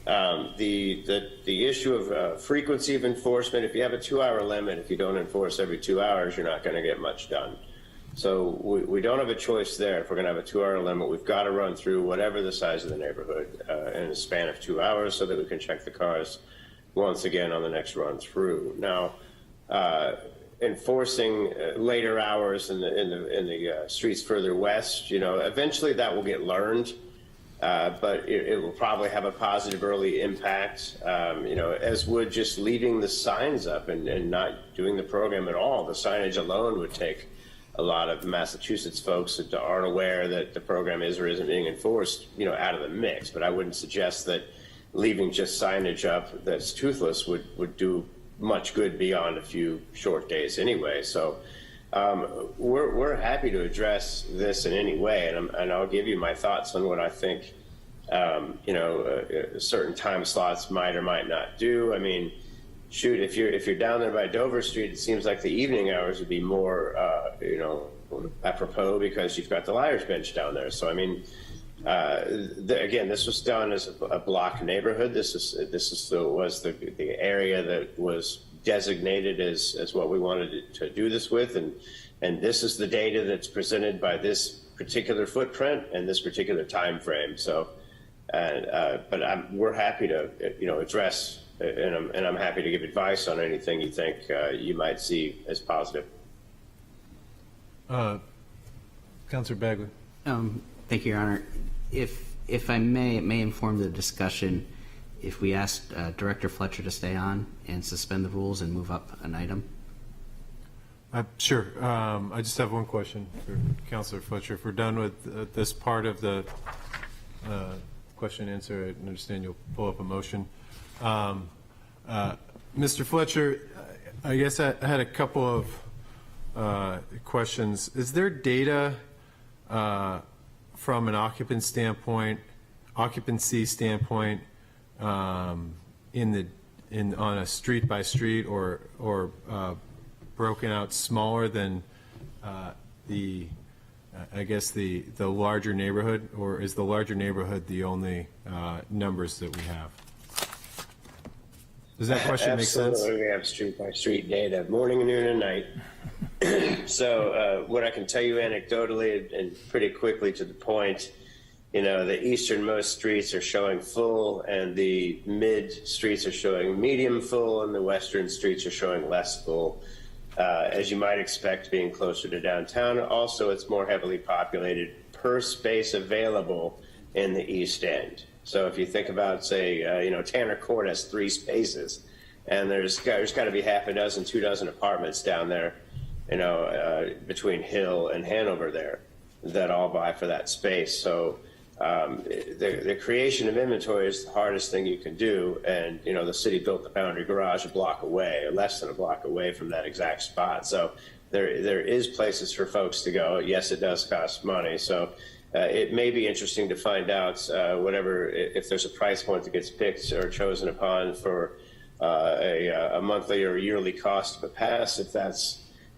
The issue of frequency of enforcement, if you have a 2-hour limit, if you don't enforce every 2 hours, you're not going to get much done. So we don't have a choice there. If we're going to have a 2-hour limit, we've got to run through whatever the size of the neighborhood in a span of 2 hours so that we can check the cars once again on the next run through. Now, enforcing later hours in the streets further west, eventually that will get learned. but it will probably have a positive early impact, as would just leaving the signs up and not doing the program at all. The signage alone would take a lot of Massachusetts folks that aren't aware that the program is or isn't being enforced, out of the mix. But I wouldn't suggest that leaving just signage up that's toothless would do much good beyond a few short days anyway. So we're happy to address this in any way, and I'll give you my thoughts on what I think, certain time slots might or might not do. I mean, shoot, if you're down there by Dover Street, it seems like the evening hours would be more, apropos because you've got the Liars Bench down there. So I mean, again, this was done as a block neighborhood. This was the area that was designated as what we wanted to do this with, and this is the data that's presented by this particular footprint and this particular time frame. So, but we're happy to address, and I'm happy to give advice on anything you think you might see as positive. Councilor Bagley. Thank you, Your Honor. If I may, it may inform the discussion if we ask Director Fletcher to stay on and suspend the rules and move up an item. Sure. I just have one question for Councilor Fletcher. If we're done with this part of the question and answer, I understand you'll pull up a motion. Mr. Fletcher, I guess I had a couple of questions. Is there data from an occupancy standpoint, on a street by street or broken out smaller than the larger neighborhood, or is the larger neighborhood the only numbers that we have? Does that question make sense? Absolutely, we have street by street data, morning, noon, and night. So what I can tell you anecdotally and pretty quickly to the point, the easternmost streets are showing full, and the mid streets are showing medium full, and the western streets are showing less full. As you might expect, being closer to downtown. Also, it's more heavily populated per space available in the East End. So if you think about, say, Tanner Court has 3 spaces, and there's got to be half a dozen, 2 dozen apartments down there, between Hill and Hanover there, that all vie for that space. So the creation of inventory is the hardest thing you can do, and the city built the Boundary Garage a block away, or less than a block away from that exact spot. So there is places for folks to go. Yes, it does cost money. So it may be interesting to find out if there's a price point that gets picked or chosen upon for a monthly or yearly cost of a pass.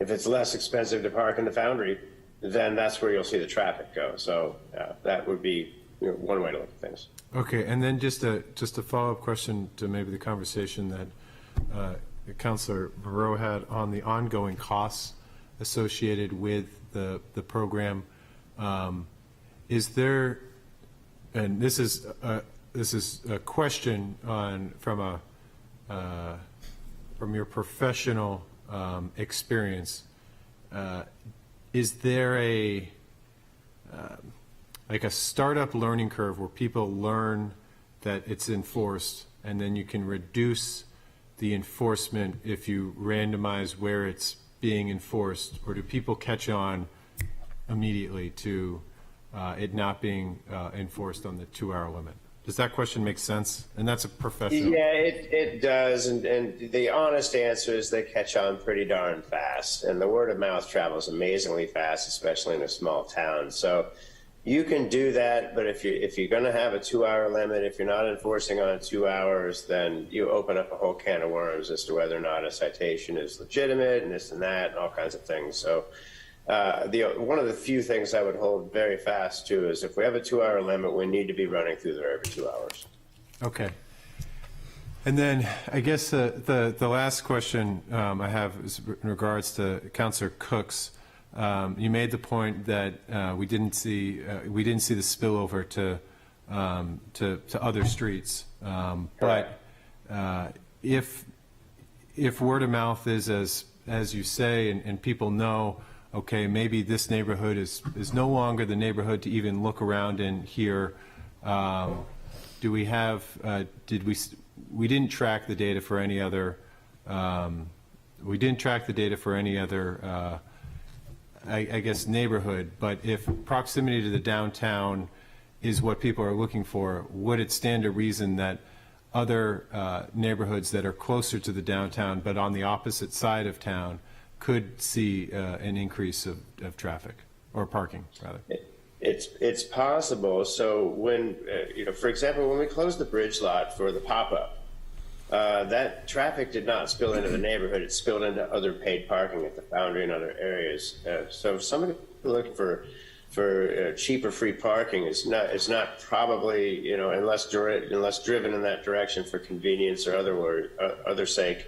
If it's less expensive to park in the Foundry, then that's where you'll see the traffic go. So that would be one way to look at things. Okay, and then just a follow-up question to maybe the conversation that Councilor Moreau had on the ongoing costs associated with the program. Is there, and this is a question from your professional experience. Is there a startup learning curve where people learn that it's enforced, and then you can reduce the enforcement if you randomize where it's being enforced, or do people catch on immediately to it not being enforced on the 2-hour limit? Does that question make sense? And that's a professional. Yeah, it does. And the honest answer is they catch on pretty darn fast. And the word of mouth travels amazingly fast, especially in a small town. So you can do that. But if you're going to have a 2-hour limit, if you're not enforcing on 2 hours, then you open up a whole can of worms as to whether or not a citation is legitimate and this and that and all kinds of things. So one of the few things I would hold very fast to is if we have a 2-hour limit, we need to be running through there every 2 hours. Okay. And then I guess the last question I have is in regards to Councilor Cook's. You made the point that we didn't see the spillover to other streets, but if word of mouth is as you say, and people know, okay, maybe this neighborhood is no longer the neighborhood to even look around in here, Do we have, we didn't track the data for any other, I guess, neighborhood, but if proximity to the downtown is what people are looking for, would it stand to reason that other neighborhoods that are closer to the downtown but on the opposite side of town could see an increase of traffic, or parking, rather? It's possible. So when, for example, when we closed the bridge lot for the pop-up, that traffic did not spill into the neighborhood. It spilled into other paid parking at the Foundry and other areas. So if somebody looking for cheaper free parking is not probably, unless driven in that direction for convenience or other sake,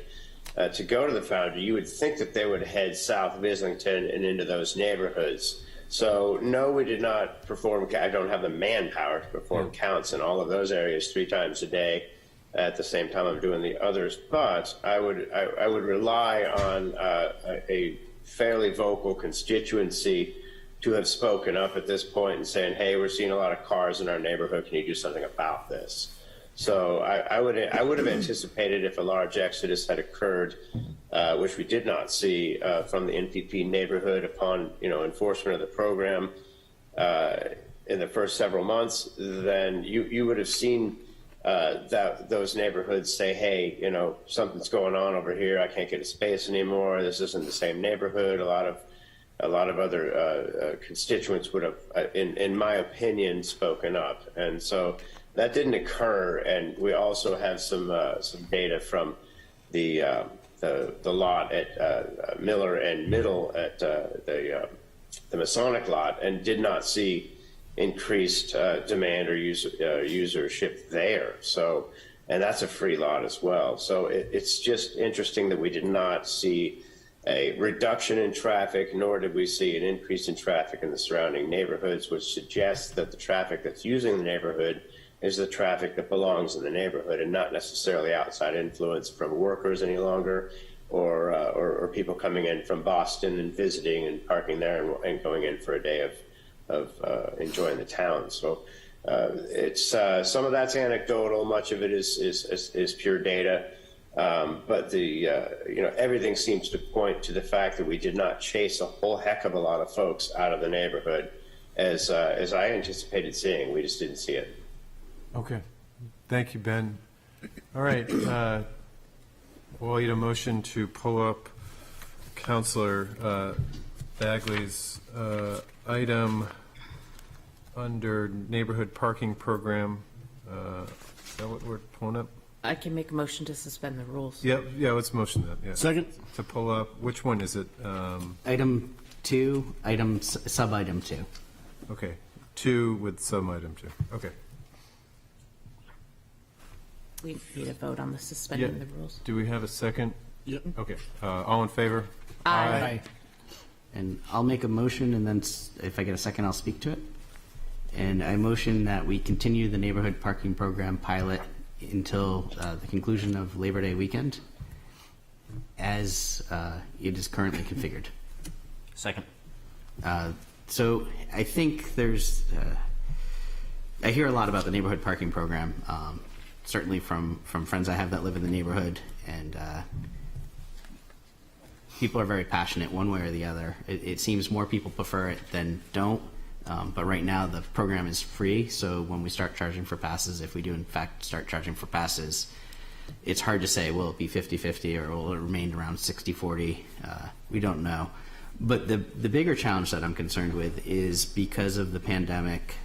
to go to the Foundry, you would think that they would head south of Islington and into those neighborhoods. So no, we did not perform. I don't have the manpower to perform counts in all of those areas 3 times a day at the same time I'm doing the others. But I would rely on a fairly vocal constituency to have spoken up at this point and saying, hey, we're seeing a lot of cars in our neighborhood. Can you do something about this? So I would have anticipated if a large exodus had occurred, which we did not see from the NPP neighborhood upon enforcement of the program in the first several months, then you would have seen those neighborhoods say, hey, something's going on over here. I can't get a space anymore. This isn't the same neighborhood. A lot of other constituents would have, in my opinion, spoken up, and so that didn't occur. And we also have some data from the lot at Miller and Middle at the Masonic lot, and did not see increased demand or usership there. So, and that's a free lot as well. So it's just interesting that we did not see a reduction in traffic, nor did we see an increase in traffic in the surrounding neighborhoods, which suggests that the traffic that's using the neighborhood is the traffic that belongs in the neighborhood, and not necessarily outside influence from workers any longer, or people coming in from Boston and visiting and parking there and going in for a day of enjoying the town. So it's some of that's anecdotal, much of it is pure data. But everything seems to point to the fact that we did not chase a whole heck of a lot of folks out of the neighborhood as I anticipated seeing. We just didn't see it. Okay. Thank you, Ben. All right. We'll need a motion to pull up Councillor Bagley's item under neighborhood parking program. Is that what we're pulling up? I can make a motion to suspend the rules. Yeah, let's motion that. Yeah. Second. To pull up, which one is it? Item 2, sub-item 2. Okay, 2 with sub-item 2. Okay. We need a vote on the suspending the rules. Do we have a second? Yep. Okay. All in favor? Aye. And I'll make a motion, and then if I get a second, I'll speak to it. And I motion that we continue the neighborhood parking program pilot until the conclusion of Labor Day weekend, as it is currently configured. Second. So I think there's, I hear a lot about the neighborhood parking program, certainly from friends I have that live in the neighborhood, and people are very passionate one way or the other. It seems more people prefer it than don't. But right now the program is free, so when we start charging for passes, if we do in fact start charging for passes, it's hard to say, will it be 50-50 or will it remain around 60-40? We don't know. But the bigger challenge that I'm concerned with is because of the pandemic,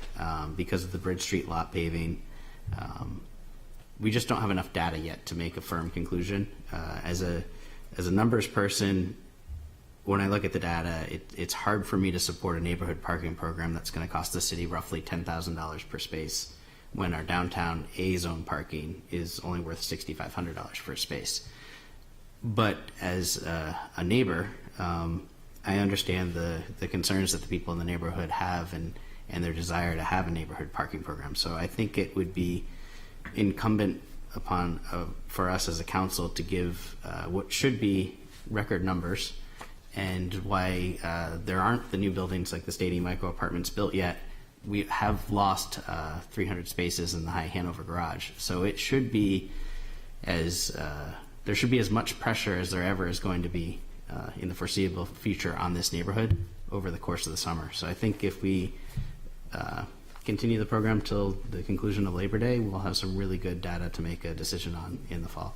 because of the Bridge Street lot paving, we just don't have enough data yet to make a firm conclusion. As a numbers person, when I look at the data, it's hard for me to support a neighborhood parking program that's going to cost the city roughly $10,000 per space, when our downtown A-zone parking is only worth $6,500 per space. But as a neighbor, I understand the concerns that the people in the neighborhood have and their desire to have a neighborhood parking program. So I think it would be incumbent upon for us as a council to give what should be record numbers, and why there aren't the new buildings like the Stadium Micro Apartments built yet, we have lost 300 spaces in the High Hanover garage. So it should be there should be as much pressure as there ever is going to be in the foreseeable future on this neighborhood over the course of the summer. So I think if we continue the program till the conclusion of Labor Day, we'll have some really good data to make a decision on in the fall.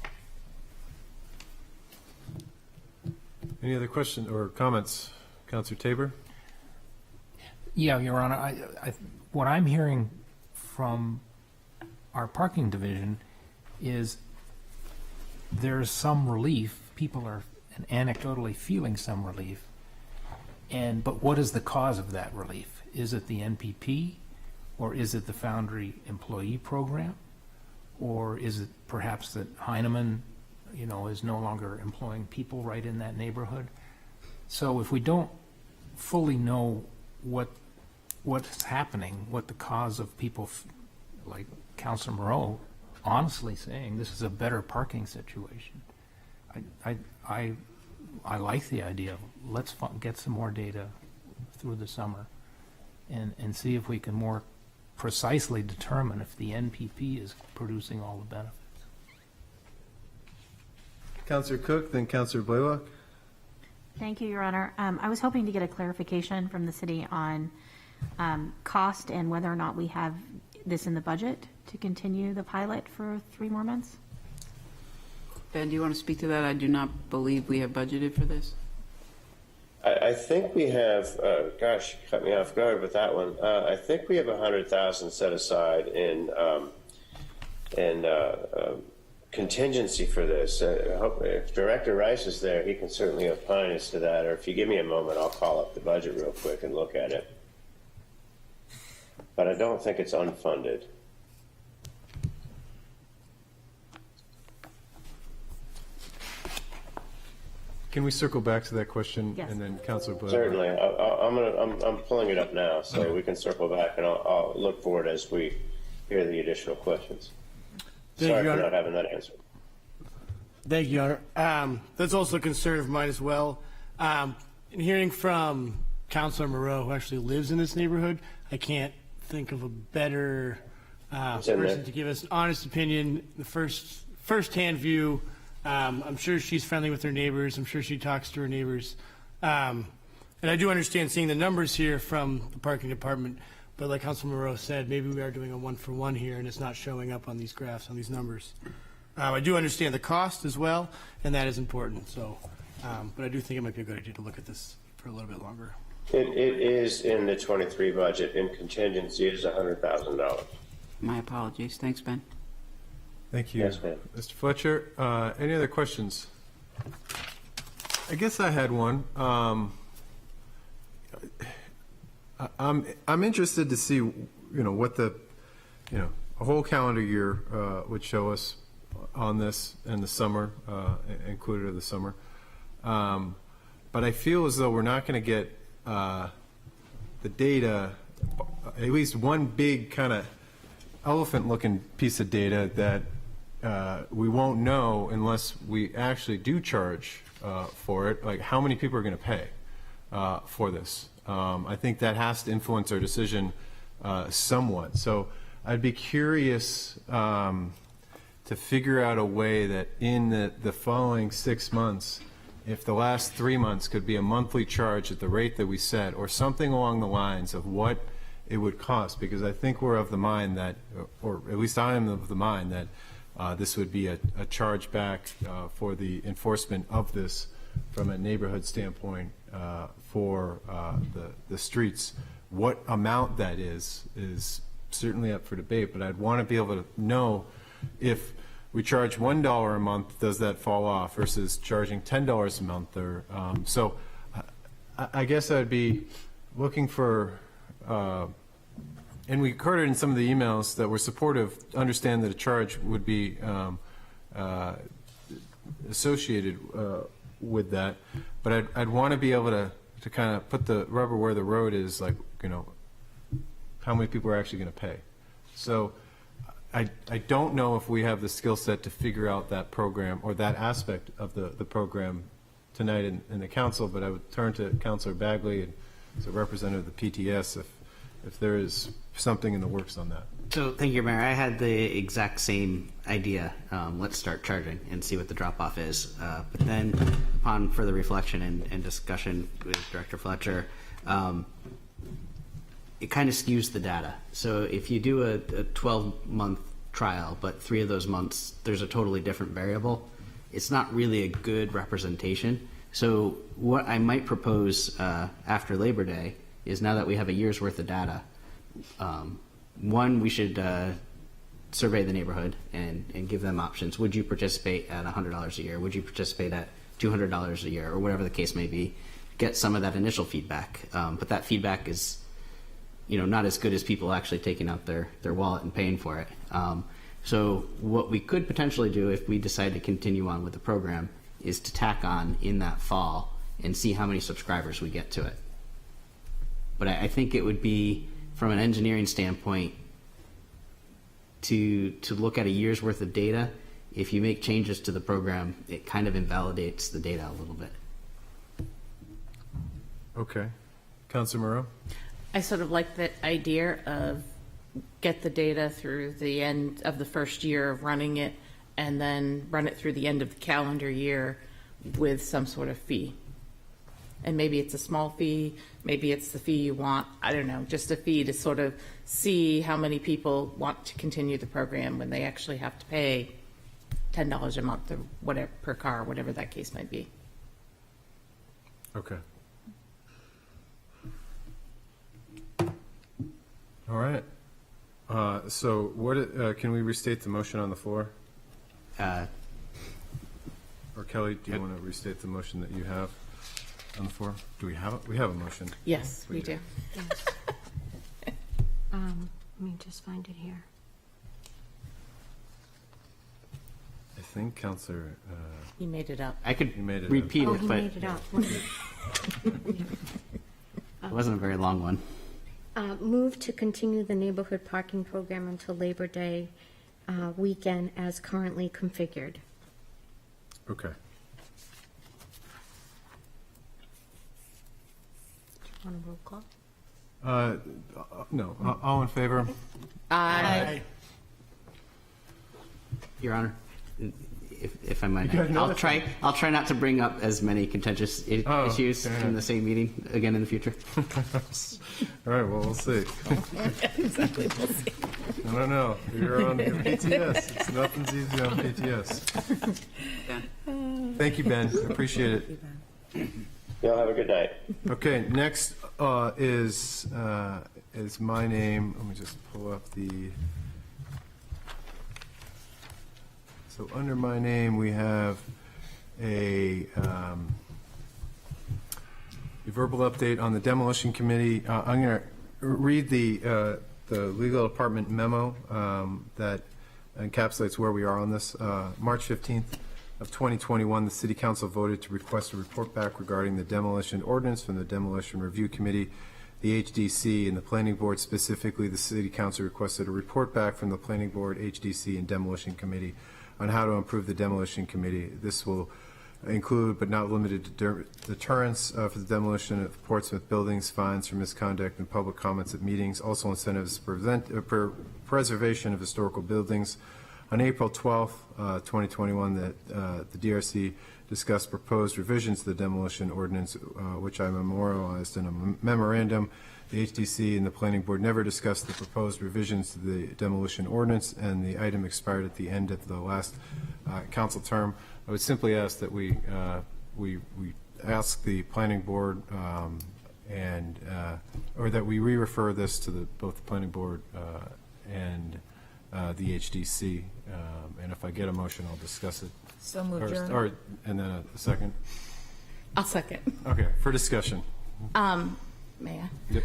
Any other questions or comments? Councilor Tabor? Yeah, Your Honor, what I'm hearing from our parking division is there's some relief. People are anecdotally feeling some relief. But what is the cause of that relief? Is it the NPP, or is it the Foundry employee program, or is it perhaps that Heinemann, is no longer employing people right in that neighborhood? So if we don't fully know what's happening, what the cause of people, like Councilor Moreau, honestly saying this is a better parking situation, I like the idea of let's get some more data through the summer and see if we can more precisely determine if the NPP is producing all the benefits. Councilor Cook, then Councilor Blaylock. Thank you, Your Honor. I was hoping to get a clarification from the city on cost and whether or not we have this in the budget to continue the pilot for 3 more months. Ben, do you want to speak to that? I do not believe we have budgeted for this. I think we have, gosh, you cut me off guard with that one. I think we have $100,000 set aside in contingency for this. I hope if Director Rice is there, he can certainly opine as to that. Or if you give me a moment, I'll call up the budget real quick and look at it. But I don't think it's unfunded. Can we circle back to that question? Yes. And then Councilor Blaylock? Certainly. I'm pulling it up now, so we can circle back, and I'll look forward as we hear the additional questions. Sorry for not having that answer. Thank you, Your Honor. That's also a concern of mine as well. In hearing from Councilor Moreau, who actually lives in this neighborhood, I can't think of a better person to give us an honest opinion, the first-hand view. I'm sure she's friendly with her neighbors. I'm sure she talks to her neighbors. And I do understand seeing the numbers here from the parking department, but like Councilor Moreau said, maybe we are doing a 1-for-1 here and it's not showing up on these graphs, on these numbers. I do understand the cost as well, and that is important. So, but I do think it might be a good idea to look at this for a little bit longer. It is in the 23 budget, and contingency is $100,000. My apologies. Thanks, Ben. Thank you. Yes, ma'am. Mr. Fletcher, any other questions? I guess I had one. I'm interested to see, what the, a whole calendar year would show us on this in the summer, included of the summer. But I feel as though we're not going to get the data, at least one big kind of elephant-looking piece of data that we won't know unless we actually do charge for it, like how many people are going to pay for this. I think that has to influence our decision somewhat. So I'd be curious to figure out a way that in the following 6 months, if the last 3 months could be a monthly charge at the rate that we set, or something along the lines of what it would cost, because I think we're of the mind that, or at least I am of the mind that this would be a charge back for the enforcement of this from a neighborhood standpoint for the streets. What amount that is certainly up for debate, but I'd want to be able to know if we charge $1 a month, does that fall off versus charging $10 a month? Or so I guess I'd be looking for, and we heard it in some of the emails that were supportive, understand that a charge would be associated with that, but I'd want to be able to kind of put the rubber where the road is, like, how many people are actually going to pay. So I don't know if we have the skill set to figure out that program or that aspect of the program tonight in the council, but I would turn to Councilor Bagley and as a representative of the PTS if there is something in the works on that. So, thank you, Mayor. I had the exact same idea. Let's start charging and see what the drop-off is. But then, upon further reflection and discussion with Director Fletcher, it kind of skews the data. So if you do a 12-month trial, but 3 of those months there's a totally different variable, it's not really a good representation. So what I might propose after Labor Day is, now that we have a year's worth of data, one, we should survey the neighborhood and give them options. Would you participate at $100 a year? Would you participate at $200 a year, or whatever the case may be? Get some of that initial feedback, but that feedback is, not as good as people actually taking out their wallet and paying for it. So what we could potentially do, if we decide to continue on with the program, is to tack on in that fall and see how many subscribers we get to it. But I think it would be, from an engineering standpoint, to look at a year's worth of data. If you make changes to the program, it kind of invalidates the data a little bit. Okay. Councilor Moreau? I sort of like that idea of get the data through the end of the first year of running it, and then run it through the end of the calendar year with some sort of fee. And maybe it's a small fee, maybe it's the fee you want, I don't know, just a fee to sort of see how many people want to continue the program when they actually have to pay $10 a month or whatever per car, whatever that case might be. Okay. All right. So what, can we restate the motion on the floor? Or Kelly, do you want to restate the motion that you have on the floor? Do we have it? We have a motion. Yes, we do. Yes. Let me just find it here. I think Councilor. He made it up. I could repeat Oh, it, he but made it up. it wasn't a very long one. Move to continue the neighborhood parking program until Labor Day weekend as currently configured. Okay. Want a roll call? No. All in favor? Aye. Your Honor, if I might, You got another I'll try not to bring up as many contentious issues in the same meeting again in the future. All right. Well, we'll see. Exactly. We'll see. I don't know. You're on your PTS. It's nothing's easy on PTS. Thank you, Ben. Appreciate it. Y'all have a good night. Okay. Next is my name. Let me just pull up the. So under my name, we have a verbal update on the demolition committee. I'm going to read the legal department memo that encapsulates where we are on this. March 15th of 2021, the City Council voted to request a report back regarding the demolition ordinance from the Demolition Review Committee, the HDC, and the Planning Board. Specifically, the City Council requested a report back from the Planning Board, HDC, and Demolition Committee on how to improve the Demolition Committee. This will include, but not limited to, deterrence for the demolition of Portsmouth buildings, fines for misconduct, and public comments at meetings. Also, incentives for preservation of historical buildings. On April 12th, 2021, the DRC discussed proposed revisions to the demolition ordinance, which I memorialized in a memorandum. The HDC and the Planning Board never discussed the proposed revisions to the demolition ordinance, and the item expired at the end of the last council term. I would simply ask that we ask the Planning Board or that we re-refer this to both the Planning Board and the HDC. And if I get a motion, I'll discuss it. So moved, first, Your Honor. and then a second. I'll second. Okay, for discussion. May I? Yep.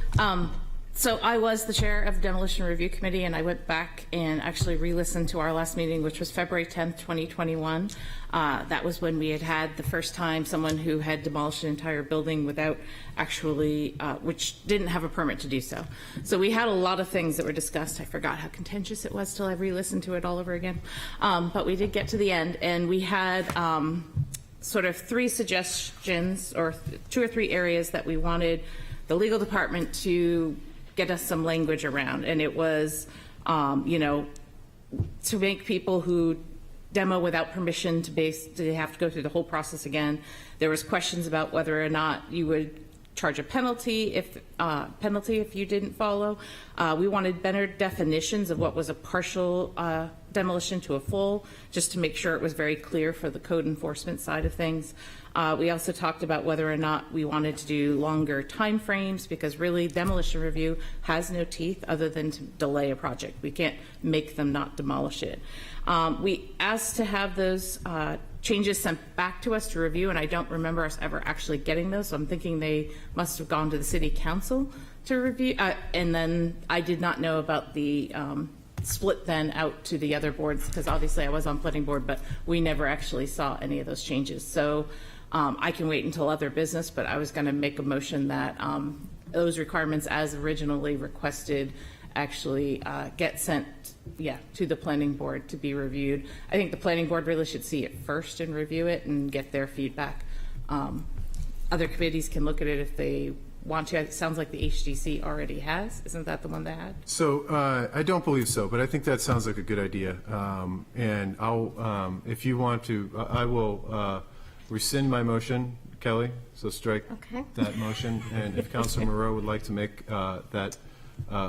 So I was the chair of the Demolition Review Committee, and I went back and actually re-listened to our last meeting, which was February 10th, 2021. That was when we had the first time someone who had demolished an entire building without actually, which didn't have a permit to do so. So we had a lot of things that were discussed. I forgot how contentious it was till I re-listened to it all over again. But we did get to the end, and we had sort of 3 suggestions, or 2 or 3 areas that we wanted the legal department to get us some language around. And it was, to make people who demo without permission to have to go through the whole process again. There was questions about whether or not you would charge a penalty if you didn't follow. We wanted better definitions of what was a partial demolition to a full, just to make sure it was very clear for the code enforcement side of things. We also talked about whether or not we wanted to do longer time frames, because really demolition review has no teeth other than to delay a project. We can't make them not demolish it. We asked to have those changes sent back to us to review, and I don't remember us ever actually getting those, so I'm thinking they must have gone to the city council to review. And then I did not know about the split then out to the other boards, because obviously I was on planning board, but we never actually saw any of those changes. So I can wait until other business, but I was going to make a motion that those requirements as originally requested actually get sent to the planning board to be reviewed. I think the planning board really should see it first and review it and get their feedback. Other committees can look at it if they want to. It sounds like the HDC already has. Isn't that the one they had? So I don't believe so, but I think that sounds like a good idea. And I'll, if you want to, I will rescind my motion, Kelly. So strike that motion. And if Councilor Moreau would like to make that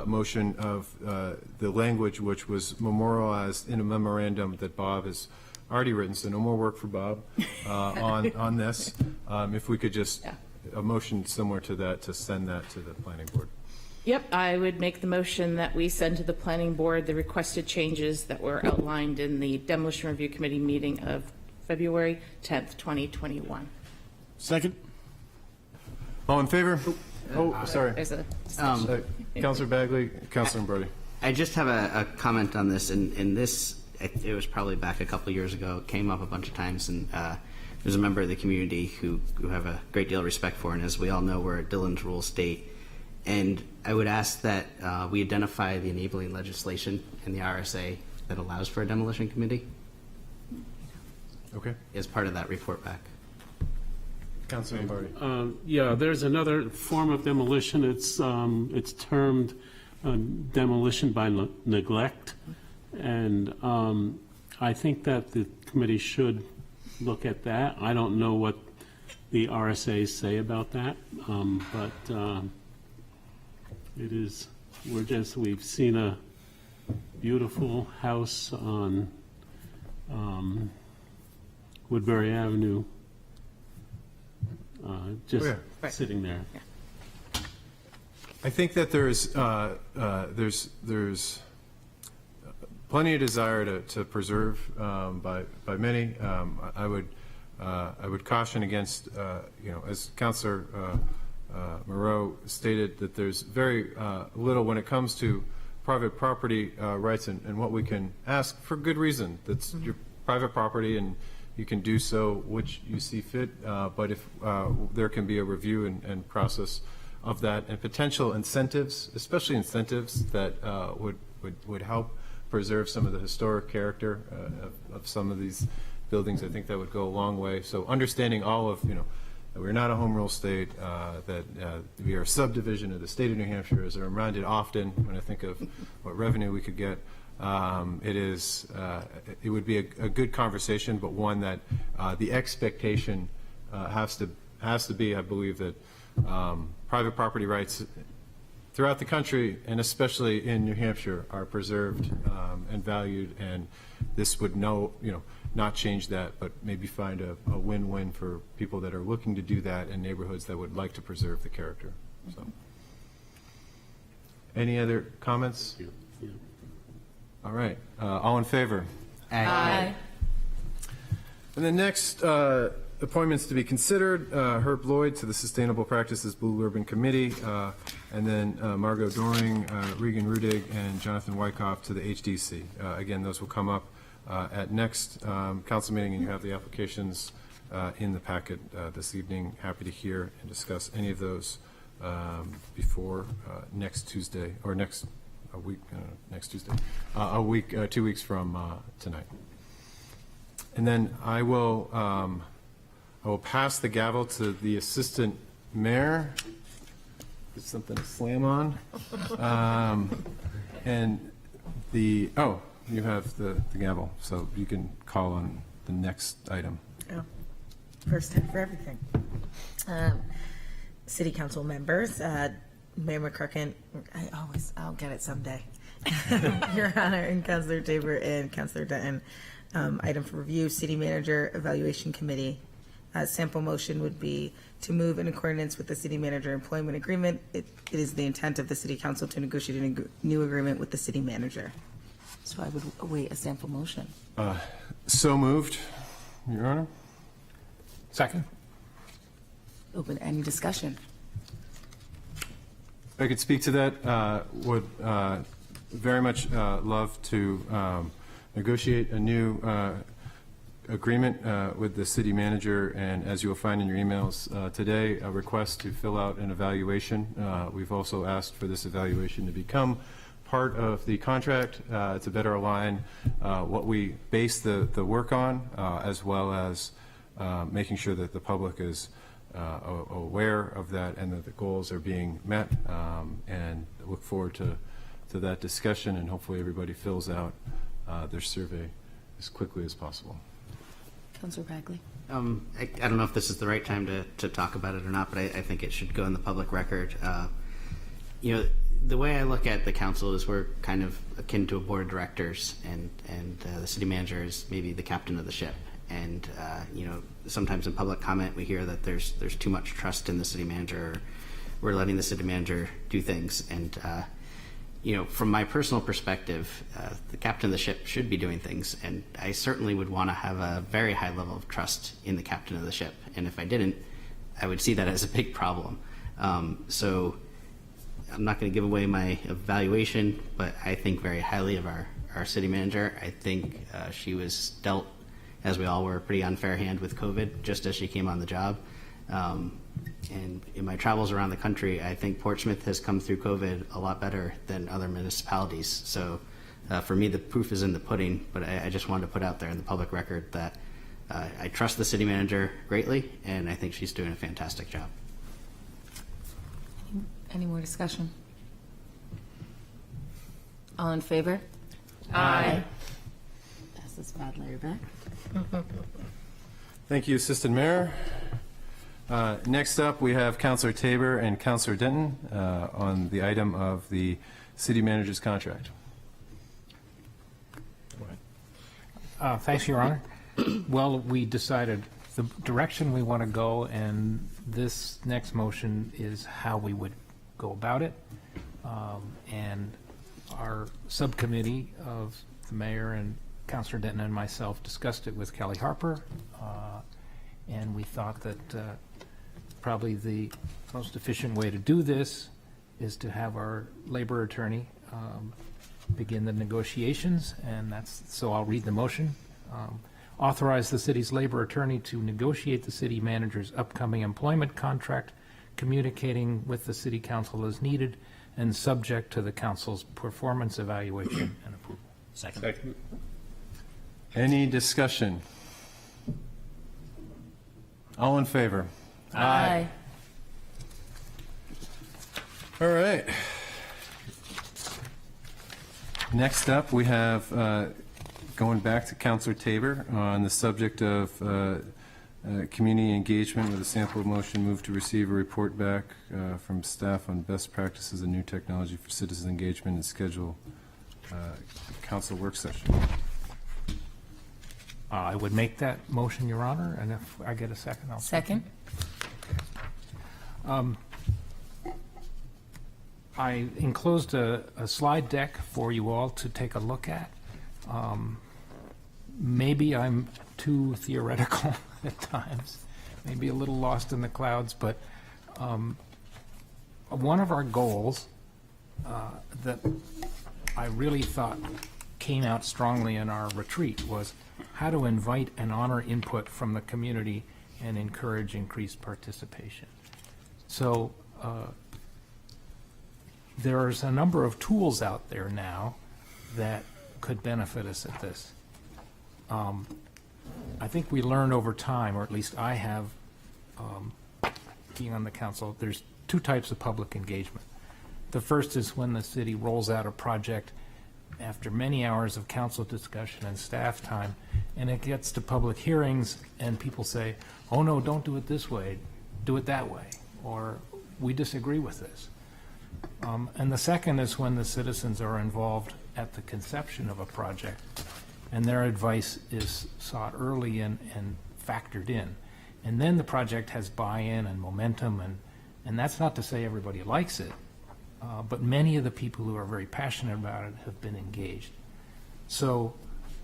motion of the language which was memorialized in a memorandum that Bob has already written, so no more work for Bob on this. If we could just, a motion similar to that to send that to the planning board. Yep, I would make the motion that we send to the planning board the requested changes that were outlined in the Demolition Review Committee meeting of February 10th, 2021. Second. All in favor? Oh, sorry. There's a Councilor Bagley, Councilor Brody. I just have a comment on this, and this, it was probably back a couple years ago. It came up a bunch of times, and there's a member of the community who have a great deal of respect for, and as we all know, we're a Dillon's Rule state. And I would ask that we identify the enabling legislation in the RSA that allows for a demolition committee. Okay. As part of that report back. Councilman Barty. Yeah, there's another form of demolition. It's termed demolition by neglect, and I think that the committee should look at that. I don't know what the RSAs say about that, but it is. We've seen a beautiful house on Woodbury Avenue. Sitting there. I think that there's plenty of desire to preserve by many. I would caution against as Councilor Moreau stated, that there's very little when it comes to private property rights and what we can ask for good reason. That's your private property, and you can do so which you see fit, but if there can be a review and process of that, and potential incentives, especially incentives that would help preserve some of the historic character of some of these buildings, I think that would go a long way. So understanding all of, that we're not a home rule state, that we are a subdivision of the state of New Hampshire, as I'm reminded often when I think of what revenue we could get. It would be a good conversation, but one that the expectation has to be, I believe, that private property rights throughout the country, and especially in New Hampshire, are preserved and valued, and this would not change that, but maybe find a win-win for people that are looking to do that in neighborhoods that would like to preserve the character. So, any other comments? All right. All in favor? Aye. And the next appointments to be considered, Herb Lloyd to the Sustainable Practices Blue Urban Committee, and then Margot Doring, Regan Rudig, and Jonathan Wyckoff to the HDC. Again, those will come up at next council meeting, and you have the applications in the packet this evening. Happy to hear and discuss any of those before next Tuesday, or next Tuesday, 2 weeks from tonight. And then I will pass the gavel to the assistant mayor It's something to slam on. And you have the gavel, so you can call on the next item. Oh, first time for everything. City council members, Mayor McEachern, I'll get it someday. Your Honor, and Councilor Tabor and Councilor Denton. Item for review, City Manager Evaluation Committee. Sample motion would be to move in accordance with the City Manager Employment Agreement. It is the intent of the City Council to negotiate a new agreement with the City Manager. So I would await a sample motion. So moved, Your Honor. Second. Open any discussion. If I could speak to that, would very much love to negotiate a new agreement with the city manager, and as you will find in your emails today, a request to fill out an evaluation. We've also asked for this evaluation to become part of the contract to better align what we base the work on, as well as making sure that the public is aware of that and that the goals are being met, and look forward to that discussion, and hopefully everybody fills out their survey as quickly as possible. Councilor Bagley. I don't know if this is the right time to talk about it or not, but I think it should go in the public record. The way I look at the council is we're kind of akin to a board of directors, and the city manager is maybe the captain of the ship. And sometimes in public comment we hear that there's too much trust in the city manager, or we're letting the city manager do things. And from my personal perspective, the captain of the ship should be doing things, and I certainly would want to have a very high level of trust in the captain of the ship. And if I didn't, I would see that as a big problem. So I'm not going to give away my evaluation, but I think very highly of our city manager. I think she was dealt, as we all were, a pretty unfair hand with COVID just as she came on the job. And in my travels around the country, I think Portsmouth has come through COVID a lot better than other municipalities. So for me, the proof is in the pudding, but I just wanted to put out there in the public record that I trust the city manager greatly, and I think she's doing a fantastic job. Any more discussion? All in favor? Aye. Passes 5 Larry back. Thank you, Assistant Mayor. Next up, we have Councilor Tabor and Councilor Denton on the item of the city manager's contract. Thanks, Your Honor. Well, we decided the direction we want to go, and this next motion is how we would go about it. And our subcommittee of the mayor and Councilor Denton and myself discussed it with Kelly Harper, and we thought that probably the most efficient way to do this is to have our labor attorney begin the negotiations, and so I'll read the motion. Authorize the city's labor attorney to negotiate the city manager's upcoming employment contract, communicating with the city council as needed, and subject to the council's performance evaluation and approval. Second. Any discussion? All in favor? Aye. All right. Next up, we have going back to Councilor Tabor on the subject of community engagement with a sample motion, move to receive a report back from staff on best practices and new technology for citizen engagement and schedule council work session. I would make that motion, Your Honor, and if I get a second, I'll Second. I enclosed a slide deck for you all to take a look at. Maybe I'm too theoretical at times, maybe a little lost in the clouds, but one of our goals that I really thought came out strongly in our retreat was how to invite and honor input from the community and encourage increased participation. So there's a number of tools out there now that could benefit us at this. I think we learned over time, or at least I have, being on the council, there's two types of public engagement. The first is when the city rolls out a project after many hours of council discussion and staff time, and it gets to public hearings, and people say, oh no, don't do it this way, do it that way, or we disagree with this. And the second is when the citizens are involved at the conception of a project, and their advice is sought early and factored in. And then the project has buy-in and momentum, and that's not to say everybody likes it, but many of the people who are very passionate about it have been engaged. So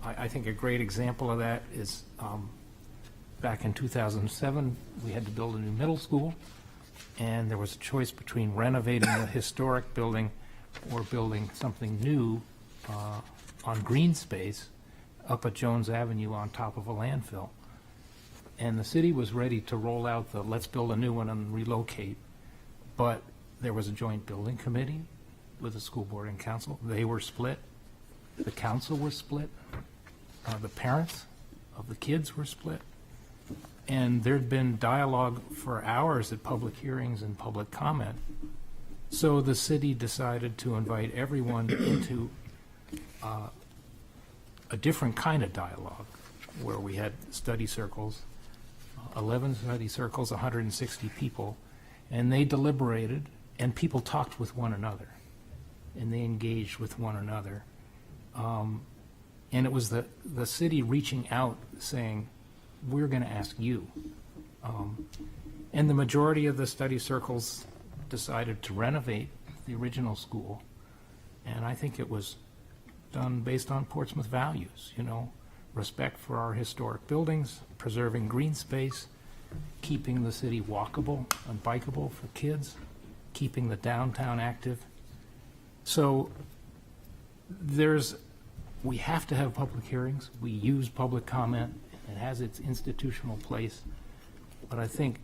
I think a great example of that is back in 2007, we had to build a new middle school, and there was a choice between renovating the historic building or building something new on green space up at Jones Avenue on top of a landfill. And the city was ready to roll out the let's build a new one and relocate, but there was a joint building committee with the school board and council. They were split. The council was split. The parents of the kids were split. And there'd been dialogue for hours at public hearings and public comment. So the city decided to invite everyone into a different kind of dialogue, where we had study circles, 11 study circles, 160 people, and they deliberated, and people talked with one another, and they engaged with one another. And it was the city reaching out saying, we're going to ask you. And the majority of the study circles decided to renovate the original school, and I think it was done based on Portsmouth values, you know, respect for our historic buildings, preserving green space, keeping the city walkable and bikeable for kids, keeping the downtown active. So we have to have public hearings. We use public comment. It has its institutional place. But I think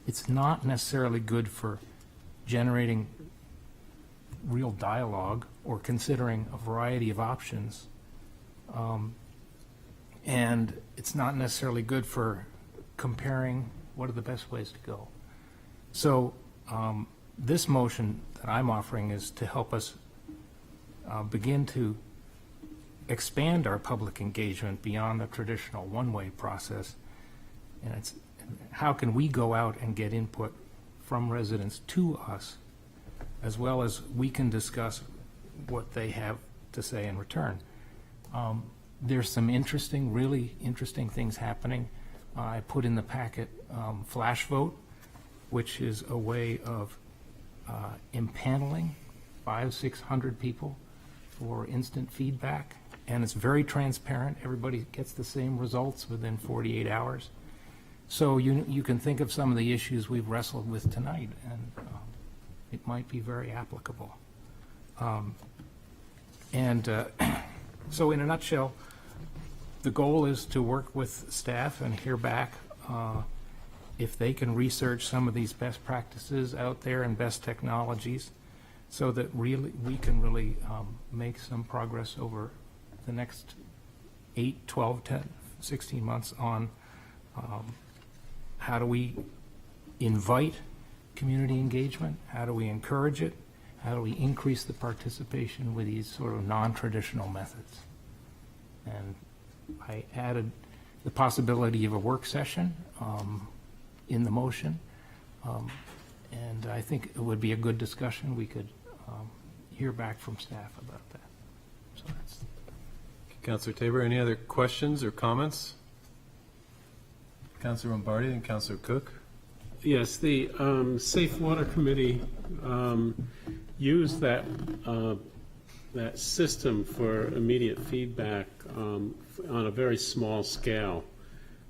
it's not necessarily good for generating real dialogue or considering a variety of options. And it's not necessarily good for comparing what are the best ways to go. So this motion that I'm offering is to help us begin to expand our public engagement beyond the traditional one-way process. And it's how can we go out and get input from residents to us, as well as we can discuss what they have to say in return. There's some really interesting things happening. I put in the packet flash vote, which is a way of impaneling 500-600 people for instant feedback, and it's very transparent. Everybody gets the same results within 48 hours. So you can think of some of the issues we've wrestled with tonight, and it might be very applicable. So in a nutshell, the goal is to work with staff and hear back if they can research some of these best practices out there and best technologies, so that really we can really make some progress over the next 8, 12, 10, 16 months on how do we invite community engagement, how do we encourage it, how do we increase the participation with these sort of non-traditional methods. And I added the possibility of a work session in the motion, and I think it would be a good discussion. We could hear back from staff about that. So that's. Councillor Tabor, any other questions or comments? Councillor Lombardi and Councillor Cook. Yes, the Safe Water Committee used that system for immediate feedback on a very small scale,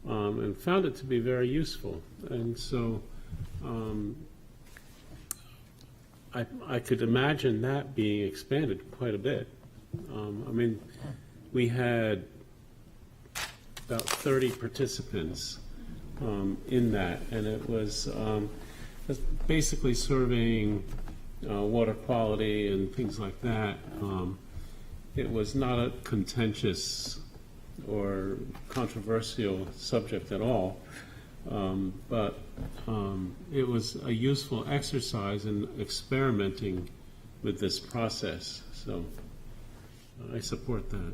and found it to be very useful. And so I could imagine that being expanded quite a bit. I mean, we had about 30 participants in that, and it was basically surveying water quality and things like that. It was not a contentious or controversial subject at all. But it was a useful exercise in experimenting with this process. So I support that.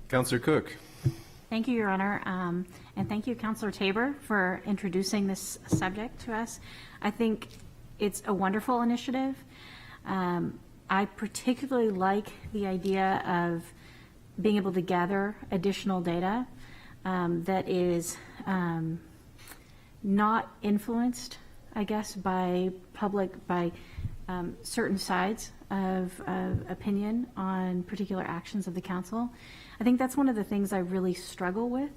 Councillor Cook. Thank you, Your Honor, and thank you, Councillor Tabor, for introducing this subject to us. I think it's a wonderful initiative. I particularly like the idea of being able to gather additional data that is not influenced, I guess, by certain sides of opinion on particular actions of the council. I think that's one of the things I really struggle with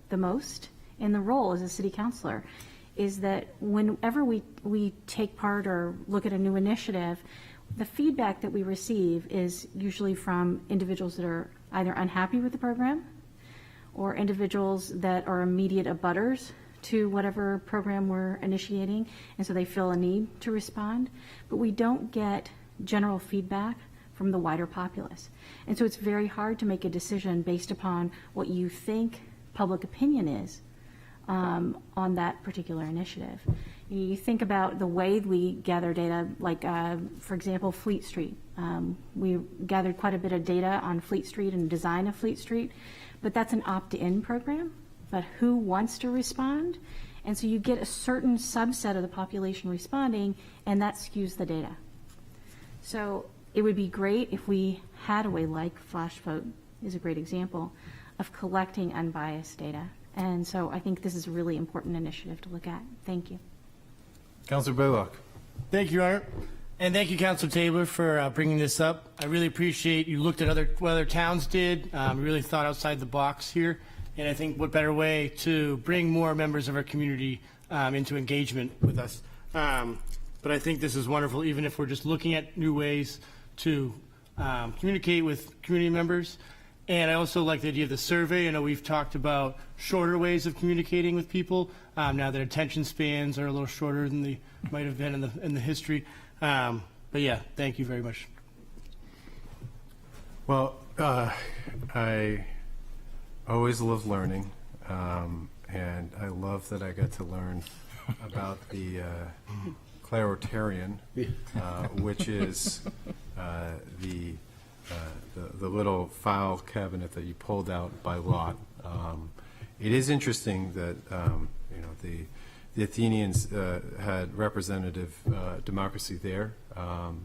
the most in the role as a city councilor, is that whenever we take part or look at a new initiative, the feedback that we receive is usually from individuals that are either unhappy with the program or individuals that are immediate abutters to whatever program we're initiating, and so they feel a need to respond. But we don't get general feedback from the wider populace. And so it's very hard to make a decision based upon what you think public opinion is on that particular initiative. You think about the way we gather data, like, for example, Fleet Street. We gathered quite a bit of data on Fleet Street and design of Fleet Street, but that's an opt-in program. But who wants to respond? And so you get a certain subset of the population responding, and that skews the data. So it would be great if we had a way, like Flash Vote is a great example, of collecting unbiased data. And so I think this is a really important initiative to look at. Thank you. Councillor Baylock. Thank you, Your Honor. And thank you, Councilor Tabor, for bringing this up. I really appreciate you looked at what other towns did, really thought outside the box here. And I think what better way to bring more members of our community into engagement with us. But I think this is wonderful, even if we're just looking at new ways to communicate with community members. And I also like the idea of the survey. I know we've talked about shorter ways of communicating with people now that attention spans are a little shorter than they might have been in the history. But yeah, thank you very much. Well, I always love learning, and I love that I got to learn about the Clairotarian, which is the little file cabinet that you pulled out by lot. It is interesting that the Athenians had representative democracy there.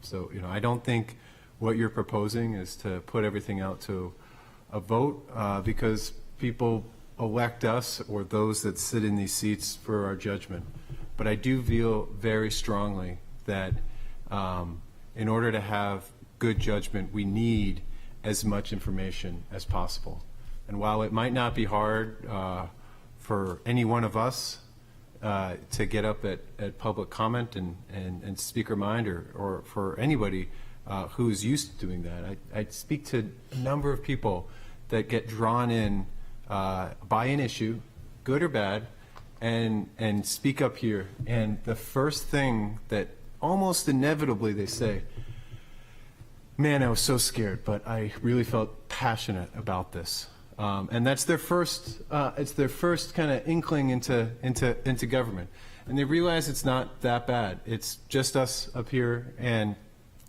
So I don't think what you're proposing is to put everything out to a vote because people elect us or those that sit in these seats for our judgment. But I do feel very strongly that in order to have good judgment, we need as much information as possible. And while it might not be hard for any one of us to get up at public comment and speak our mind, or for anybody who's used to doing that, I speak to a number of people that get drawn in by an issue, good or bad, and speak up here. And the first thing that almost inevitably they say, man, I was so scared, but I really felt passionate about this. And that's their first, it's their first kind of inkling into government. And they realize it's not that bad. It's just us up here, and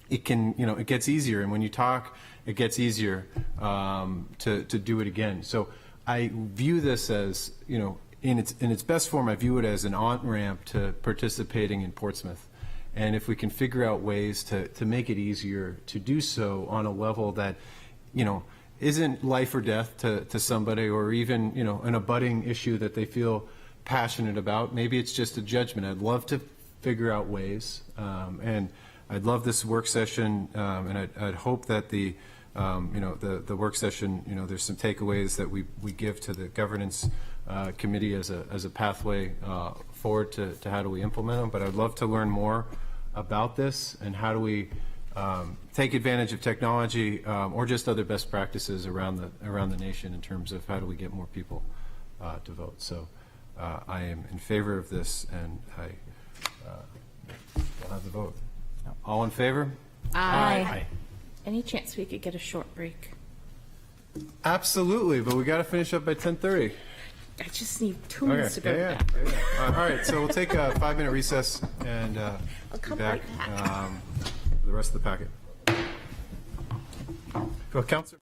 it can, it gets easier. And when you talk, it gets easier to do it again. So I view this as, in its best form, I view it as an on-ramp to participating in Portsmouth. And if we can figure out ways to make it easier to do so on a level that, isn't life or death to somebody, or even, an abutting issue that they feel passionate about, maybe it's just a judgment. I'd love to figure out ways, and I'd love this work session, and I'd hope that the work session, there's some takeaways that we give to the governance committee as a pathway forward to how do we implement them. But I'd love to learn more about this and how do we take advantage of technology or just other best practices around the nation in terms of how do we get more people to vote. So I am in favor of this, and I'll have the vote. All in favor? Aye. Any chance we could get a short break? Absolutely, but we got to finish up by 10:30. I just need 2 minutes to go to yeah, bed. yeah, yeah. All right, so we'll take a 5-minute recess and be come back right back. for the rest of the packet. Well, Councilor.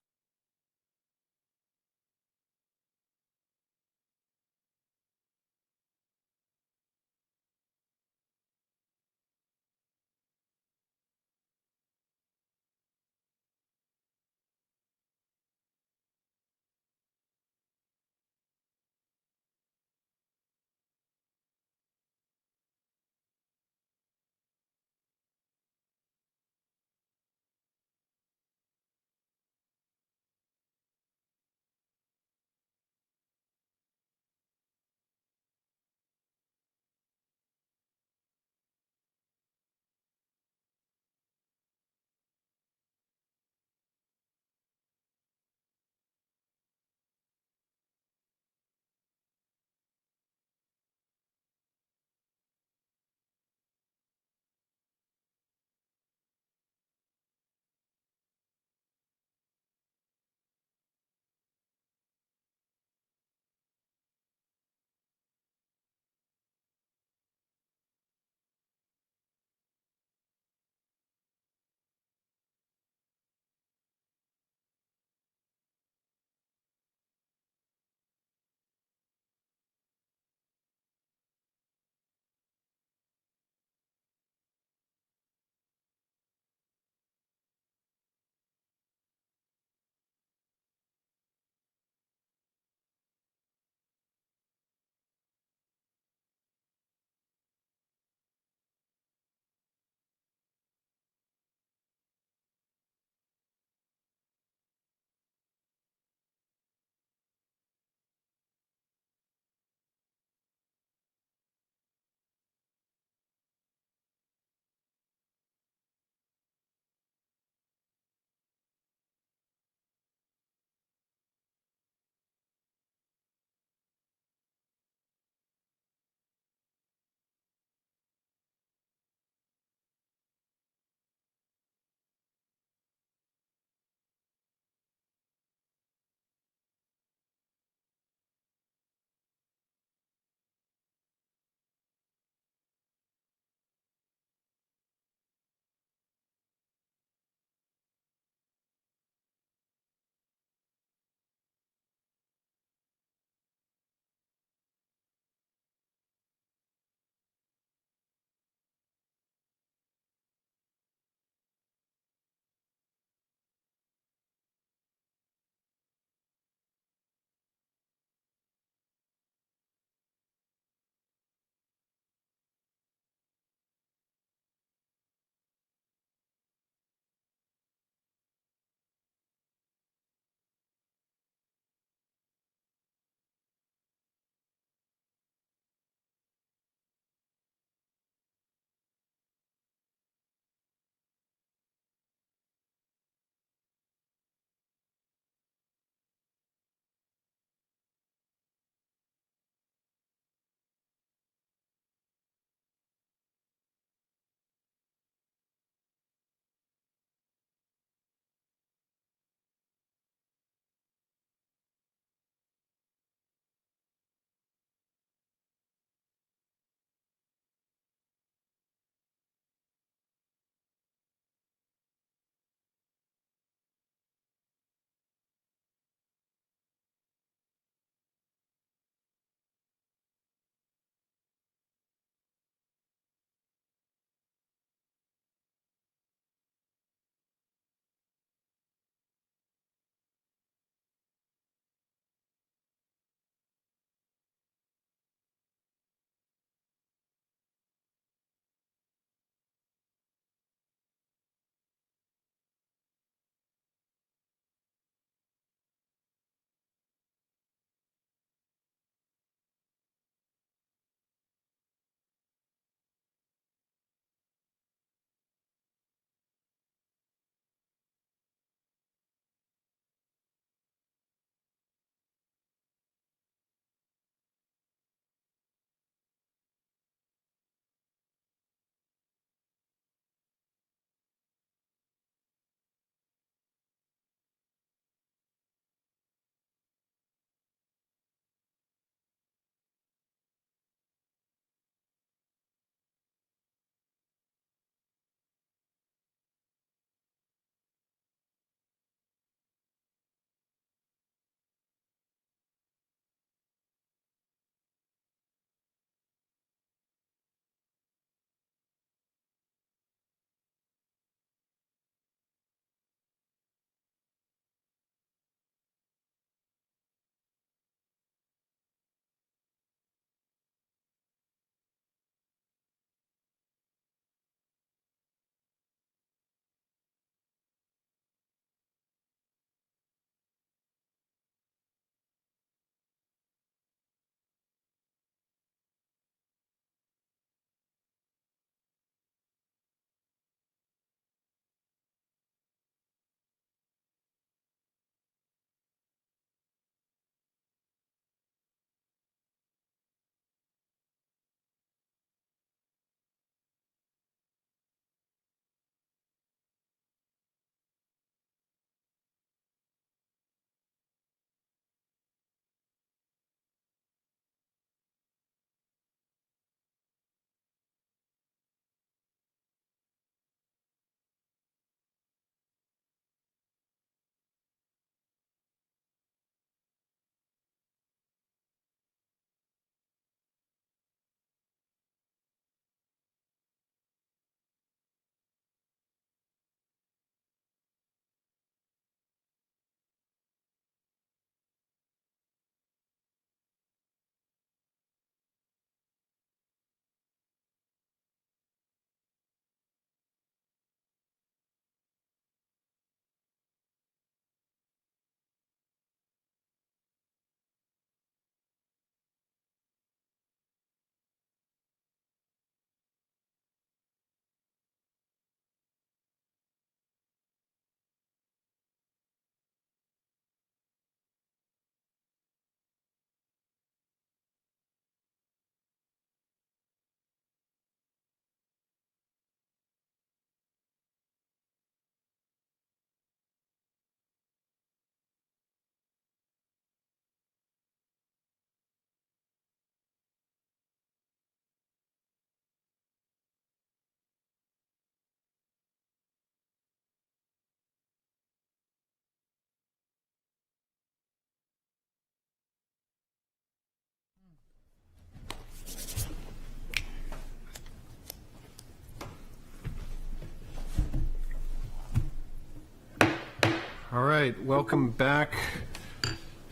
All right, welcome back.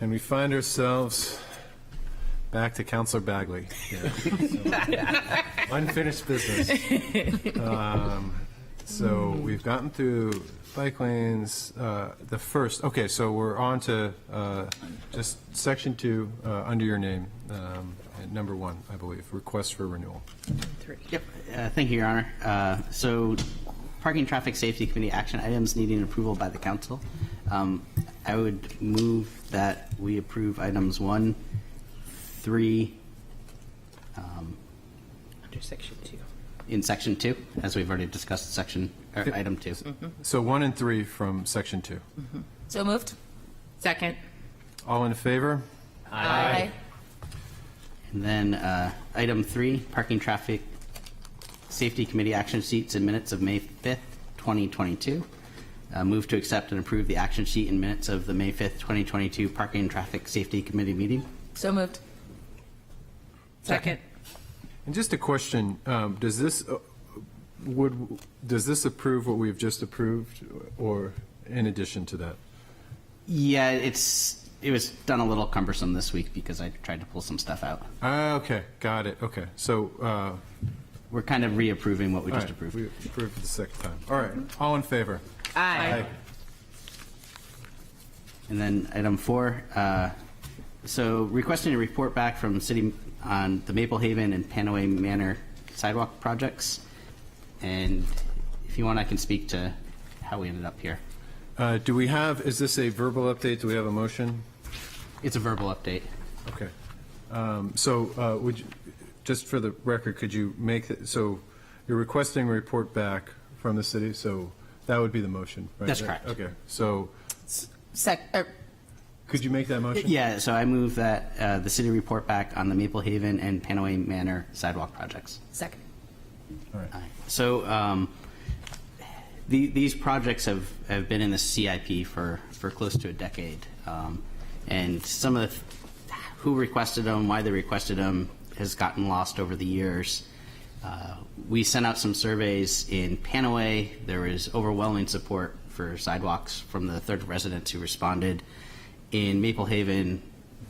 And we find ourselves back to Councilor Bagley. Yeah. Unfinished business. So we've gotten through bike lanes. The first, okay, so we're on to just section 2 under your name, and number 1, I believe, request for renewal. Yep. Thank you, Your Honor. So parking traffic safety committee action items needing approval by the council. I would move that we approve items 1, 3, Under section 2. in section 2, as we've already discussed item 2. So 1 and 3 from section 2. So moved. Second. All in favor? Aye. And then item 3, parking traffic safety committee action sheets and minutes of May 5th, 2022. Move to accept and approve the action sheet and minutes of the May 5th, 2022 parking and traffic safety committee meeting. So moved. Second. And just a question, does this approve what we've just approved, or in addition to that? Yeah, it was done a little cumbersome this week because I tried to pull some stuff out. Okay, got it. Okay, so we're kind of reapproving what we just approved. We approved it the second time. All right, all in favor? Aye. And then item 4, so requesting a report back from the city on the Maple Haven and Panaway Manor sidewalk projects. And if you want, I can speak to how we ended up here. Is this a verbal update? Do we have a motion? It's a verbal update. Okay. Would you, just for the record, could you make it, so you're requesting a report back from the city, so that would be the motion, right? That's correct. Okay, so could you make that motion? Yeah, so I move that the city report back on the Maple Haven and Panaway Manor sidewalk projects. Second. All right. So these projects have been in the CIP for close to a decade. And some of who requested them, why they requested them, has gotten lost over the years. We sent out some surveys in Panaway. There was overwhelming support for sidewalks from the third residents who responded. In Maple Haven,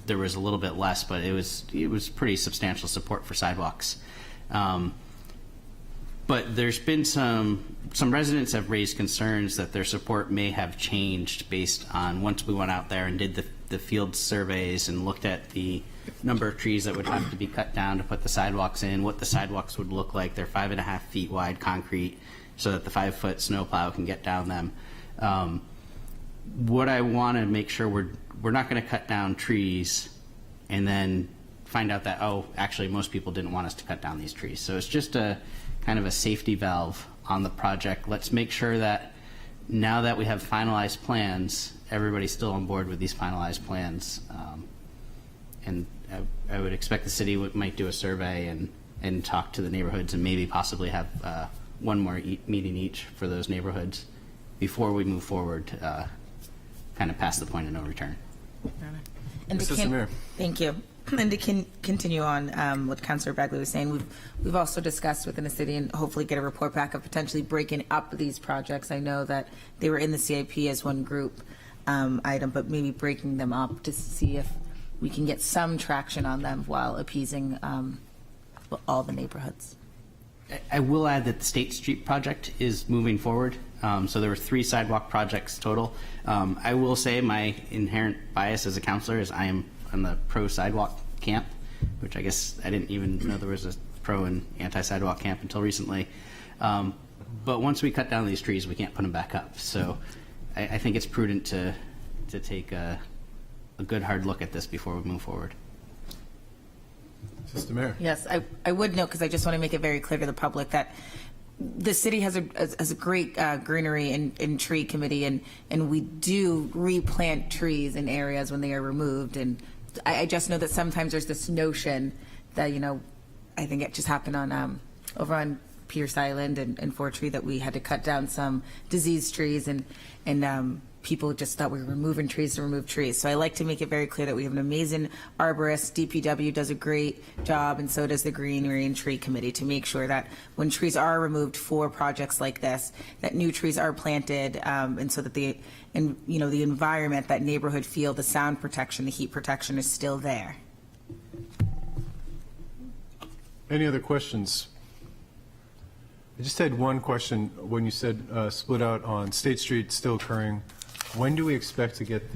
there was a little bit less, but it was pretty substantial support for sidewalks. But there's been some residents have raised concerns that their support may have changed based on once we went out there and did the field surveys and looked at the number of trees that would have to be cut down to put the sidewalks in, what the sidewalks would look like. They're 5.5 feet wide concrete so that the 5-foot snowplow can get down them. What I want to make sure we're not going to cut down trees and then find out that, oh, actually most people didn't want us to cut down these trees. So it's just a kind of a safety valve on the project. Let's make sure that now that we have finalized plans, everybody's still on board with these finalized plans. And I would expect the city might do a survey and talk to the neighborhoods and maybe possibly have one more meeting each for those neighborhoods before we move forward, kind of past the point of no return. And thank you. And to continue on what Councilor Bagley was saying, we've also discussed within the city and hopefully get a report back of potentially breaking up these projects. I know that they were in the CIP as one group item, but maybe breaking them up to see if we can get some traction on them while appeasing all the neighborhoods. I will add that the State Street project is moving forward. So there were 3 sidewalk projects total. I will say my inherent bias as a counselor is I am on the pro-sidewalk camp, which I guess I didn't even know there was a pro and anti-sidewalk camp until recently. But once we cut down these trees, we can't put them back up. So I think it's prudent to take a good hard look at this before we move forward. Mr. Mayor. Yes, I would note, because I just want to make it very clear to the public that the city has a great greenery and tree committee, and we do replant trees in areas when they are removed. And I just know that sometimes there's this notion that, I think it just happened on over on Pierce Island and Fort Tree that we had to cut down some diseased trees, and people just thought we were removing trees to remove trees. So I like to make it very clear that we have an amazing arborist. DPW does a great job, and so does the Greenery and Tree Committee, to make sure that when trees are removed for projects like this, that new trees are planted, and so that the environment, that neighborhood feel, the sound protection, the heat protection is still there. Any other questions? I just had one question. When you said split out on State Street still occurring, when do we expect to get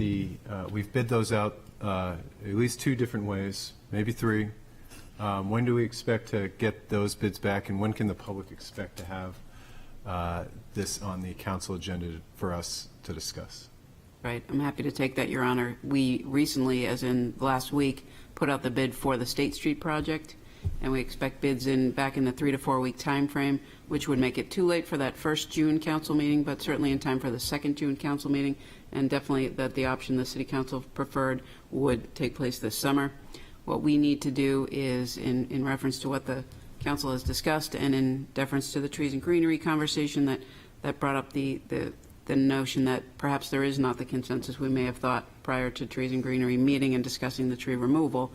we've bid those out at least 2 different ways, maybe 3. When do we expect to get those bids back, and when can the public expect to have this on the council agenda for us to discuss? Right, I'm happy to take that, Your Honor. We recently, as in last week, put out the bid for the State Street project, and we expect bids back in the 3 to 4 week time frame, which would make it too late for that first June council meeting, but certainly in time for the second June council meeting, and definitely that the option the city council preferred would take place this summer. What we need to do is, in reference to what the council has discussed, and in deference to the trees and greenery conversation that brought up the notion that perhaps there is not the consensus we may have thought prior to trees and greenery meeting and discussing the tree removal,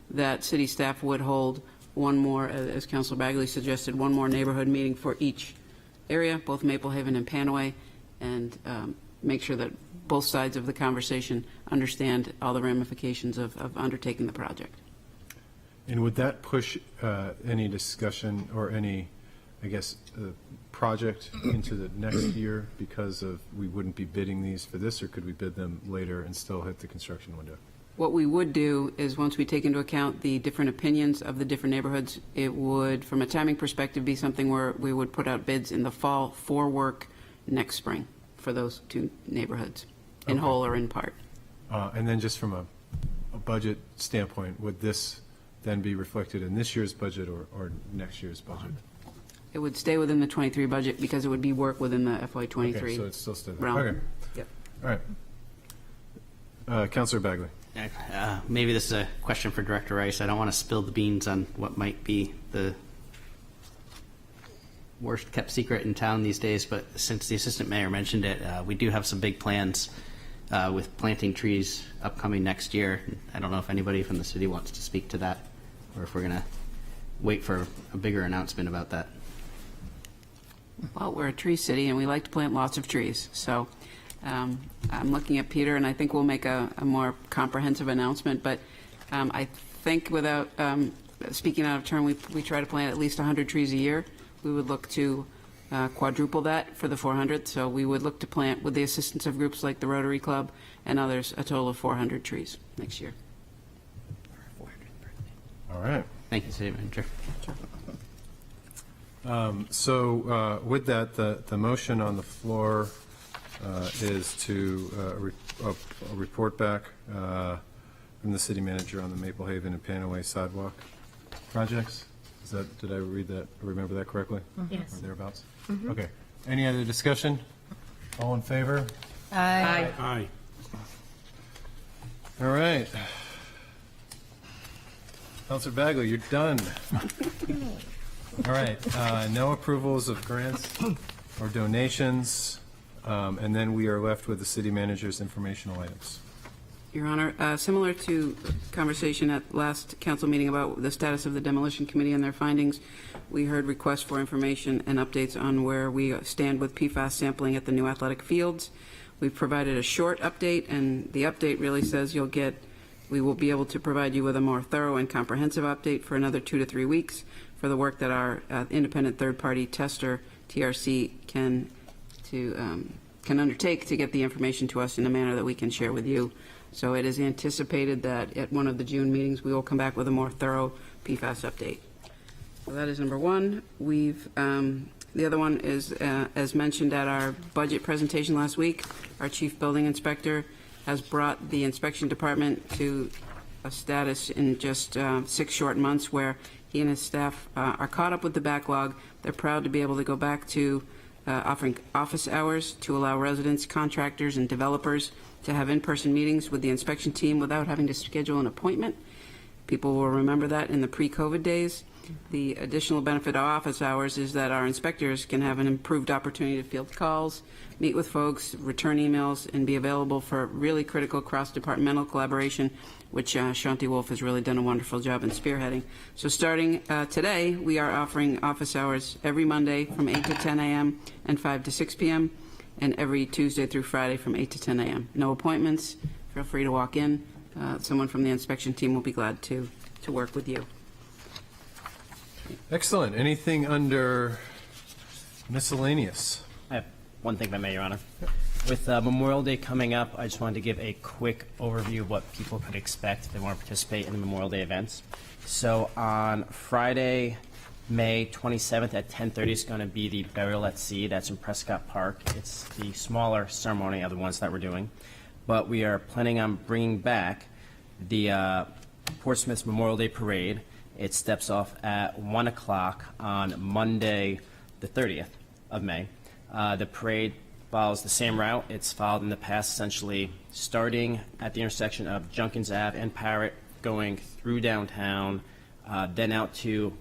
that city staff would hold one more, as Councilor Bagley suggested, one more neighborhood meeting for each area, both Maple Haven and Panaway, and make sure that both sides of the conversation understand all the ramifications of undertaking the project. And would that push any discussion or any, I guess, project into the next year because we wouldn't be bidding these for this, or could we bid them later and still hit the construction window? What we would do is, once we take into account the different opinions of the different neighborhoods, it would, from a timing perspective, be something where we would put out bids in the fall for work next spring for those 2 neighborhoods, in whole or in part. And then just from a budget standpoint, would this then be reflected in this year's budget or next year's budget? It would stay within the 23 budget because it would be work within the FY23 Okay, so it's still there. realm. Okay. Yep. All right. Councilor Bagley. Maybe this is a question for Director Rice. I don't want to spill the beans on what might be the worst kept secret in town these days, but since the assistant mayor mentioned it, we do have some big plans with planting trees upcoming next year. I don't know if anybody from the city wants to speak to that, or if we're going to wait for a bigger announcement about that. Well, we're a tree city, and we like to plant lots of trees. So I'm looking at Peter, and I think we'll make a more comprehensive announcement. But I think, without speaking out of turn, we try to plant at least 100 trees a year. We would look to quadruple that for the 400. So we would look to plant, with the assistance of groups like the Rotary Club and others, a total of 400 trees next year. All right. Thank you, City Manager. So with that, the motion on the floor is to report back from the city manager on the Maple Haven and Panaway sidewalk projects. Did I read that, remember that correctly? Yes. Or thereabouts? Mhm. Okay. Any other discussion? All in favor? Aye. Aye. All right. Councilor Bagley, you're done. All right. No approvals of grants or donations. And then we are left with the city manager's informational items. Your Honor, similar to conversation at last council meeting about the status of the demolition committee and their findings, we heard requests for information and updates on where we stand with PFAS sampling at the new athletic fields. We've provided a short update, and the update really says we will be able to provide you with a more thorough and comprehensive update for another 2 to 3 weeks for the work that our independent third-party tester, TRC, can undertake to get the information to us in a manner that we can share with you. So it is anticipated that at one of the June meetings, we will come back with a more thorough PFAS update. So that is number one. The other one is, as mentioned at our budget presentation last week, our chief building inspector has brought the inspection department to a status in just 6 short months where he and his staff are caught up with the backlog. They're proud to be able to go back to offering office hours to allow residents, contractors, and developers to have in-person meetings with the inspection team without having to schedule an appointment. People will remember that in the pre-COVID days. The additional benefit of office hours is that our inspectors can have an improved opportunity to field calls, meet with folks, return emails, and be available for really critical cross-departmental collaboration, which Shanti Wolf has really done a wonderful job in spearheading. So starting today, we are offering office hours every Monday from 8 to 10 a.m. and 5 to 6 p.m., and every Tuesday through Friday from 8 to 10 a.m. No appointments. Feel free to walk in. Someone from the inspection team will be glad to work with you. Excellent. Anything under miscellaneous? I have one thing, if I may, Your Honor. With Memorial Day coming up, I just wanted to give a quick overview of what people could expect if they want to participate in the Memorial Day events. So on Friday, May 27th at 10:30 is going to be the Burial at Sea. That's in Piscataqua. It's the smaller ceremony of the ones that we're doing. But we are planning on bringing back the Portsmouth Memorial Day Parade. It steps off at 1 o'clock on Monday, the 30th of May. The parade follows the same route. It's followed in the past, essentially starting at the intersection of Junkins Ave and Parrott, going through downtown, then out to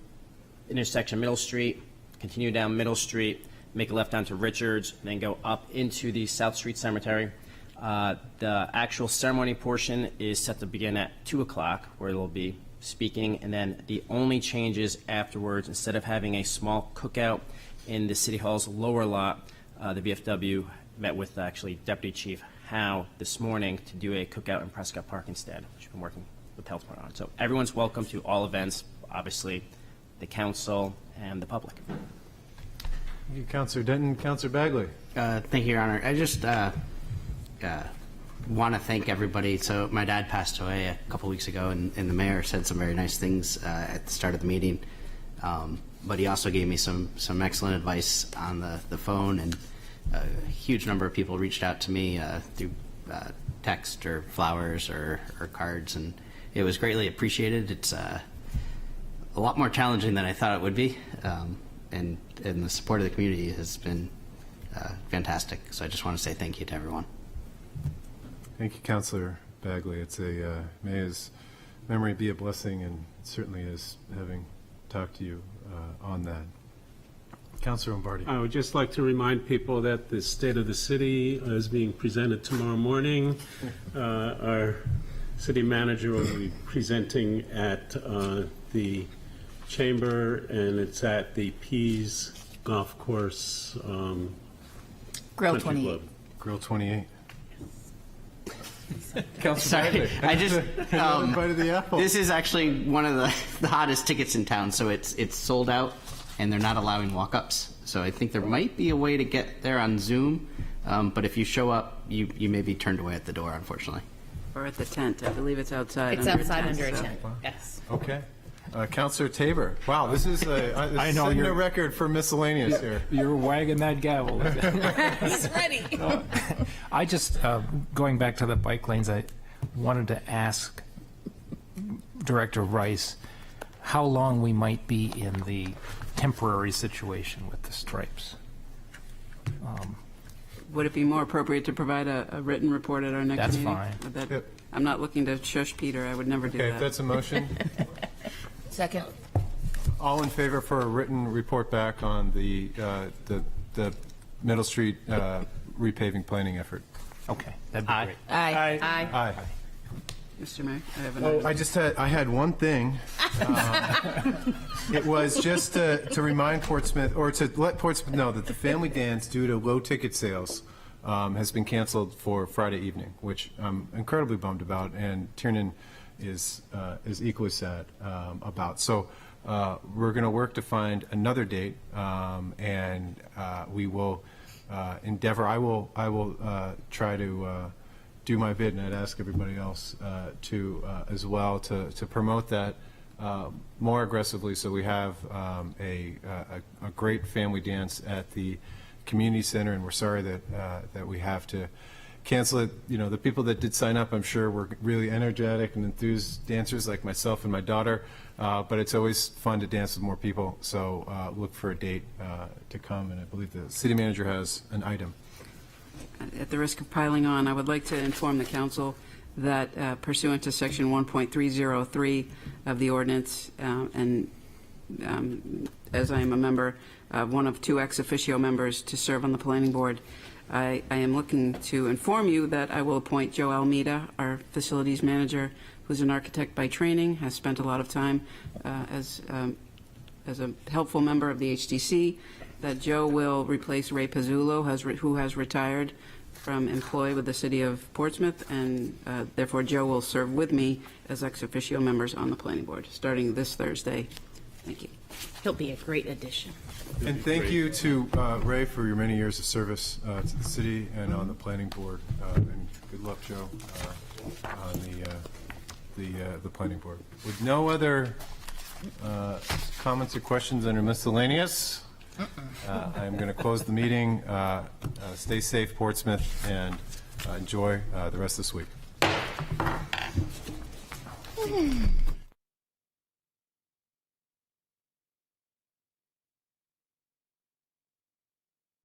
intersection Middle Street, continue down Middle Street, make a left onto Richards, then go up into the South Street Cemetery. The actual ceremony portion is set to begin at 2 o'clock, where they'll be speaking, and then the only changes afterwards, instead of having a small cookout in the City Hall's lower lot, the VFW met with actually Deputy Chief Howe this morning to do a cookout in Piscataqua instead, which we've been working with the health department on. So everyone's welcome to all events, obviously the council and the public. Thank you, Councilor Denton. Councilor Bagley. Thank you, Your Honor. I just want to thank everybody. So my dad passed away a couple weeks ago, and the mayor said some very nice things at the start of the meeting. But he also gave me some excellent advice on the phone, and a huge number of people reached out to me through text or flowers or cards, and it was greatly appreciated. It's a lot more challenging than I thought it would be, and the support of the community has been fantastic. So I just want to say thank you to everyone. Thank you, Councilor Bagley. It's may his memory be a blessing, and certainly is having talked to you on that. Councilor Lombardi. I would just like to remind people that the State of the City is being presented tomorrow morning. Our city manager will be presenting at the Chamber, and it's at the Pease Golf Course. Grill Country 28. Club. Grill 28. Sorry, I just bite of the apple. This is actually one of the hottest tickets in town, so it's sold out, and they're not allowing walk-ups. So I think there might be a way to get there on Zoom, but if you show up, you may be turned away at the door, unfortunately. Or at the tent. I believe it's outside. It's outside under a so- tent, yes. Okay. Councilor Tabor. Wow, this is I know, setting you're- a record for miscellaneous here. You're wagging that gavel. He's ready. I just, going back to the bike lanes, I wanted to ask Director Rice how long we might be in the temporary situation with the stripes. Would it be more appropriate to provide a written report at our next That's meeting? fine. Would that- Yep. I'm not looking to shush Peter. I would never do Okay, that. if that's a motion, Second. all in favor for a written report back on the Middle Street repaving planning effort? Okay, that'd be great. Aye. Aye. Mr. Mayor, I have an I had one thing. It was just to remind Portsmouth, or to let Portsmouth know that the family dance, due to low ticket sales, has been canceled for Friday evening, which I'm incredibly bummed about, and Tiernan is equally sad about. So we're going to work to find another date, and we will endeavor. I will try to do my bit, and I'd ask everybody else to as well to promote that more aggressively, so we have a great family dance at the community center. And we're sorry that we have to cancel it. You know, the people that did sign up, I'm sure, were really energetic and enthused dancers like myself and my daughter, but it's always fun to dance with more people, so look for a date to come, and I believe the city manager has an item. At the risk of piling on, I would like to inform the council that pursuant to Section 1.303 of the ordinance, and as I am a member, one of two ex officio members to serve on the planning board, I am looking to inform you that I will appoint Joe Almeida, our facilities manager, who's an architect by training, has spent a lot of time as a helpful member of the HDC, that Joe will replace Ray Pizzulo, who has retired from employ with the City of Portsmouth, and therefore Joe will serve with me as ex officio members on the planning board, starting this Thursday. Thank you. He'll be a great addition. And thank you to Ray for your many years of service to the city and on the planning board. And good luck, Joe, on the planning board. With no other comments or questions under miscellaneous, I'm going to close the meeting. Stay safe, Portsmouth, and enjoy the rest of this week.